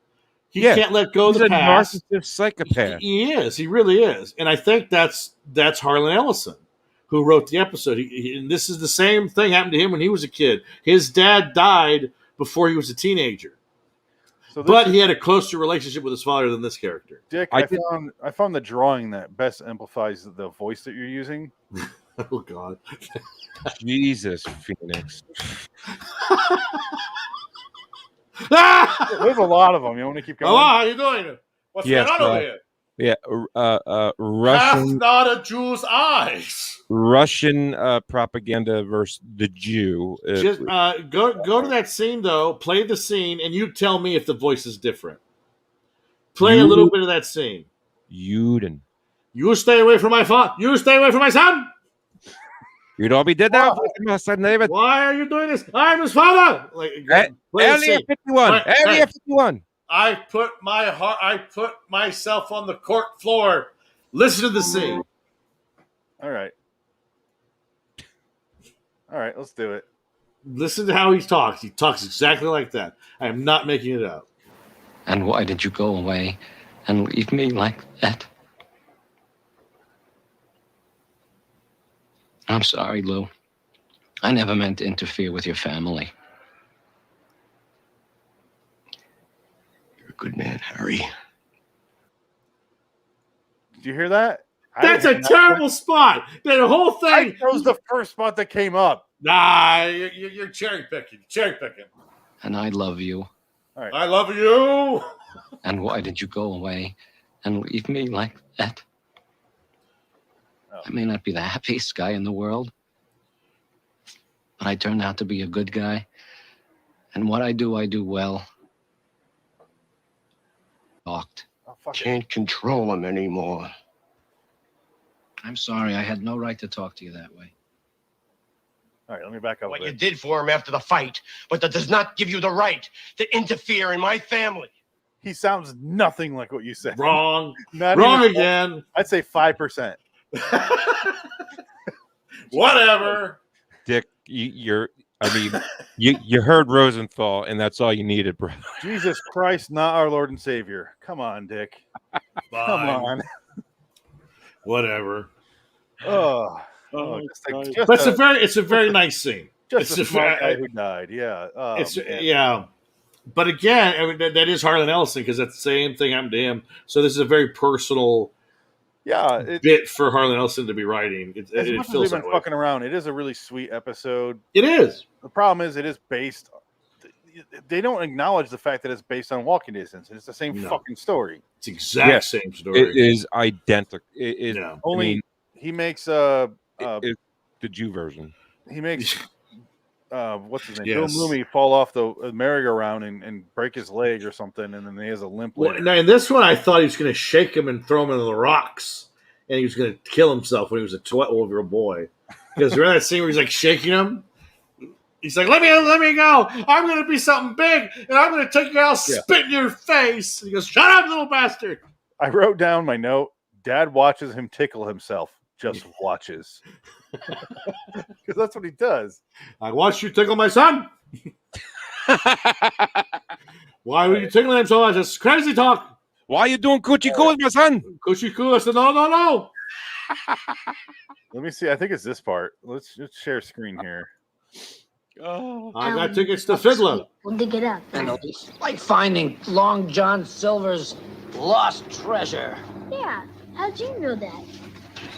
He Yeah, can't let go of He's the a past. narcissist psychopath. He is. He really is. And I think that's Harlan Ellison who wrote the episode. And this is the same thing happened to him when he was a kid. His dad died before he was a teenager. So this But is- he had a closer relationship with his father than this character. Dick, I I found the drawing that best amplifies the voice that you're using. Oh, God. Jesus, Phoenix. There's a lot of them. You want to keep going? Hello, how you doing? What's Yes, going on over here? Yeah, Half Russian not a Jew's eyes. Russian propaganda versus the Jew. Just go to that scene though. Play the scene, and you tell me if the voice is different. Play a little bit of that scene. Juden. You stay away from my father. You stay away from my son. You'd all be dead now, my son David. Why are you doing this? I'm his father. Like, play the Area scene. 51. Right, Area right. 51. I put myself on the court floor. Listen to the scene. All right. All right, let's do it. Listen to how he talks. He talks exactly like that. I am not making it up. And why did you go away and leave me like that? I'm sorry, Lou. I never meant to interfere with your family. good man, Harry. Did you hear that? That's a terrible spot. The whole thing. I chose the first spot that came up. Nah, you're cherry picking. Cherry picking. And I love you. All right. I love you. And why did you go away and leave me like that? Oh. I may not be the happiest guy in the world, but I turned out to be a good guy. And what I do well. Talked. Oh, fuck it. Can't control him anymore. I'm sorry, I had no right to talk to you that way. All right, let me back up. What a you bit. did for him after the fight, but that does not give you the right to interfere in my family. He sounds nothing like what you said. Wrong. Not Wrong even- again. I'd say 5%. Whatever. Dick, you heard Rosenthal, and that's all you needed, bro. Jesus Christ, not our Lord and Savior. Come on, Dick. Come Fine. on. Whatever. Oh, It's a very nice scene. Just It's a a smart very- guy who died. Yeah. Oh, It's man. yeah. But again, I mean, that is Harlan Ellison because that same thing happened to him. So this is a very personal bit for Harlan Ellison to be writing. It As much as feels we've that been way. fucking around, it is a really sweet episode. It is. The problem is, it is based. They don't acknowledge the fact that it's based on Walking Distance. It's the same No. fucking story. It's the exact same story. It is identical. It is Only he makes the Jew version. He makes what's his name? Yes. Bill Mumy fall off the merry-go-round and break his leg or something, and then he has a limp leg. Well, now in this one, I thought he was going to shake him and throw him into the rocks, and he was going to kill himself when he was a 12-year-old boy. Because remember that scene where he's like shaking him? He's like, let me go. I'm going to be something big, and I'm going to take you out, spit in your face. And he goes, shut up, little bastard. I wrote down my note. Dad watches him tickle himself. Just watches. Because that's what he does. I watched you tickle my son. Why were you tickling him so much? It's crazy talk. Why are you doing coochie coo with my son? Coochie coo. I said, no. Let me see. I think it's this part. Let's share screen here. I got tickets to Fiddler. We'll dig it up. It's like finding Long John Silver's lost treasure. Yeah, how'd you know that?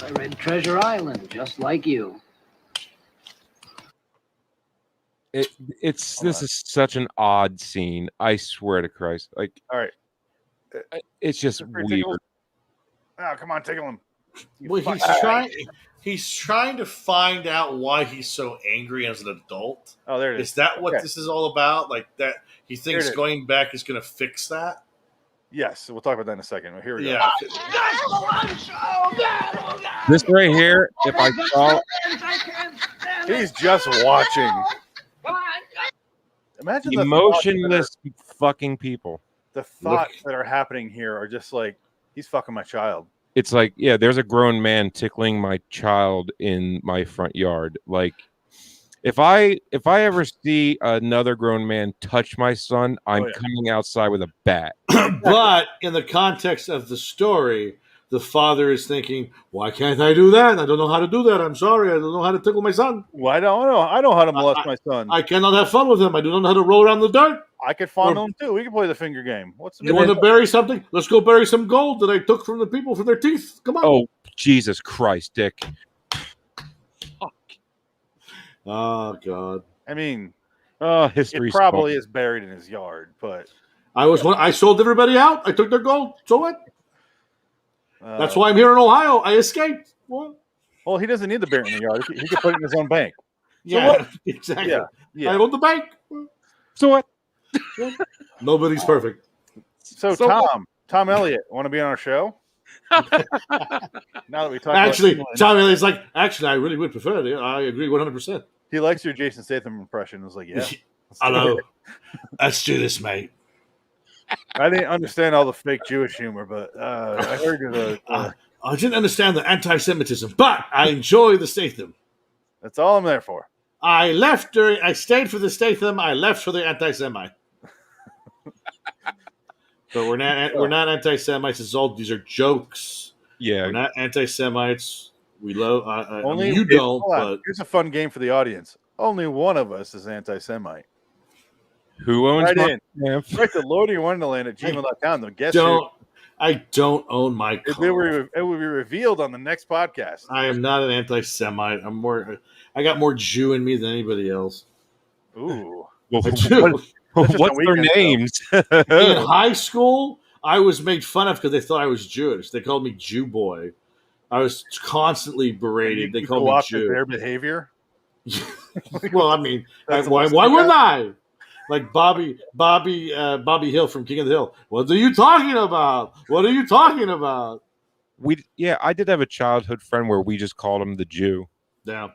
I read Treasure Island, just like you. This is such an odd scene. I swear to Christ. Like, all right, it's just weird. Oh, come on, tickle him. Well, he's trying to find out why he's so angry as an adult. Oh, there it is. Is that what Okay. this is all about? Like that he There thinks it is. going back is going to fix that? Yes, we'll talk about that in a second. Here we go. Yeah. This right here, if I saw, He's just watching. Imagine emotionless fucking people. The thoughts that are happening here are just like, he's fucking my child. It's like, yeah, there's a grown man tickling my child in my front yard. Like, if I ever see another grown man touch my son, I'm coming outside with a bat. But in the context of the story, the father is thinking, "Why can't I do that? I don't know how to do that. I'm sorry. I don't know how to tickle my son. Well, I don't know. I know how to molest my son. I cannot have fun with him. I do not know how to roll around the dirt. I could fondle him too. We can play the finger game. What's the You want to bury something? Let's go bury some gold that I took from the people for their teeth. Come on." Oh, Jesus Christ, Dick. Oh, God. I mean, history. it probably is buried in his yard, but I sold everybody out. I took their gold. So what? That's why I'm here in Ohio. I escaped. Well, he doesn't need the bear in the yard. He could put it in his own bank. So yeah, what? exactly. Yeah. I own the bank. So what? Nobody's perfect. So Tom Elliott, want to be on our show? Now that we talked Actually, about Tom Elliott's like, actually, I really would prefer it. I agree 100%. he likes your Jason Statham impression. I was like, yeah. Hello. Let's do this, mate. I didn't understand all the fake Jewish humor, but I heard the. I didn't understand the anti-Semitism, but I enjoy the Statham. That's all I'm there for. I stayed for the Statham. I left for the anti-Semite. But we're not anti-Semites. These are jokes. Yeah, we're not anti-Semites. We love. Only you don't. But here's a fun game for the audience. Only one of us is anti-Semite. Who owns Right my in. stamp? Right to LordofYourWonderland@gmail.com. The guest I don't own my it car. will be revealed on the next podcast. I am not an anti-Semite. I got more Jew in me than anybody else. Ooh. Well, I do. what's their names? In high school, I was made fun of because they thought I was Jewish. They called me Jew boy. I was constantly berated. They called me Jew. Their behavior. Well, I mean, why wouldn't I? Like Bobby Hill from King of the Hill. What are you talking about? What are you talking about? I did have a childhood friend where we just called him the Jew. Yeah.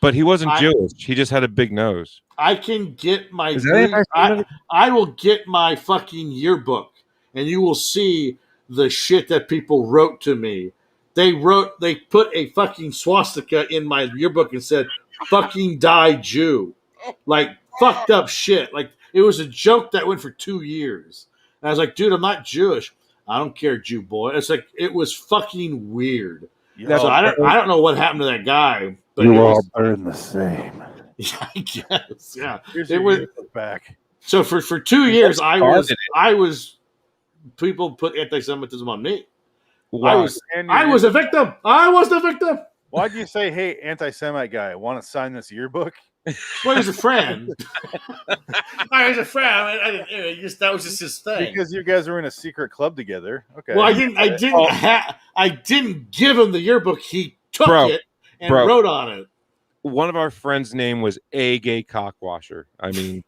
But he wasn't Jewish. He just had a big nose. I can get my I will get my fucking yearbook and you will see the shit that people wrote to me. They put a fucking swastika in my yearbook and said, fucking die Jew. Like fucked up shit. Like it was a joke that went for 2 years. And I was like, dude, I'm not Jewish. I don't care, Jew boy. It's like it was fucking weird. So I don't know what happened to that guy. But you all burn the same. Yeah, I guess. Yeah. Here's it your was yearbook back. So for 2 years I was people put anti-Semitism on me. Wow. I was a victim. I was the victim. Why'd you say, hey, anti-Semite guy, want to sign this yearbook? Well, he's a friend. I was a friend. I didn't, that was just his thing. Because you guys were in a secret club together. Okay. Well, I didn't give him the yearbook. He took it and wrote on it. One of our friends' name was A Gay Cockwasher. I mean,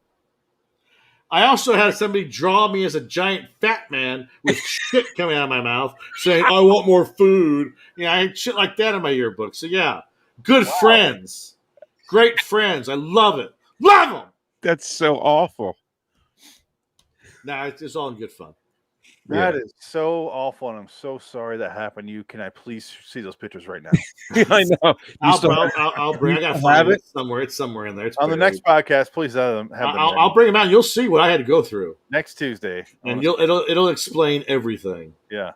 I also had somebody draw me as a giant fat man with shit coming out of my mouth, saying, "I want more food." I had shit like that in my yearbook. So yeah, good friends, great friends. I love it. Love them. That's so awful. Nah, it's all in good fun. That is so awful, and I'm so sorry that happened to you. Can I please see those pictures right now? I know. I'll bring. I gotta find it somewhere. It's somewhere in there. It's on the next podcast. Please have them. I'll bring them out. And you'll see what I had to go through next Tuesday, and it'll explain everything. Yeah.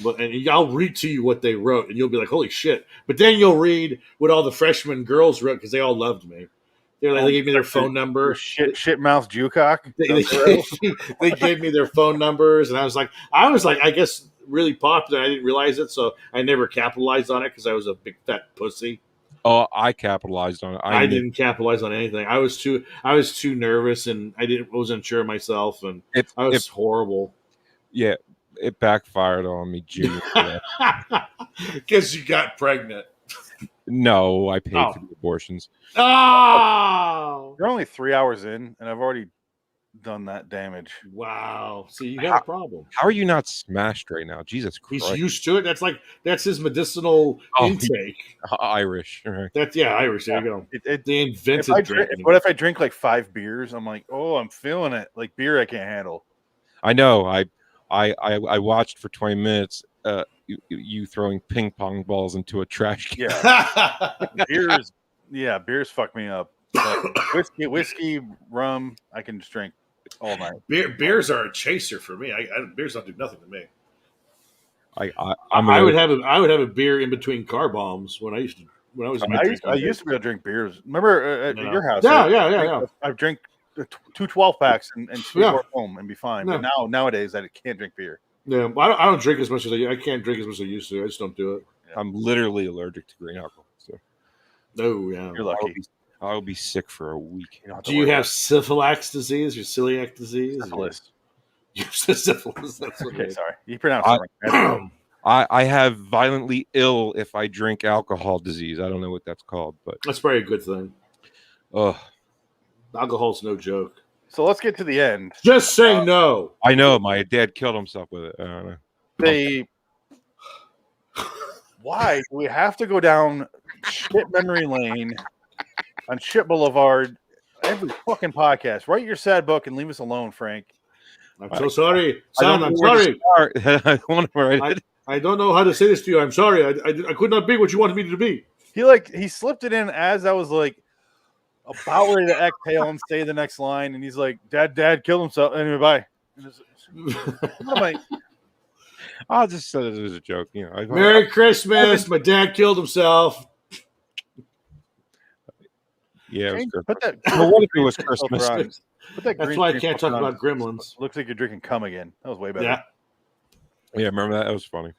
And I'll read to you what they wrote, and you'll be like, "Holy shit!" But then you'll read what all the freshman girls wrote because they all loved me. They gave me their phone number. Shit mouth Jewcock. They gave me their phone numbers, and I was like, I guess really popular. I didn't realize it, so I never capitalized on it because I was a big fat pussy. Oh, I capitalized on it. I didn't capitalize on anything. I was too nervous, and wasn't sure of myself, and I was horrible. Yeah, it backfired on me, Junior. Because you got pregnant. No, I paid for the abortions. Oh, you're only 3 hours in, and I've already done that damage. Wow. So you got a problem. How are you not smashed right now? Jesus Christ. He's used to it. That's his medicinal intake. Irish. Right. Irish. There you go. They invented drinking. What if I drink like 5 beers? I'm like, oh, I'm feeling it. Like beer I can't handle. I know. I watched for 20 minutes you throwing ping pong balls into a trash can. Yeah. Beers fuck me up. But whiskey, rum, I can just drink all night. Beers are a chaser for me. Beers don't do nothing to me. I would have a beer in between car bombs when I used to be able to drink beers. Remember at your house? Yeah. I drink 2 12-packs and sweep at home and be fine. Yeah. But nowadays I can't drink beer. Yeah, I don't drink as much as I can't drink as much as I used to. I just don't do it. I'm literally allergic to green alcohol. So, yeah, you're lucky. I'll be sick for a week. Do you have syphilis disease or celiac disease? Syphilis. Syphilis. That's okay. Sorry, you pronounce it right. I have violently ill if I drink alcohol disease. I don't know what that's called, but that's probably a good thing. Alcohol's no joke. So let's get to the end. Just say no. I know my dad killed himself with it. I don't know. Why do we have to go down shit memory lane on Shit Boulevard every fucking podcast? Write your sad book and leave us alone, Frank. I'm so sorry, son. I'm sorry. I don't know how to say this to you. I'm sorry. I could not be what you wanted me to be. He slipped it in as I was like about ready to exhale and say the next line, and he's like, "Dad killed himself." Anyway, bye. I'll just say it as a joke, you know. Merry Christmas. My dad killed himself. Yeah, it was Change- Christmas. Put that. Well, what if it was filter Christmas? on. Put that That's green why I screen can't talk filter on. about Gremlins. Looks like you're drinking cum again. That was way better. Yeah. Yeah, remember that? That was funny.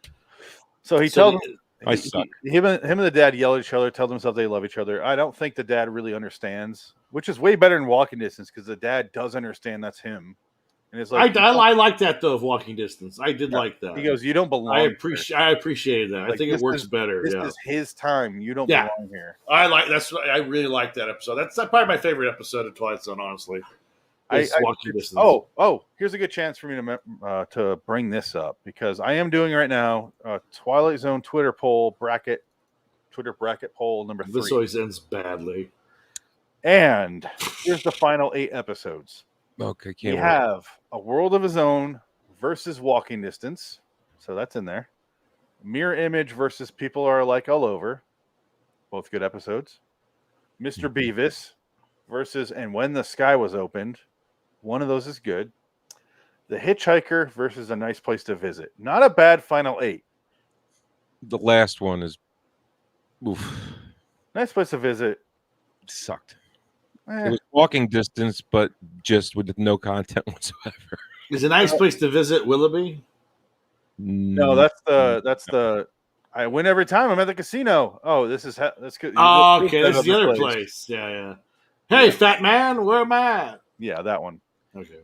So he So tells I suck. him and the dad yell at each other, tell themselves they love each other. I don't think the dad really understands, which is way better than Walking Distance because the dad does understand that's him. And it's like I like that though of Walking Distance. I did like that. he goes, "You don't belong." I here." appreciated that. I Like, think it this works is- better. This Yeah. is his time. You don't Yeah. belong here. I really like that episode. That's probably my favorite episode of Twilight Zone, honestly. Walking Distance. Here's a good chance for me to bring this up because I am doing right now Twilight Zone Twitter bracket poll number 3. This always ends badly. And here's the final 8 episodes. Okay, We can't wait. have A World of His Own versus Walking Distance. So that's in there. Mirror Image versus People Are Alike All Over. Both good episodes. Mr. Beavis versus And When the Sky Was Opened. One of those is good. The Hitchhiker versus A Nice Place to Visit. Not a bad final 8. The last one is oof, Nice Place to Visit. sucked. Eh. It was Walking Distance, but just with no content whatsoever. Is a nice place to visit Willoughby? No, that's the I win every time I'm at the casino. Oh, that's good. Oh, okay. This is the other place. Yeah. Hey, fat man, where am I at? Yeah, that one. Okay.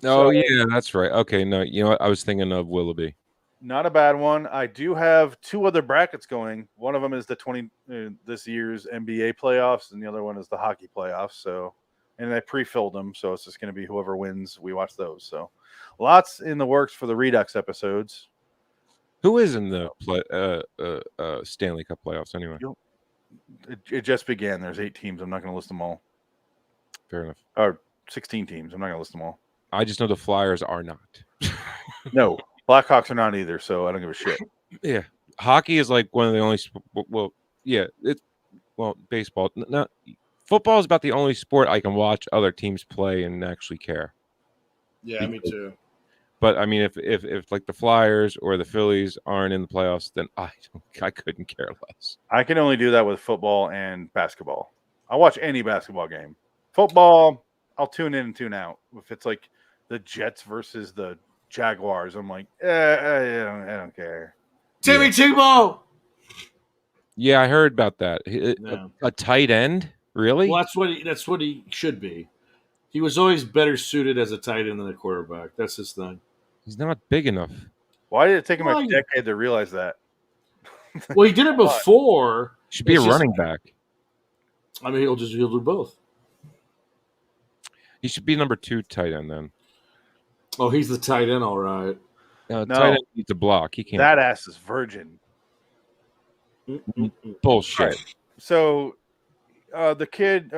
Oh, yeah, that's right. Okay, no, you know what? I was thinking of Willoughby. Not a bad one. I do have 2 other brackets going. One of them is the this year's NBA playoffs, and the other one is the hockey playoffs. So, and I pre-filled them, so it's just going to be whoever wins. We watch those. So, lots in the works for the Redux episodes. Who is in the Stanley Cup playoffs anyway? It just began. There's 8 teams. I'm not going to list them all. Fair enough. Or 16 teams. I'm not going to list them all. I just know the Flyers are not. No, Blackhawks are not either. So I don't give a shit. Yeah, hockey is like one of the only. Baseball. Not football is about the only sport I can watch other teams play and actually care. Yeah, me too. But I mean, if like the Flyers or the Phillies aren't in the playoffs, then I couldn't care less. I can only do that with football and basketball. I'll watch any basketball game. Football, I'll tune in and tune out. If it's like the Jets versus the Jaguars, I'm like, I don't care. Timmy Tebow. Yeah, I heard about that. A tight end, really? Well, that's what he should be. He was always better suited as a tight end than a quarterback. That's his thing. He's not big enough. Why did it take him a decade to realize that? Well, he did it before. Should be a running back. I mean, he'll do both. He should be number 2 tight end then. Oh, he's the tight end, all right. No, tight end needs a block. He can't. That ass is virgin. Bullshit. Right. So, the kid,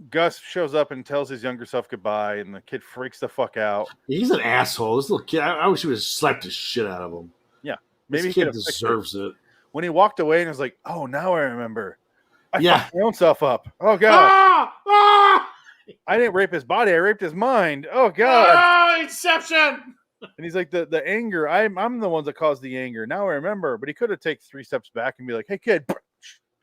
Gus, shows up and tells his younger self goodbye, and the kid freaks the fuck out. He's an asshole. This little kid. I wish he would have slapped the shit out of him. Yeah, maybe maybe this he kid could have fixed deserves it. When he walked away and was like, "Oh, now I remember. I Yeah. fucked my own self up. Oh god, I didn't rape his body. I raped his mind. Oh god, Inception." And he's like, the anger. I'm the ones that caused the anger. Now I remember. But he could have taken 3 steps back and be like, "Hey kid,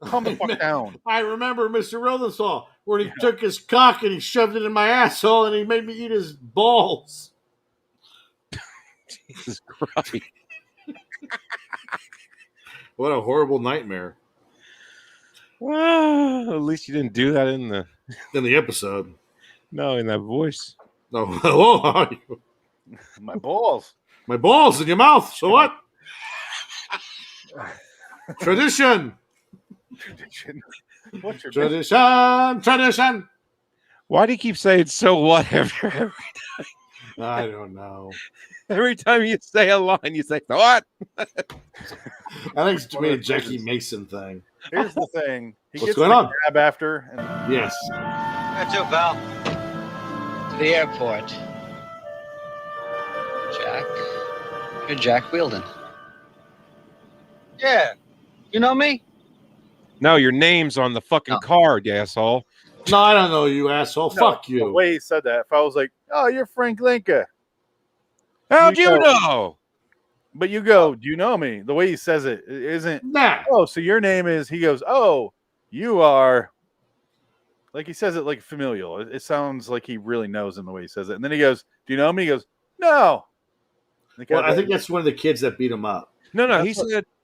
calm the fuck down." I remember Mr. Rosenthal where he took his cock and he shoved it in my asshole and he made me eat his balls. Jesus Christ. What a horrible nightmare. Well, at least you didn't do that in the episode. No, in that voice. No, hello. My balls. My balls in your mouth. So what? Tradition. What's your Tradition. Why do you keep saying so what every time? I don't know. Every time you say a line, you say so what? I think it's me a Jackie Mason thing. Here's the thing. He What's gets going in the on? cab after. And Yes. Where to, pal? To the airport. Jack? You're Jack Wielden. Yeah. You know me? No, your name's on the fucking card, you asshole. No, I don't know you, asshole. No, Fuck you. The way he said that, if I was like, "Oh, you're Frank Linka," how'd you know? But you go, "Do you know me?" The way he says it isn't. Nah. Oh, so your name is? He goes, "Oh, you are." Like he says it like familial. It sounds like he really knows him the way he says it. And then he goes, "Do you know me?" He goes, "No." Well, I think that's one of the kids that beat him up. No.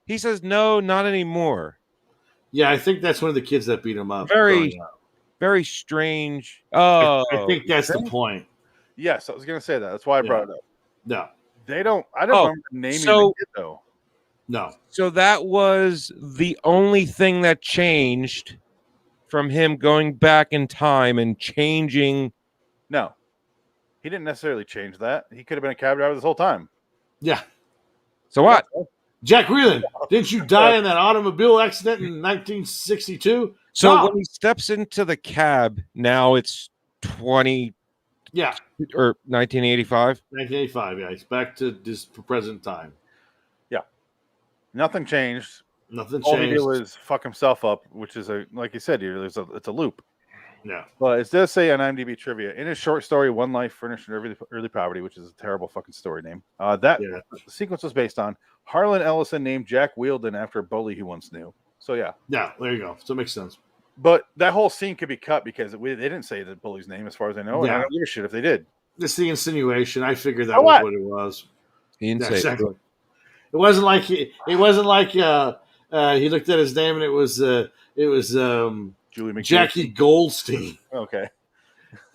He says no, not anymore. Yeah, I think that's one of the kids that beat him up. Very strange. I think that's the point. Yes, I was going to say that. That's why I brought it up. No, they don't. I don't remember naming the kid though. No. So that was the only thing that changed from him going back in time and changing. No, he didn't necessarily change that. He could have been a cab driver this whole time. Yeah. So what? Jack Whelan, didn't you die in that automobile accident in 1962? So when he steps into the cab, now it's 20. Yeah. Or 1985? 1985, yeah. It's back to this present time. Yeah. Nothing changed. Nothing All he changed. did was fuck himself up, which is like you said, it's a loop. Yeah. But it does say on IMDb trivia, in his short story, One Life Furnished in Early Poverty, which is a terrible fucking story name, the sequence was based on Harlan Ellison named Jack Wheeldon after a bully he once knew. So, yeah. Yeah, there you go. So it makes sense. But that whole scene could be cut because they didn't say the bully's name as far as I know. And I don't give a shit if they did. It's the insinuation. I figured that was what it was. He didn't say exactly. It wasn't like he looked at his name and it was Julie McGee. Jackie Goldstein. Okay.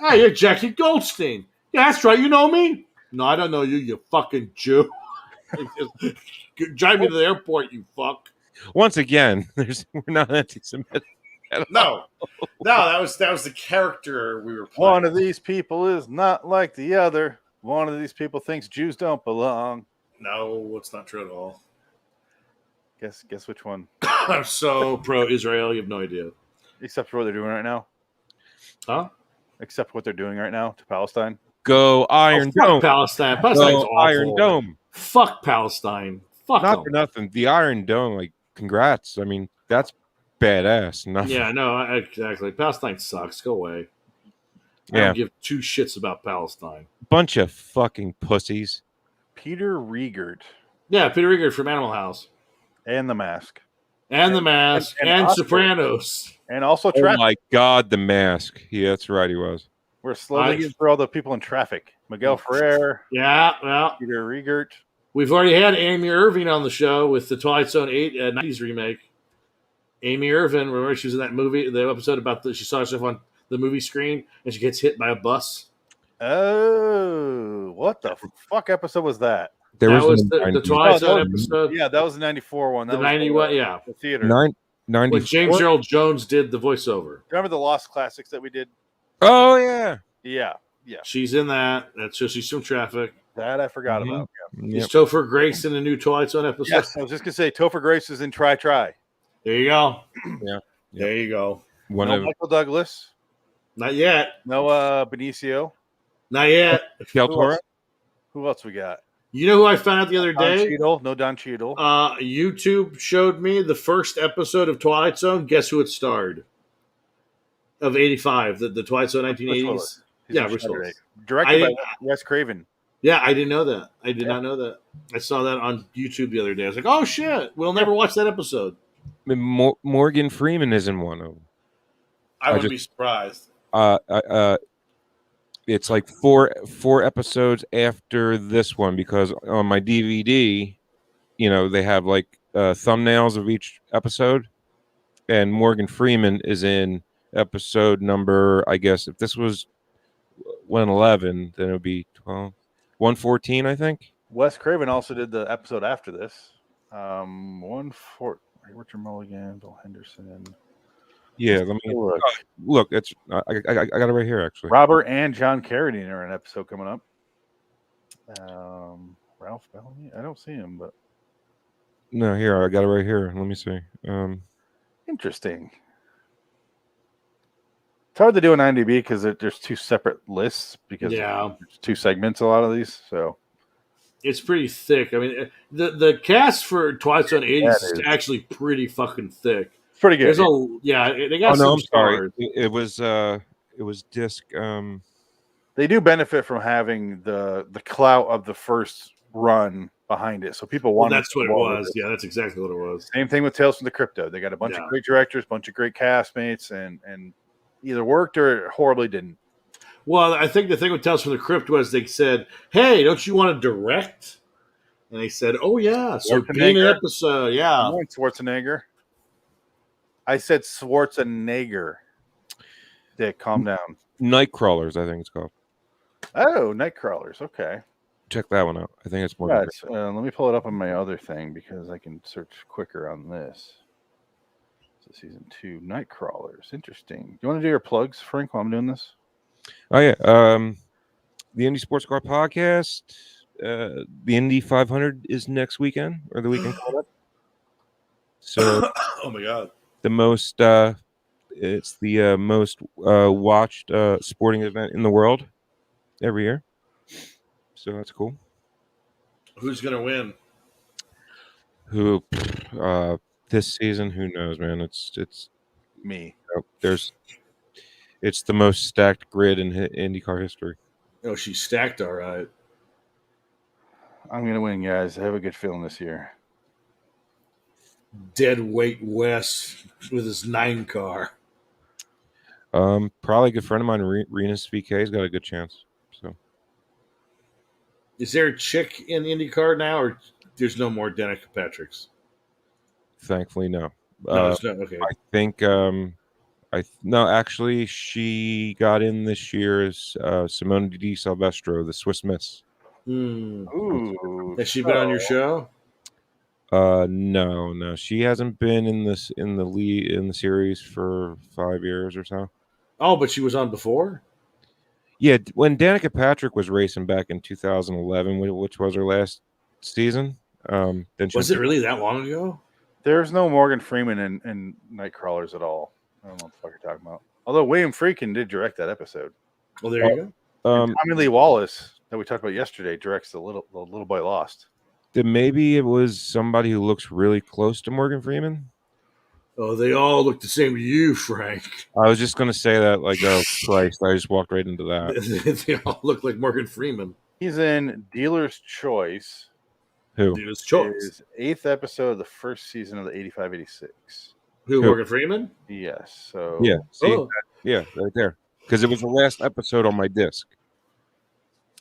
Hey, you're Jackie Goldstein. Yeah, that's right. You know me? No, I don't know you, you fucking Jew. Drive me to the airport, you fuck. Once again, we're not anti-Semitic. No, that was the character we were playing. One of these people is not like the other. One of these people thinks Jews don't belong. No, it's not true at all. Guess which one? I'm so pro-Israel. You have no idea. Except for what they're doing right now. Huh? Except what they're doing right now to Palestine. Go Iron Dome. Palestine. Palestine's awful. Iron Dome. Fuck Palestine. Fuck Not them. for nothing. The Iron Dome, like, congrats. I mean, that's badass. Nothing. Yeah, no, exactly. Palestine sucks. Go away. I Yeah. don't give two shits about Palestine. Bunch of fucking pussies. Peter Riegert. Yeah, Peter Riegert from Animal House. And The Mask. And The Mask. And Oscar. Sopranos. And also Oh Traffic. my God, The Mask. Yeah, that's right, he was. We're slowly getting through all the people in Traffic. Miguel Ferrer. Yeah, well. Peter Riegert. We've already had Amy Irving on the show with the Twilight Zone 90s remake. Amy Irving, remember she was in that movie, the episode about she saw herself on the movie screen and she gets hit by a bus. Oh, what the fuck episode was that? That was the Twilight Zone episode. Yeah, that was the 94 one. That The was 91, yeah. The theater. 94? When James Earl Jones did the voiceover. Remember the Lost Classics that we did? Oh, yeah. Yeah. She's in that. That's so she's from Traffic. That I forgot about. Yeah. Is Topher Grace in the new Twilight Zone episode? Yes, I was just going to say, Topher Grace is in Try. There you go. Yeah. There you go. No Michael Douglas. Not yet. No Benicio. Not yet. Who else we got? You know who I found out the other day? No Don Cheadle. YouTube showed me the first episode of Twilight Zone. Guess who it starred? Of 85, the Twilight Zone 1980s. Yeah, Bruce Willis. Directed by Wes Craven. Yeah, I didn't know that. I did not know that. I saw that on YouTube the other day. I was like, oh, shit. We'll never watch that episode. Morgan Freeman is in one of them. I wouldn't be surprised. It's like four episodes after this one because on my DVD, they have like thumbnails of each episode, and Morgan Freeman is in episode number, I guess, if this was 111, then it would be 114, I think. Wes Craven also did the episode after this. 114. Richard Mulligan, Bill Henderson. Yeah, let me look. It's I got it right here actually. Robert and John Carradine are in an episode coming up. Ralph Bellamy. I don't see him, but no, here I got it right here. Let me see. Interesting. It's hard to do an IMDb because there's two separate lists because there's two segments. A lot of these, so it's pretty thick. I mean, the cast for Twilight Zone 80s is actually pretty fucking thick. It's pretty good. They got some stars. It was disc. They do benefit from having the clout of the first run behind it, so people want. That's what it was. Yeah, that's exactly what it was. Same thing with Tales from the Crypto. They got a bunch of great directors, bunch of great castmates, and either worked or horribly didn't. Well, I think the thing with Tales from the Crypt was they said, "Hey, don't you want to direct?" And they said, "Oh yeah, so be in an episode." Yeah, You want Schwarzenegger. I said Schwarzenegger. Dick, calm down. Nightcrawlers, I think it's called. Oh, Nightcrawlers. Okay. Check that one out. I think it's more. Yeah, let me pull it up on my other thing because I can search quicker on this. So season 2, Nightcrawlers. Interesting. You want to do your plugs, Frank, while I'm doing this? Oh yeah. The Indy Sportscar podcast. The Indy 500 is next weekend or the weekend coming up. So, oh my god, the most it's the most watched sporting event in the world every year. So that's cool. who's gonna win? Who this season? Who knows, man? It's me. It's the most stacked grid in IndyCar history. Oh, she's stacked, all right. I'm gonna win, guys. I have a good feeling this year. DeadWeight West with his 9 car. Probably a good friend of mine, Renus VK's got a good chance. So, is there a chick in IndyCar now, or there's no more Danica Patricks? Thankfully, no. No, it's not. Okay. I think no, actually, she got in this year as Simone Di Silvestro, the Swiss Miss. Ooh, has she been on your show? No, she hasn't been in the series for 5 years or so. Oh, but she was on before. Yeah, when Danica Patrick was racing back in 2011, which was her last season. Then was it really that long ago? There's no Morgan Freeman in Nightcrawlers at all. I don't know what the fuck you're talking about. Although William Friedkin did direct that episode. Well, there you go. Tommy Lee Wallace that we talked about yesterday directs the Little Boy Lost. Then maybe it was somebody who looks really close to Morgan Freeman. Oh, they all look the same to you, Frank. I was just going to say that, like, oh, Christ, I just walked right into that. They all look like Morgan Freeman. He's in Dealer's Choice. Who? Dealer's Choice. His 8th episode of the first season of the 85-86. Who, Morgan Freeman? Yes. So yeah, see, yeah, right there. Because it was the last episode on my disc.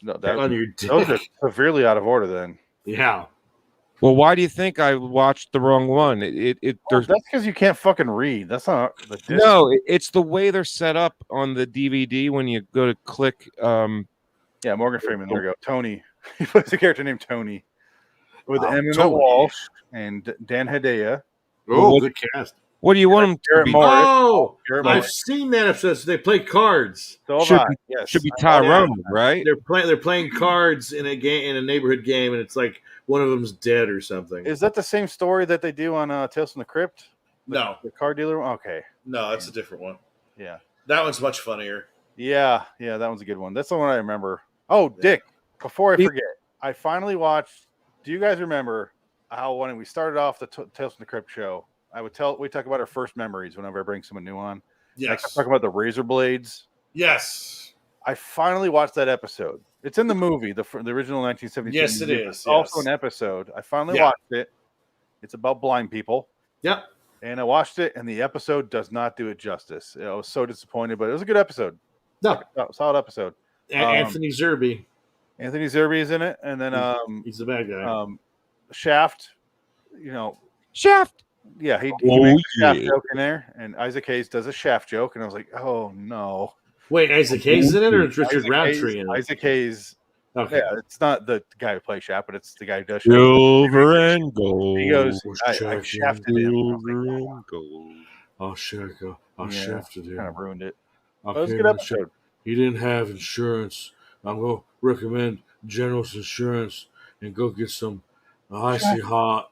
No, that on your disc. Those are severely out of order then. Yeah. Well, why do you think I watched the wrong one? That's because you can't fucking read. That's not the disc. No, it's the way they're set up on the DVD when you go to click. Yeah, Morgan Freeman. There we go. Tony. He plays a character named Tony with Emma Tony. Walsh and Dan Hedaya. Oh, good cast. What do you want them to be? Oh, Garrett I've Morris. seen that episode. So they play cards. So should be Tyrone, right? They're playing cards in a game, in a neighborhood game, and it's like one of them's dead or something. Is that the same story that they do on Tales from the Crypt? No, the car dealer one? Okay. No, that's a different one. Yeah. That one's much funnier. Yeah, that one's a good one. That's the one I remember. Oh, Dick, before I forget, I finally watched. Do you guys remember how when we started off the Tales from the Crypt show, we talk about our first memories whenever I bring someone new on. Yes. I talk about the razor blades. Yes. I finally watched that episode. It's in the movie, the original 1972. Yes, it is. It's also an episode. I finally watched it. It's about blind people. Yep. And I watched it, and the episode does not do it justice. I was so disappointed, but it was a good episode. No. Solid episode. Anthony Zerbe. Anthony Zerbe is in it, and then he's the bad guy. Shaft, Shaft. Yeah, he makes a Shaft joke in there, and Isaac Hayes does a Shaft joke, and I was like, oh no. Wait, Isaac Hayes in it, or is Richard Roundtree in it? Isaac Hayes. Okay. Yeah, it's not the guy who plays Shaft, but it's the guy who does Silver and gold. He goes, I shafted him. Silver and gold. I shafted him. Kind of ruined it. I But it was a good episode. He didn't have insurance. I'm going to recommend General's Insurance and go get some icy hot.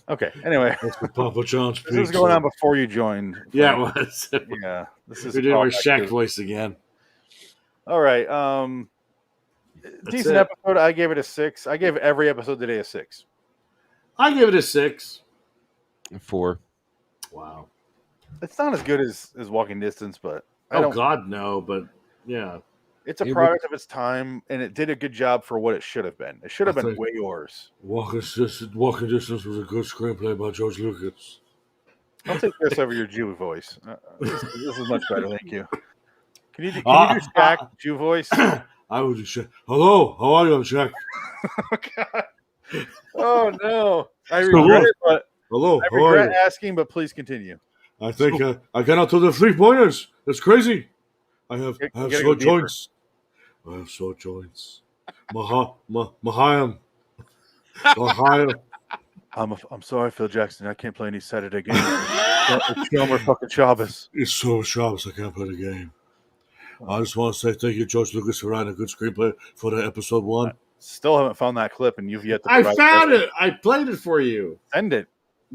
Okay. Anyway, that's what Papa John's pizza. This was going on before you joined. Yeah, it was. Yeah, this is. We're doing our Shaq voice again. All right. Decent episode. I gave it a 6. I gave every episode today a 6. I give it a 6. 4. Wow. It's not as good as Walking Distance, but God, no. But yeah, it's a product of its time, and it did a good job for what it should have been. It should have been way worse. Walking Distance was a good screenplay by George Lucas. I'll take this over your Jew voice. This is much better. Thank you. Can you do Shaq Jew voice? I would just say, hello, how are you, Shaq? Oh, God. Oh, no. I regret it, but hello, I how are regret you? asking, but please continue. I think I cannot do the 3-pointers. That's crazy. I have sore joints. I have sore joints. Mahayam. I'm sorry, Phil Jackson. I can't play any Saturday games. It's Shomer fucking Shabbos. It's so Shabbos. I can't play the game. I just want to say thank you, George Lucas, for writing a good screenplay for the episode 1. Still haven't found that clip, and you've yet to. I found it. I played it for you. Send it.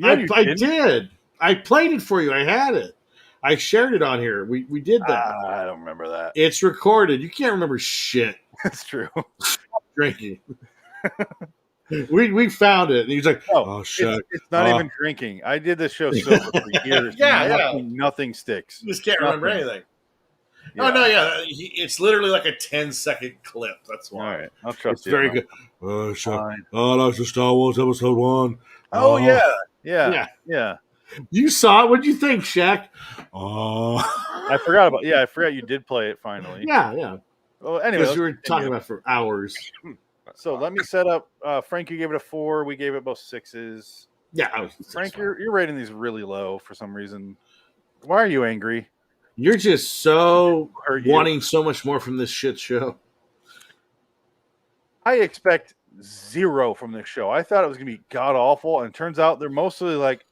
I did. I played it for you. I had it. I shared it on here. We did that. I don't remember that. It's recorded. You can't remember shit. That's true. Drinking. we found it, and he's like, "Oh shit!" It's not even drinking. I did this show for years. Nothing sticks. You just can't remember anything. Yeah. Oh no, yeah, it's literally like a 10-second clip. That's why. All right, I'll trust it's you. Very good. Oh, that's the Star Wars episode 1. Oh yeah. You saw it. What'd you think, Shaq? I forgot about. Yeah, I forgot you did play it finally. Yeah. Well, anyway, because we were talking about it for hours. So let me set up. Frank, you gave it a 4. We gave it both 6s. Yeah, Frank, you're rating these really low for some reason. Why are you angry? You're just so wanting so much more from this shit show. I expect 0 from this show. I thought it was going to be god awful, and it turns out they're mostly like,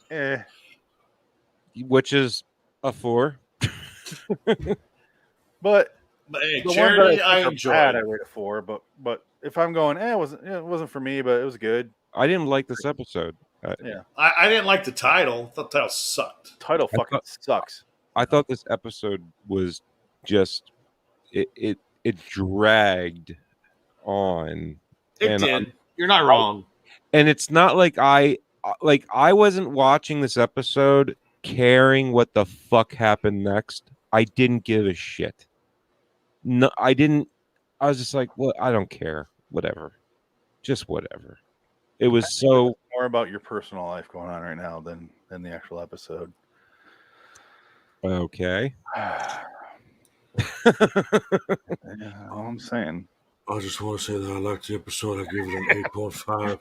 which is a 4. But hey, the Charity, ones that I enjoyed. I rate a 4. But if I'm going, it wasn't for me, but it was good. I didn't like this episode. Yeah, I didn't like the title. I thought the title sucked. Title fucking sucks. I thought this episode was just it dragged on. It did. You're not wrong. And it's not like I wasn't watching this episode caring what the fuck happened next. I didn't give a shit. No, I didn't. I was just like, well, I don't care. Whatever. Just whatever. It was so more about your personal life going on right now than the actual episode. Okay. All I'm saying. I just want to say that I liked the episode. I gave it an 8.5.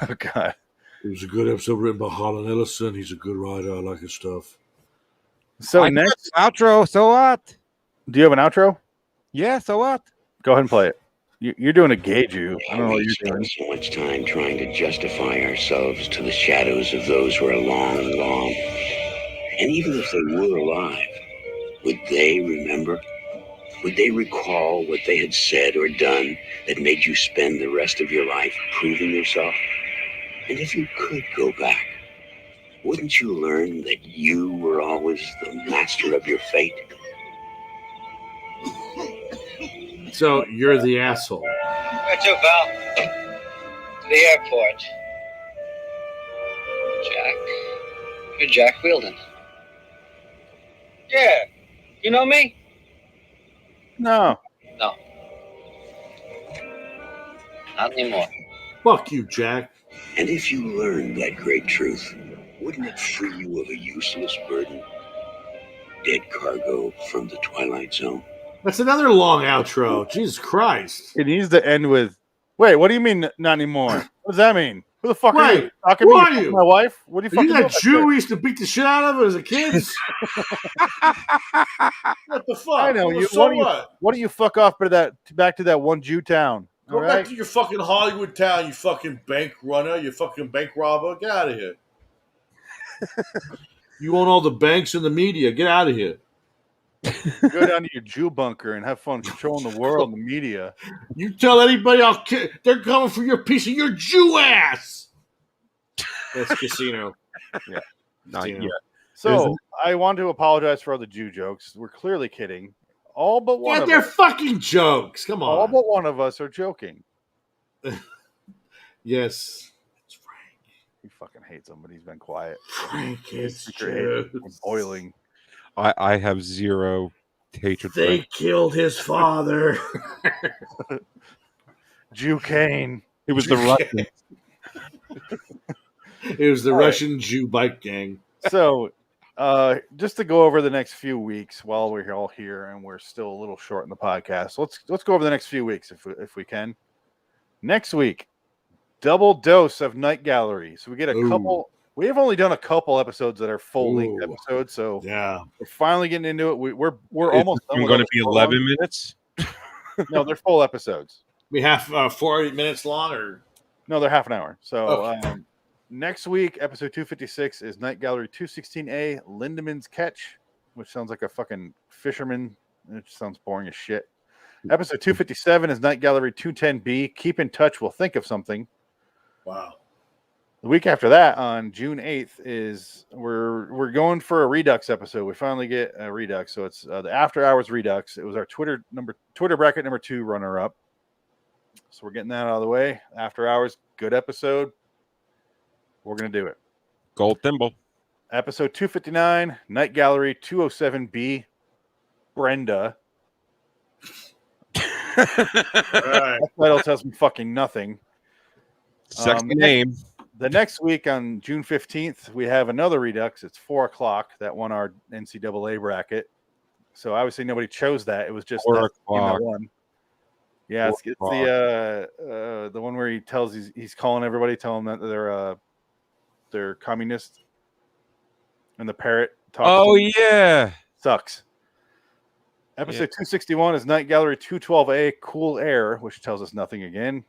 Oh, God. It was a good episode written by Holland Ellison. He's a good writer. I like his stuff. So next outro. So what? Do you have an outro? Yeah. So what? Go ahead and play it. You're doing a gay Jew. I don't know what you're doing. So much time trying to justify ourselves to the shadows of those who are long gone. And even if they were alive, would they remember? Would they recall what they had said or done that made you spend the rest of your life proving yourself? And if you could go back, wouldn't you learn that you were always the master of your fate? So you're the asshole. Where to, pal? To the airport. Jack? You're Jack Wielden. Yeah. You know me? No. No. Not anymore. Fuck you, Jack. And if you learned that great truth, wouldn't it free you of a useless burden? Dead cargo from the Twilight Zone. That's another long outro. Jesus Christ. It needs to end with, wait, what do you mean not anymore? What does that mean? Who the fuck are you? Wait, Talking who to are me? you? My wife? What do you Are fucking you do that back Jew there? we used to beat the shit out of as a kids? What the fuck? I know you. So What do you fuck off back to that one Jew town? Go all back right? to your fucking Hollywood town, you fucking bank runner, you fucking bank robber. Get out of here. You own all the banks and the media. Get out of here. Go down to your Jew bunker and have fun controlling the world and the media. You tell anybody I'll kill. They're coming for your piece of your Jew ass. That's Casino. Yeah. Not yet. So I want to apologize for all the Jew jokes. We're clearly kidding. All but one Yeah, of they're us. fucking jokes. Come All on. but one of us are joking. Yes. He fucking hates him, but he's been quiet. Frank His is secret hate is boiling. I have zero hatred. They for killed his father. Jew Kane. It was the Russians. It was the Russian Jew bike gang. So, just to go over the next few weeks while we're all here and we're still a little short in the podcast, let's go over the next few weeks if we can. Next week, double dose of Night Gallery. So we get a couple. We have only done a couple episodes that are full length episodes. So we're finally getting into it. We're almost done. Going to be 11 minutes. No, they're full episodes. We have 40 minutes long, or no, they're half an hour. So next week, episode 256 is Night Gallery 216A, Lindemann's Catch, which sounds like a fucking fisherman. It sounds boring as shit. Episode 257 is Night Gallery 210B, Keep in Touch, We'll Think of Something. Wow. The week after that, on June 8th, is we're going for a Redux episode. We finally get a Redux, so it's the After Hours Redux. It was our Twitter bracket number 2 runner-up. So we're getting that out of the way. After Hours, good episode. We're going to do it. Gold thimble. Episode 259, Night Gallery 207B, Brenda. That title tells me fucking nothing. Sexy name. The next week on June 15th, we have another Redux. It's 4 o'clock. That won our NCAA bracket. So obviously nobody chose that. It was just 4 that o'clock. one. Yeah, it's the one where he tells he's calling everybody, telling them that they're communist, and the parrot talks. Oh yeah, sucks. Episode 261 is Night Gallery 212A, Cool Air, which tells us nothing again.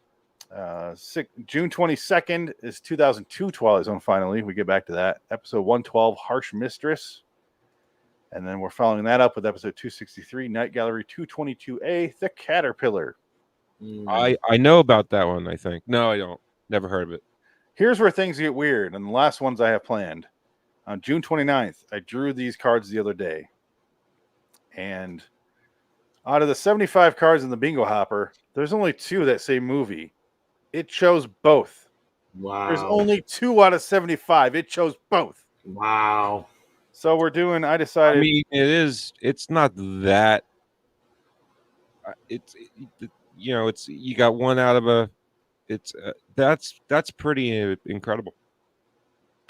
June 22nd is 2002 Twilight Zone. Finally, we get back to that. Episode 112, Harsh Mistress. And then we're following that up with episode 263, Night Gallery 222A, The Caterpillar. I know about that one, I think. No, I don't. Never heard of it. Here's where things get weird, and the last ones I have planned. On June 29th, I drew these cards the other day. And out of the 75 cards in the bingo hopper, there's only 2 that say movie. It chose both. Wow. There's only 2 out of 75. It chose both. Wow. So we're doing, I decided. I mean, it's not that. It's you got 1 out of a. It's that's pretty incredible.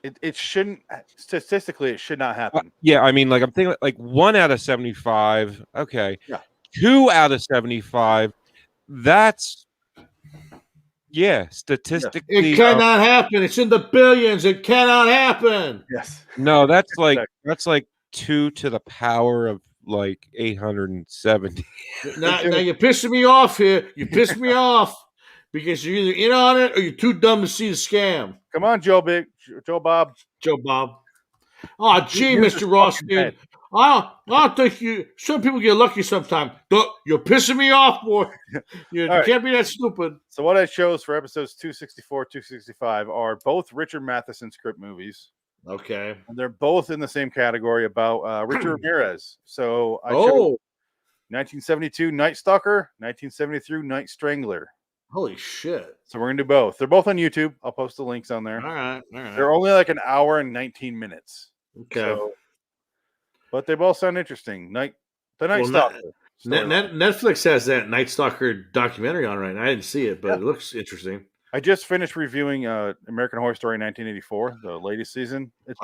It shouldn't, statistically, it should not happen. Yeah, I mean, like I'm thinking, like 1 out of 75. Okay. Yeah. 2 out of 75. That's. Yeah, statistically, it cannot happen. It's in the billions. It cannot happen. Yes. No, that's like 2 to the power of like 870. Now you're pissing me off here. You pissed me off because you're either in on it or you're too dumb to see the scam. Come on, Joe Bob. Oh, gee, Mr. Ross, dude. I think some people get lucky sometimes. You're pissing me off, boy. You can't be that stupid. So what I chose for episodes 264, 265 are both Richard Matheson script movies. Okay. And they're both in the same category about Richard Ramirez. So I chose 1972 Night Stalker, 1973 Night Strangler. Holy shit. So we're going to do both. They're both on YouTube. I'll post the links on there. All right. They're only like an hour and 19 minutes. Okay. So, but they both sound interesting. The Night Stalker. Netflix has that Night Stalker documentary on right now. I didn't see it, but it looks interesting. I just finished reviewing American Horror Story 1984, the latest season. It's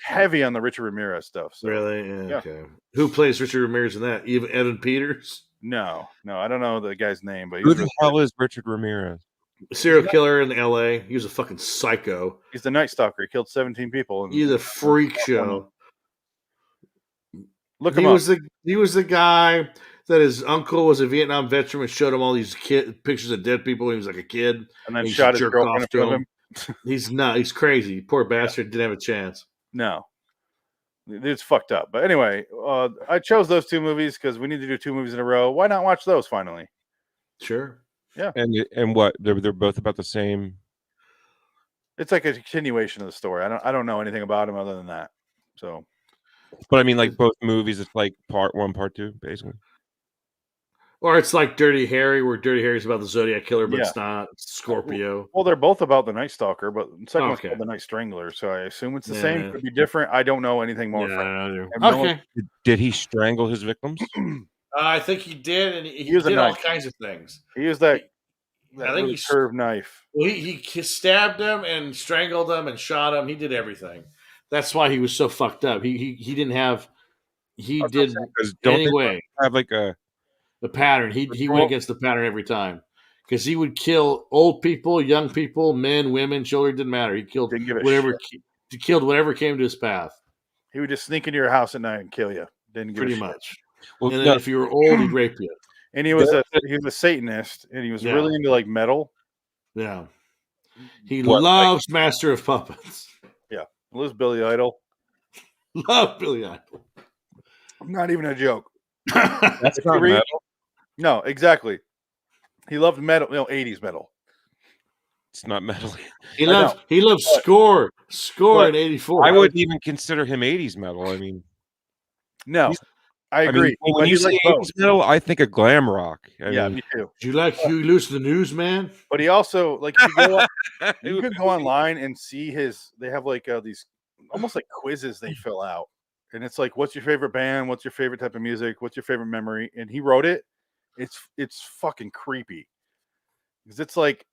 heavy on the Richard Ramirez stuff. So. Really? Yeah, okay. Who plays Richard Ramirez in that? Even Evan Peters? No, I don't know the guy's name. But who the hell is Richard Ramirez? Serial killer in L.A. He was a fucking psycho. He's the Night Stalker. He killed 17 people. He's a freak show. Look him up. He was the guy that his uncle was a Vietnam veteran and showed him all these pictures of dead people when he was like a kid. And then shot his girlfriend in front of him. He's not. He's crazy. Poor bastard didn't have a chance. No. It's fucked up. But anyway, I chose those 2 movies because we need to do 2 movies in a row. Why not watch those finally? Sure. Yeah. And what? They're both about the same. It's like a continuation of the story. I don't know anything about them other than that. So. But I mean, like both movies, it's like part 1, part 2, basically. Or it's like Dirty Harry, where Dirty Harry's about the Zodiac Killer, but it's not. It's Scorpio. Well, they're both about the Night Stalker, but the second one's called the Night Strangler, so I assume it's the same. Could be different. I don't know anything more. Okay. Did he strangle his victims? I think he did, and he did all kinds of things. He used that I think he curved knife. Well, he stabbed him and strangled him and shot him. He did everything. That's why he was so fucked up. He didn't have. He That's did what I'm saying, 'cause don't they anyway. have like a The pattern. He went ritual? against the pattern every time because he would kill old people, young people, men, women, children. Didn't matter. He killed Didn't give a whatever. shit. He killed whatever came to his path. He would just sneak into your house at night and kill you. Didn't give Pretty a shit. much. Well, And no, then if you were old, he'd rape you. And he was a Satanist, and he was Yeah. really into like metal. Yeah. He What, loves Master of Puppets. Yeah, loves Billy Idol. Love Billy Idol. Not even a joke. that's If you not read- metal. No, exactly. He loved metal, 80s metal. It's not metal. He I loves know. he loves Score but in '84. I wouldn't even consider him 80s metal. I mean, No, He's- I agree. when but you he say liked 80s both. metal, I think of glam rock. I Yeah, mean, me too. Do you like Huey Lewis the Newsman? But he also like if you, go you can go online and see his. They have like these almost like quizzes they fill out, and it's like, what's your favorite band? What's your favorite type of music? What's your favorite memory? And he wrote it. It's fucking creepy because it's like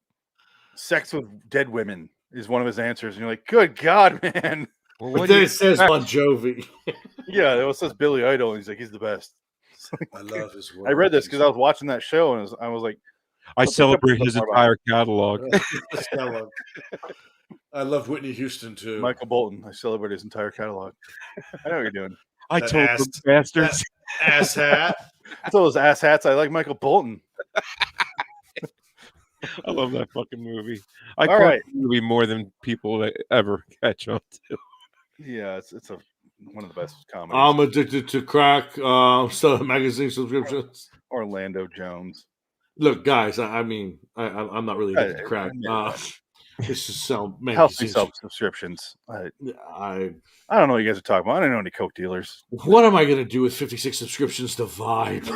sex with dead women is one of his answers, and you're like, good God, man. well, But what do then you it says expect? Bon Jovi. Yeah, it says Billy Idol, and he's like, he's the best. I love his work. I read this because I was watching that show, and I was like, I let's look up celebrate a his little more about entire catalog. I love Whitney Houston too. Michael Bolton. I celebrate his entire catalog. I know what you're doing. I That told ass- them bastards. Ass hat. That's all those ass hats. I like Michael Bolton. I love that fucking movie. I All quote right. the movie more than people that ever catch on to. Yeah, it's one of the best comedies. I'm addicted to crack. Magazine subscriptions. Orlando Jones. Look, guys. I'm not really addicted to crack. I This is so Healthy magazines. subscriptions. I I don't know what you guys are talking about. I don't know any Coke dealers. What am I going to do with 56 subscriptions to Vibe?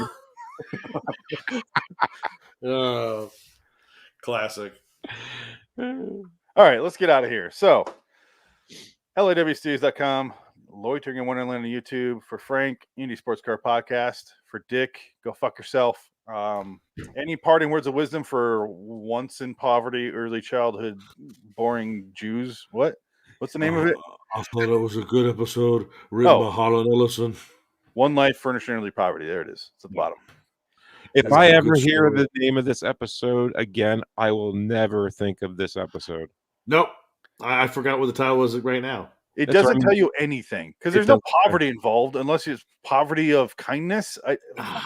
Classic. All right, let's get out of here. So, LIWstudios.com, Loitering in Wonderland on YouTube. For Frank, Indy Sportscar Podcast. For Dick, go fuck yourself. Any parting words of wisdom for once in poverty, early childhood, boring Jews? What's the name of it? I thought it was a good episode written by Holland Ellison. One Life, Furnished in Early Poverty. There it is. It's at the bottom. If That's I a ever good hear story. the name of this episode again, I will never think of this episode. Nope. I forgot what the title was right now. It That's what doesn't I tell mean. you anything because It there's no doesn't. poverty involved unless it's poverty of kindness. I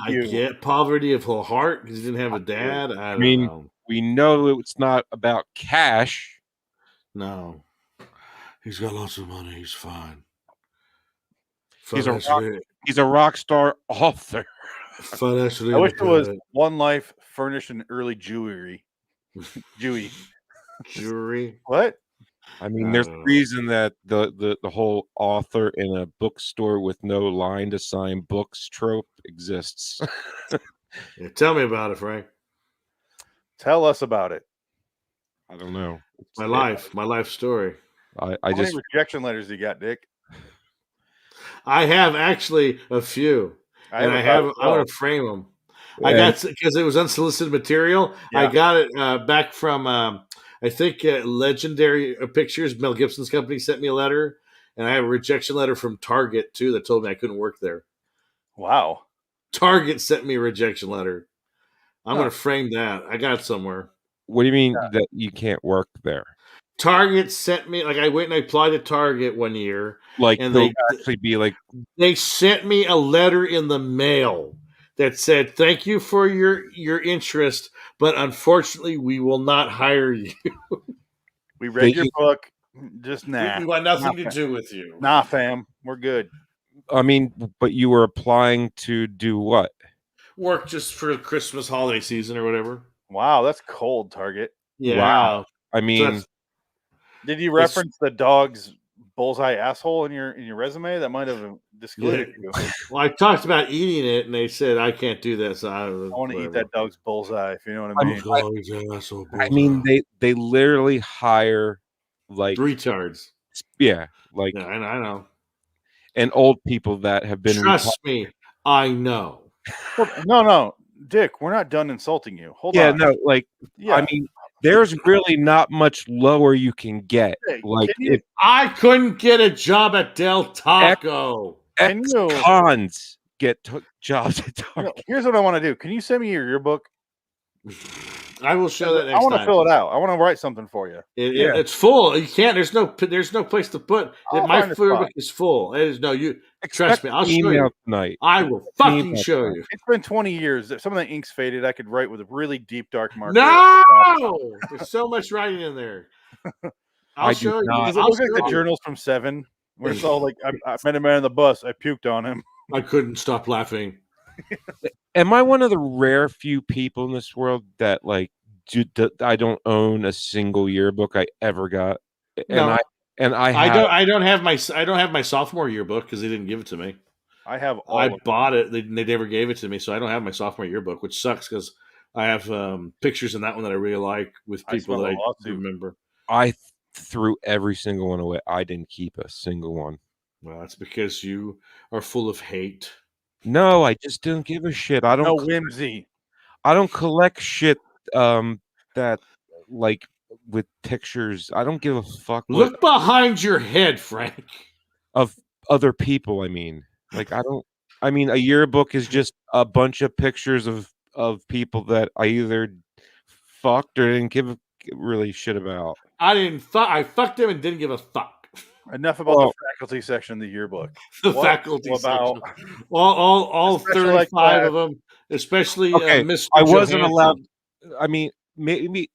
get poverty of her heart because he didn't have a dad. I I don't mean, know. we know it's not about cash. No. He's got lots of money. He's fine. He's a rock star author. Financially I wish it was independent. One Life, Furnished in Early Jewry. Jewy. Jewelry. What? I mean, there's a reason that the whole author in a bookstore with no line to sign books trope exists. Yeah, tell me about it, Frank. Tell us about it. I don't know. My life story. I How just many rejection letters you got, Dick? I have actually a few, I and have I a have. couple. I'm going to frame them. I Yeah. got because it was unsolicited material. I Yeah. got it back from I think Legendary Pictures. Mel Gibson's company sent me a letter, and I have a rejection letter from Target too that told me I couldn't work there. Wow. Target sent me a rejection letter. I'm Huh. going to frame that. I got it somewhere. what do you mean that you can't work there? Target sent me I went and I applied to Target one year. Like And they'll they- actually be like, They sent me a letter in the mail that said, "Thank you for your interest, but unfortunately, we will not hire you. We read your They- book. Just nah. We want nothing Nah, to do with you." Nah, fam. We're good. I mean, but you were applying to do what? Work just for Christmas holiday season or whatever. Wow, that's cold, Target. Yeah. Wow. I So mean, that's- Did you reference the dog's bullseye asshole in your resume? That might have discluded you. well, I talked about eating it, and they said I can't do that. So I want to eat that dog's bullseye, if you know what I mean. I mean, they literally hire like retards. Yeah, like Yeah, I know. and old people that have been Trust me, I know. No, Dick, we're not done insulting you. Hold Yeah, on. no, like Yeah. I mean, there's really not much lower you can get. Hey, Like can I couldn't get a job at Del Taco. ex-cons get jobs at Target. Here's what I want to do. Can you send me your yearbook? I will show that I next want to time. fill it out. I want to write something for you. It's full. You can't. There's no place to put. I'll My find a yearbook spot. is full. It is no. You Expect trust me. I'll show email you. tonight. I will fucking show you. It's been 20 years. If some of the ink's faded, I could write with a really deep dark marker. No, there's so much writing in there. I'll show you. Does it look like the journals from Seven, where it's all like, I met a man on the bus. I puked on him. I couldn't stop laughing. Am I one of the rare few people in this world that like I don't own a single yearbook I ever got? No. I don't have my sophomore yearbook because they didn't give it to me. I have. I bought it. They never gave it to me, so I don't have my sophomore yearbook, which sucks because I have pictures in that one that I really like with people that I remember. I threw every single one away. I didn't keep a single one. Well, that's because you are full of hate. No, I just didn't give a shit. I don't. No whimsy. I don't collect shit that like with pictures. I don't give a fuck. Look behind your head, Frank. Of other people, I mean. Like I don't. I mean, a yearbook is just a bunch of pictures of people that I either fucked or didn't give a really shit about. I fucked him and didn't give a fuck. Enough about the faculty section of the yearbook. The faculty section. All 35 of them, especially Mr. I wasn't Johansson. allowed. I mean, maybe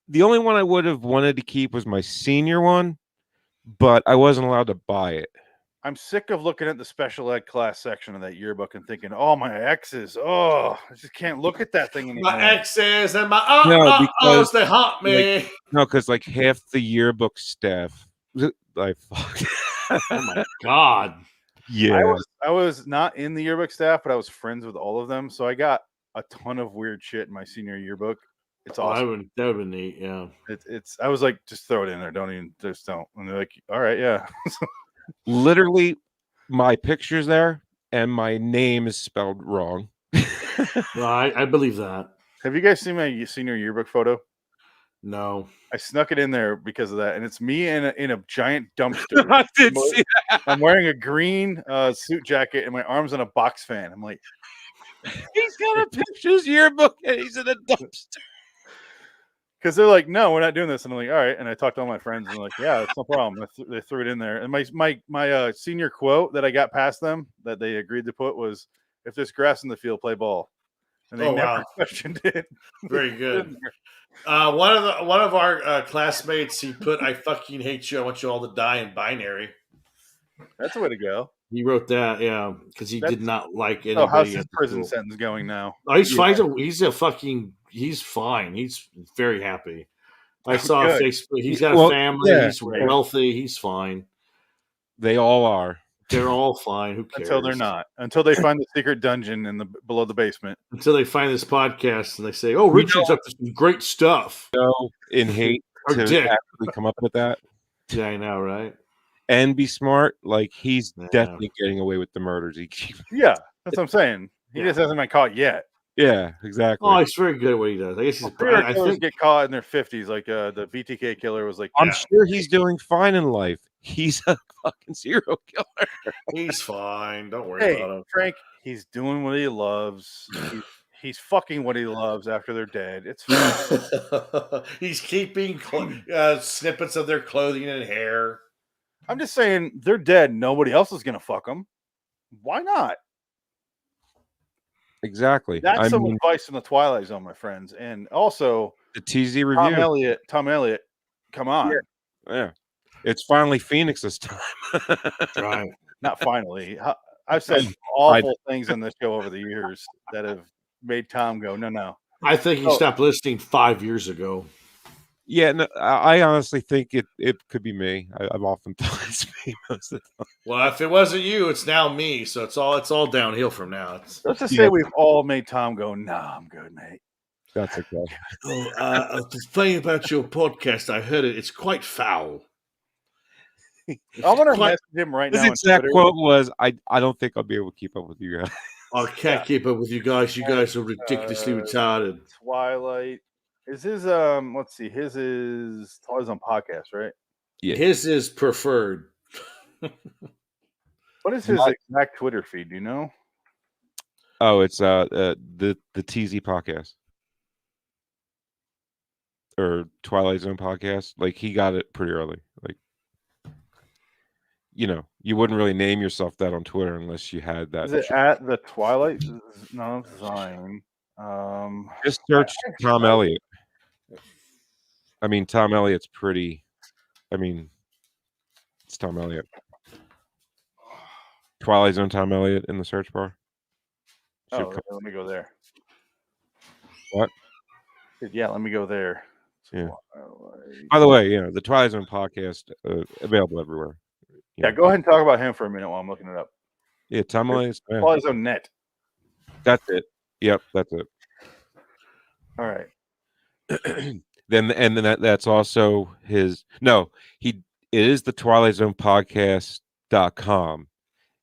the only one I would have wanted to keep was my senior one, but I wasn't allowed to buy it. I'm sick of looking at the special ed class section of that yearbook and thinking, "Oh, my exes! Oh, I just can't look at that thing anymore." My exes and my because they haunt me. Because like half the yearbook staff, I fuck. Oh my god! Yeah, I was not in the yearbook staff, but I was friends with all of them, so I got a ton of weird shit in my senior yearbook. It's awesome. That would be neat. Yeah, it's. I was like, just throw it in there. Don't. And they're like, all right, yeah. Literally, my picture's there, and my name is spelled wrong. Well, I believe that. Have you guys seen my senior yearbook photo? No. I snuck it in there because of that, and it's me in a giant dumpster. I did see that. I'm wearing a green suit jacket, and my arm's on a box fan. I'm like, he's got a pictures yearbook, and he's in a dumpster. Because they're like, no, we're not doing this. And I'm like, all right. And I talked to all my friends, and they're like, yeah, it's no problem. They threw it in there. And my senior quote that I got past them that they agreed to put was, "If there's grass in the field, play ball." And they never questioned it. Very good. One of our classmates, he put, "I fucking hate you. I want you all to die" in binary. That's the way to go. He wrote that, yeah, because he did not like anybody. Oh, how's his prison sentence going now? Oh, he's fine. He's fine. He's very happy. I saw on Facebook. He's got a family. Yeah, he's wealthy. He's fine. They all are. They're all fine. Who cares? Until they're not. Until they find the secret dungeon below the basement. Until they find this podcast and they say, "Oh, Richard's up to some great stuff." In hate Or to dick. actually come up with that. Yeah, I know, right? And be smart. Like he's definitely getting away with the murders. Yeah, that's what I'm saying. He just hasn't been caught yet. Yeah, exactly. Oh, he's very good at what he does. I guess he's. I Killers think get caught in their 50s, like the VTK killer was like. I'm yeah. sure he's doing fine in life. He's a fucking serial killer. He's fine. Don't worry Hey, about him. Frank, he's doing what he loves. He's fucking what he loves after they're dead. It's fine. He's keeping snippets of their clothing and hair. I'm just saying, they're dead. Nobody else is gonna fuck them. Why not? Exactly. That's some advice from the Twilight Zone, my friends, and also the TZ review. Tom Elliott, come on. Yeah. It's finally Phoenix this time. Right. Not finally. I've said awful things on this show over the years that have made Tom go, no. I think he stopped listening 5 years ago. Yeah, no, I honestly think it could be me. I've often thought it's me most of the time. Well, if it wasn't you, it's now me. So it's all downhill from now. Let's just say we've all made Tom go, nah, I'm good, mate. That's okay. The thing about your podcast, I heard it. It's quite foul. I want to message him right now. His exact quote was, I don't think I'll be able to keep up with you guys. I can't keep up with you guys. You guys are ridiculously retarded. Twilight Is his let's see, his is Twilight Zone podcast, right? Yeah. His is preferred. What is his exact Twitter feed? Do you know? Oh, it's the TZ podcast or Twilight Zone podcast. Like he got it pretty early. Like, you know, you wouldn't really name yourself that on Twitter unless you had that. Is it at the Twilight Zone? Just search Tom Elliott. I mean, Tom Elliott's pretty. I mean, it's Tom Elliott. Twilight Zone Tom Elliott in the search bar. Let me go there. What? Yeah, let me go there. Yeah. By the way, the Twilight Zone podcast available everywhere. Yeah, go ahead and talk about him for a minute while I'm looking it up. Yeah, Tom Elliott's Twilight Zone Net. That's it. Yep, that's it. All right. then that's also his. No, it is the Twilight Zone podcast.com.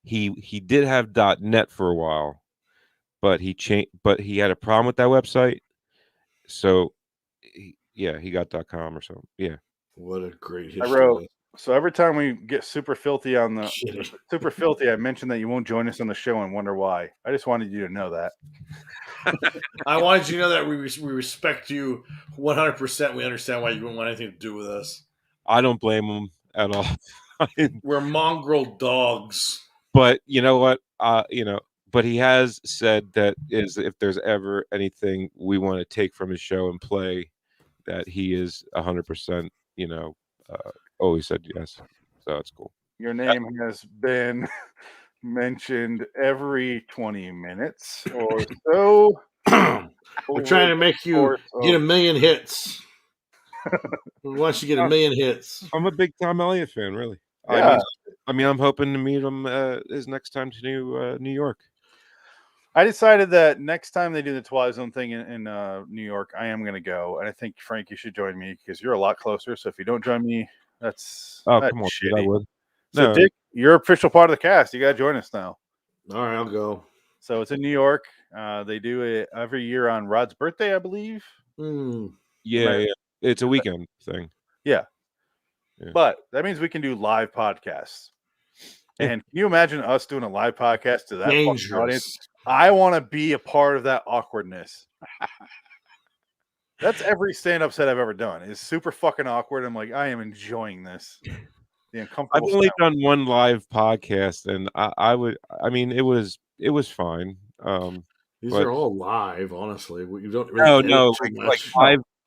He did have .net for a while, but he changed. But he had a problem with that website, so he got .com or something. Yeah. What a great history. I wrote. So every time we get super filthy on the super filthy, I mentioned that you won't join us on the show and wonder why. I just wanted you to know that. I wanted you to know that we respect you 100%. We understand why you wouldn't want anything to do with us. I don't blame him at all. We're mongrel dogs. But you know what? But he has said that if there's ever anything we want to take from his show and play, that he is 100%. Always said yes. So that's cool. Your name has been mentioned every 20 minutes or so. We're trying to make you get 1 million hits. We want you to get 1 million hits. I'm a big Tom Elliott fan, really. Yeah. I mean, I'm hoping to meet him his next time to New York. I decided that next time they do the Twilight Zone thing in New York, I am going to go. And I think, Frank, you should join me because you're a lot closer. So if you don't join me, that's come on, dude, I would. So, Dick, you're official part of the cast. You got to join us now. All right, I'll go. So it's in New York. They do it every year on Rod's birthday, I believe. Yeah. It's a weekend thing. Yeah. But that means we can do live podcasts. And can you imagine us doing a live podcast to that fucking audience? I want to be a part of that awkwardness. That's every stand-up set I've ever done. It's super fucking awkward. I'm like, I am enjoying this. The uncomfortable. I've only done one live podcast, and it was fine. These are all live, honestly. You don't really no. Like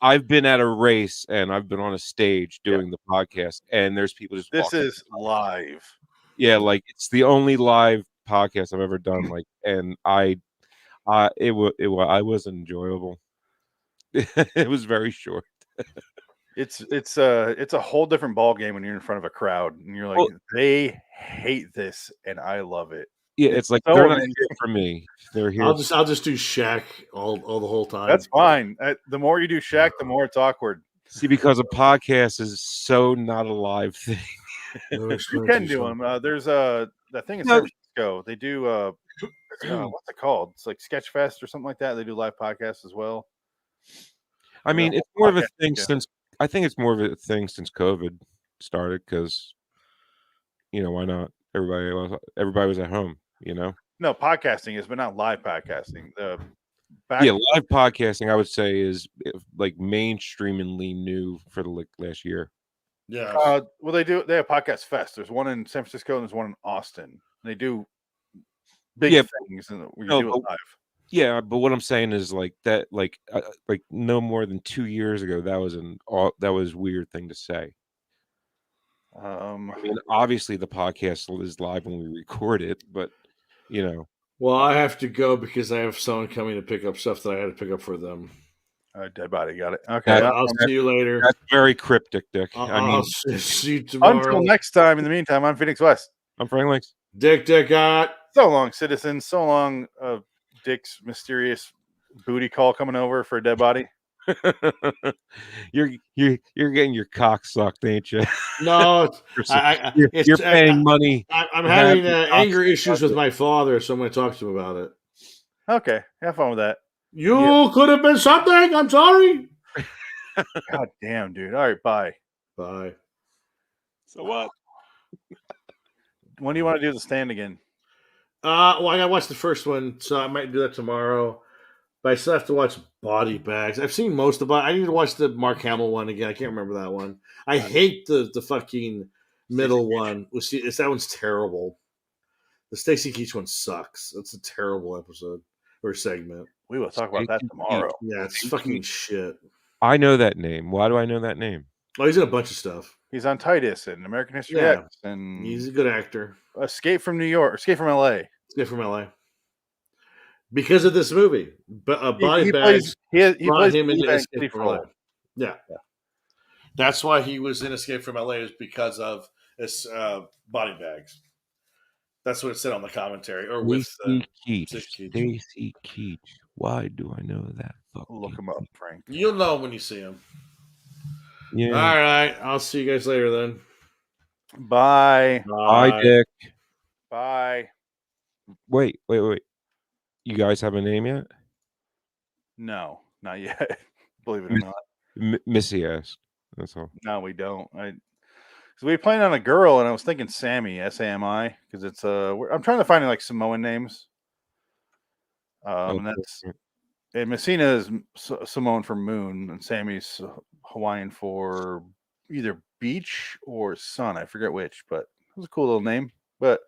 I've been at a race and I've been on a stage doing the podcast, and there's people just. This is live. Yeah, like it's the only live podcast I've ever done. Like, and it was enjoyable. It was very short. It's a whole different ball game when you're in front of a crowd and you're like, they hate this and I love it. Yeah, it's like so they're not here for me. They're here. I'll just do Shaq all the whole time. That's fine. The more you do Shaq, the more it's awkward. See, because a podcast is so not a live thing. You can do them. There's that thing in San Francisco. They do what's it called? It's like Sketchfest or something like that. They do live podcasts as well. I mean, it's more of a thing since I think it's more of a thing since COVID started because why not? Everybody was at home. No, podcasting is, but not live podcasting. Live podcasting I would say is like mainstreamingly new for the last year. Yeah. Well, they have Podcast Fest. There's one in San Francisco and there's one in Austin. They do big things and we do it live. Yeah, but what I'm saying is like that, like no more than 2 years ago, that was a weird thing to say. I mean, obviously the podcast is live when we record it, but Well, I have to go because I have someone coming to pick up stuff that I had to pick up for them. Dead body, got it. Okay, I'll see you later. That's very cryptic, Dick. I'll see you tomorrow. Until next time. In the meantime, I'm Phoenix West. I'm Frank Links. Dick. So long, citizens. So long, Dick's mysterious booty call coming over for a dead body. You're getting your cock sucked, ain't you? No, you're paying money. I'm having anger issues with my father, so I'm going to talk to him about it. Okay, have fun with that. You could have been something. I'm sorry. God damn, dude. All right, bye. Bye. So what? When do you want to do The Stand again? Well, I gotta watch the first one, so I might do that tomorrow. But I still have to watch Body Bags. I've seen most of it. I need to watch the Mark Hamill one again. I can't remember that one. I hate the fucking middle one. That one's terrible. The Stacy Keach one sucks. That's a terrible episode or segment. We will talk about that tomorrow. Yeah, it's fucking shit. I know that name. Why do I know that name? Oh, he's in a bunch of stuff. He's on Titus and American History Yeah. X, and He's a good actor. Escape from New York, Escape from LA. Escape from LA. Because of this movie, but Body he Bags plays brought him into Big Escape Bang from LA. Theory. Yeah, that's why he was in Escape from LA, is because of this Body Bags. That's what it said on the commentary, or with Stacy Keach. Keach. Stacy Keach. Why do I know that? Look him up, Frank. You'll know when you see him. Yeah. All right, I'll see you guys later then. Bye. Bye, Dick. Bye. Wait. You guys have a name yet? No, not yet. Believe it or not. Missy asked. That's all. No, we don't. So we planned on a girl, and I was thinking Sammy, Sami, because it's I'm trying to find like Samoan names. And Messina is Samoan for moon, and Sammy's Hawaiian for either beach or sun. I forget which, but it was a cool little name. But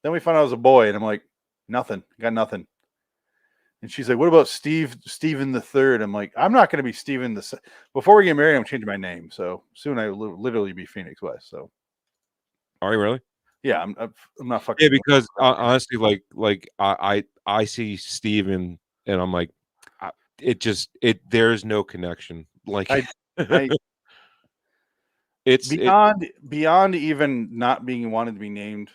then we found out it was a boy, and I'm like, nothing. Got nothing. And she's like, what about Stephen the Third? I'm like, I'm not going to be Stephen the. Before we get married, I'm changing my name. So soon I will literally be Phoenix West. So. Are you really? Yeah, I'm not fucking. Yeah, because honestly, like I see Steven and I'm like, there's no connection. Like it's beyond even not being wanted to be named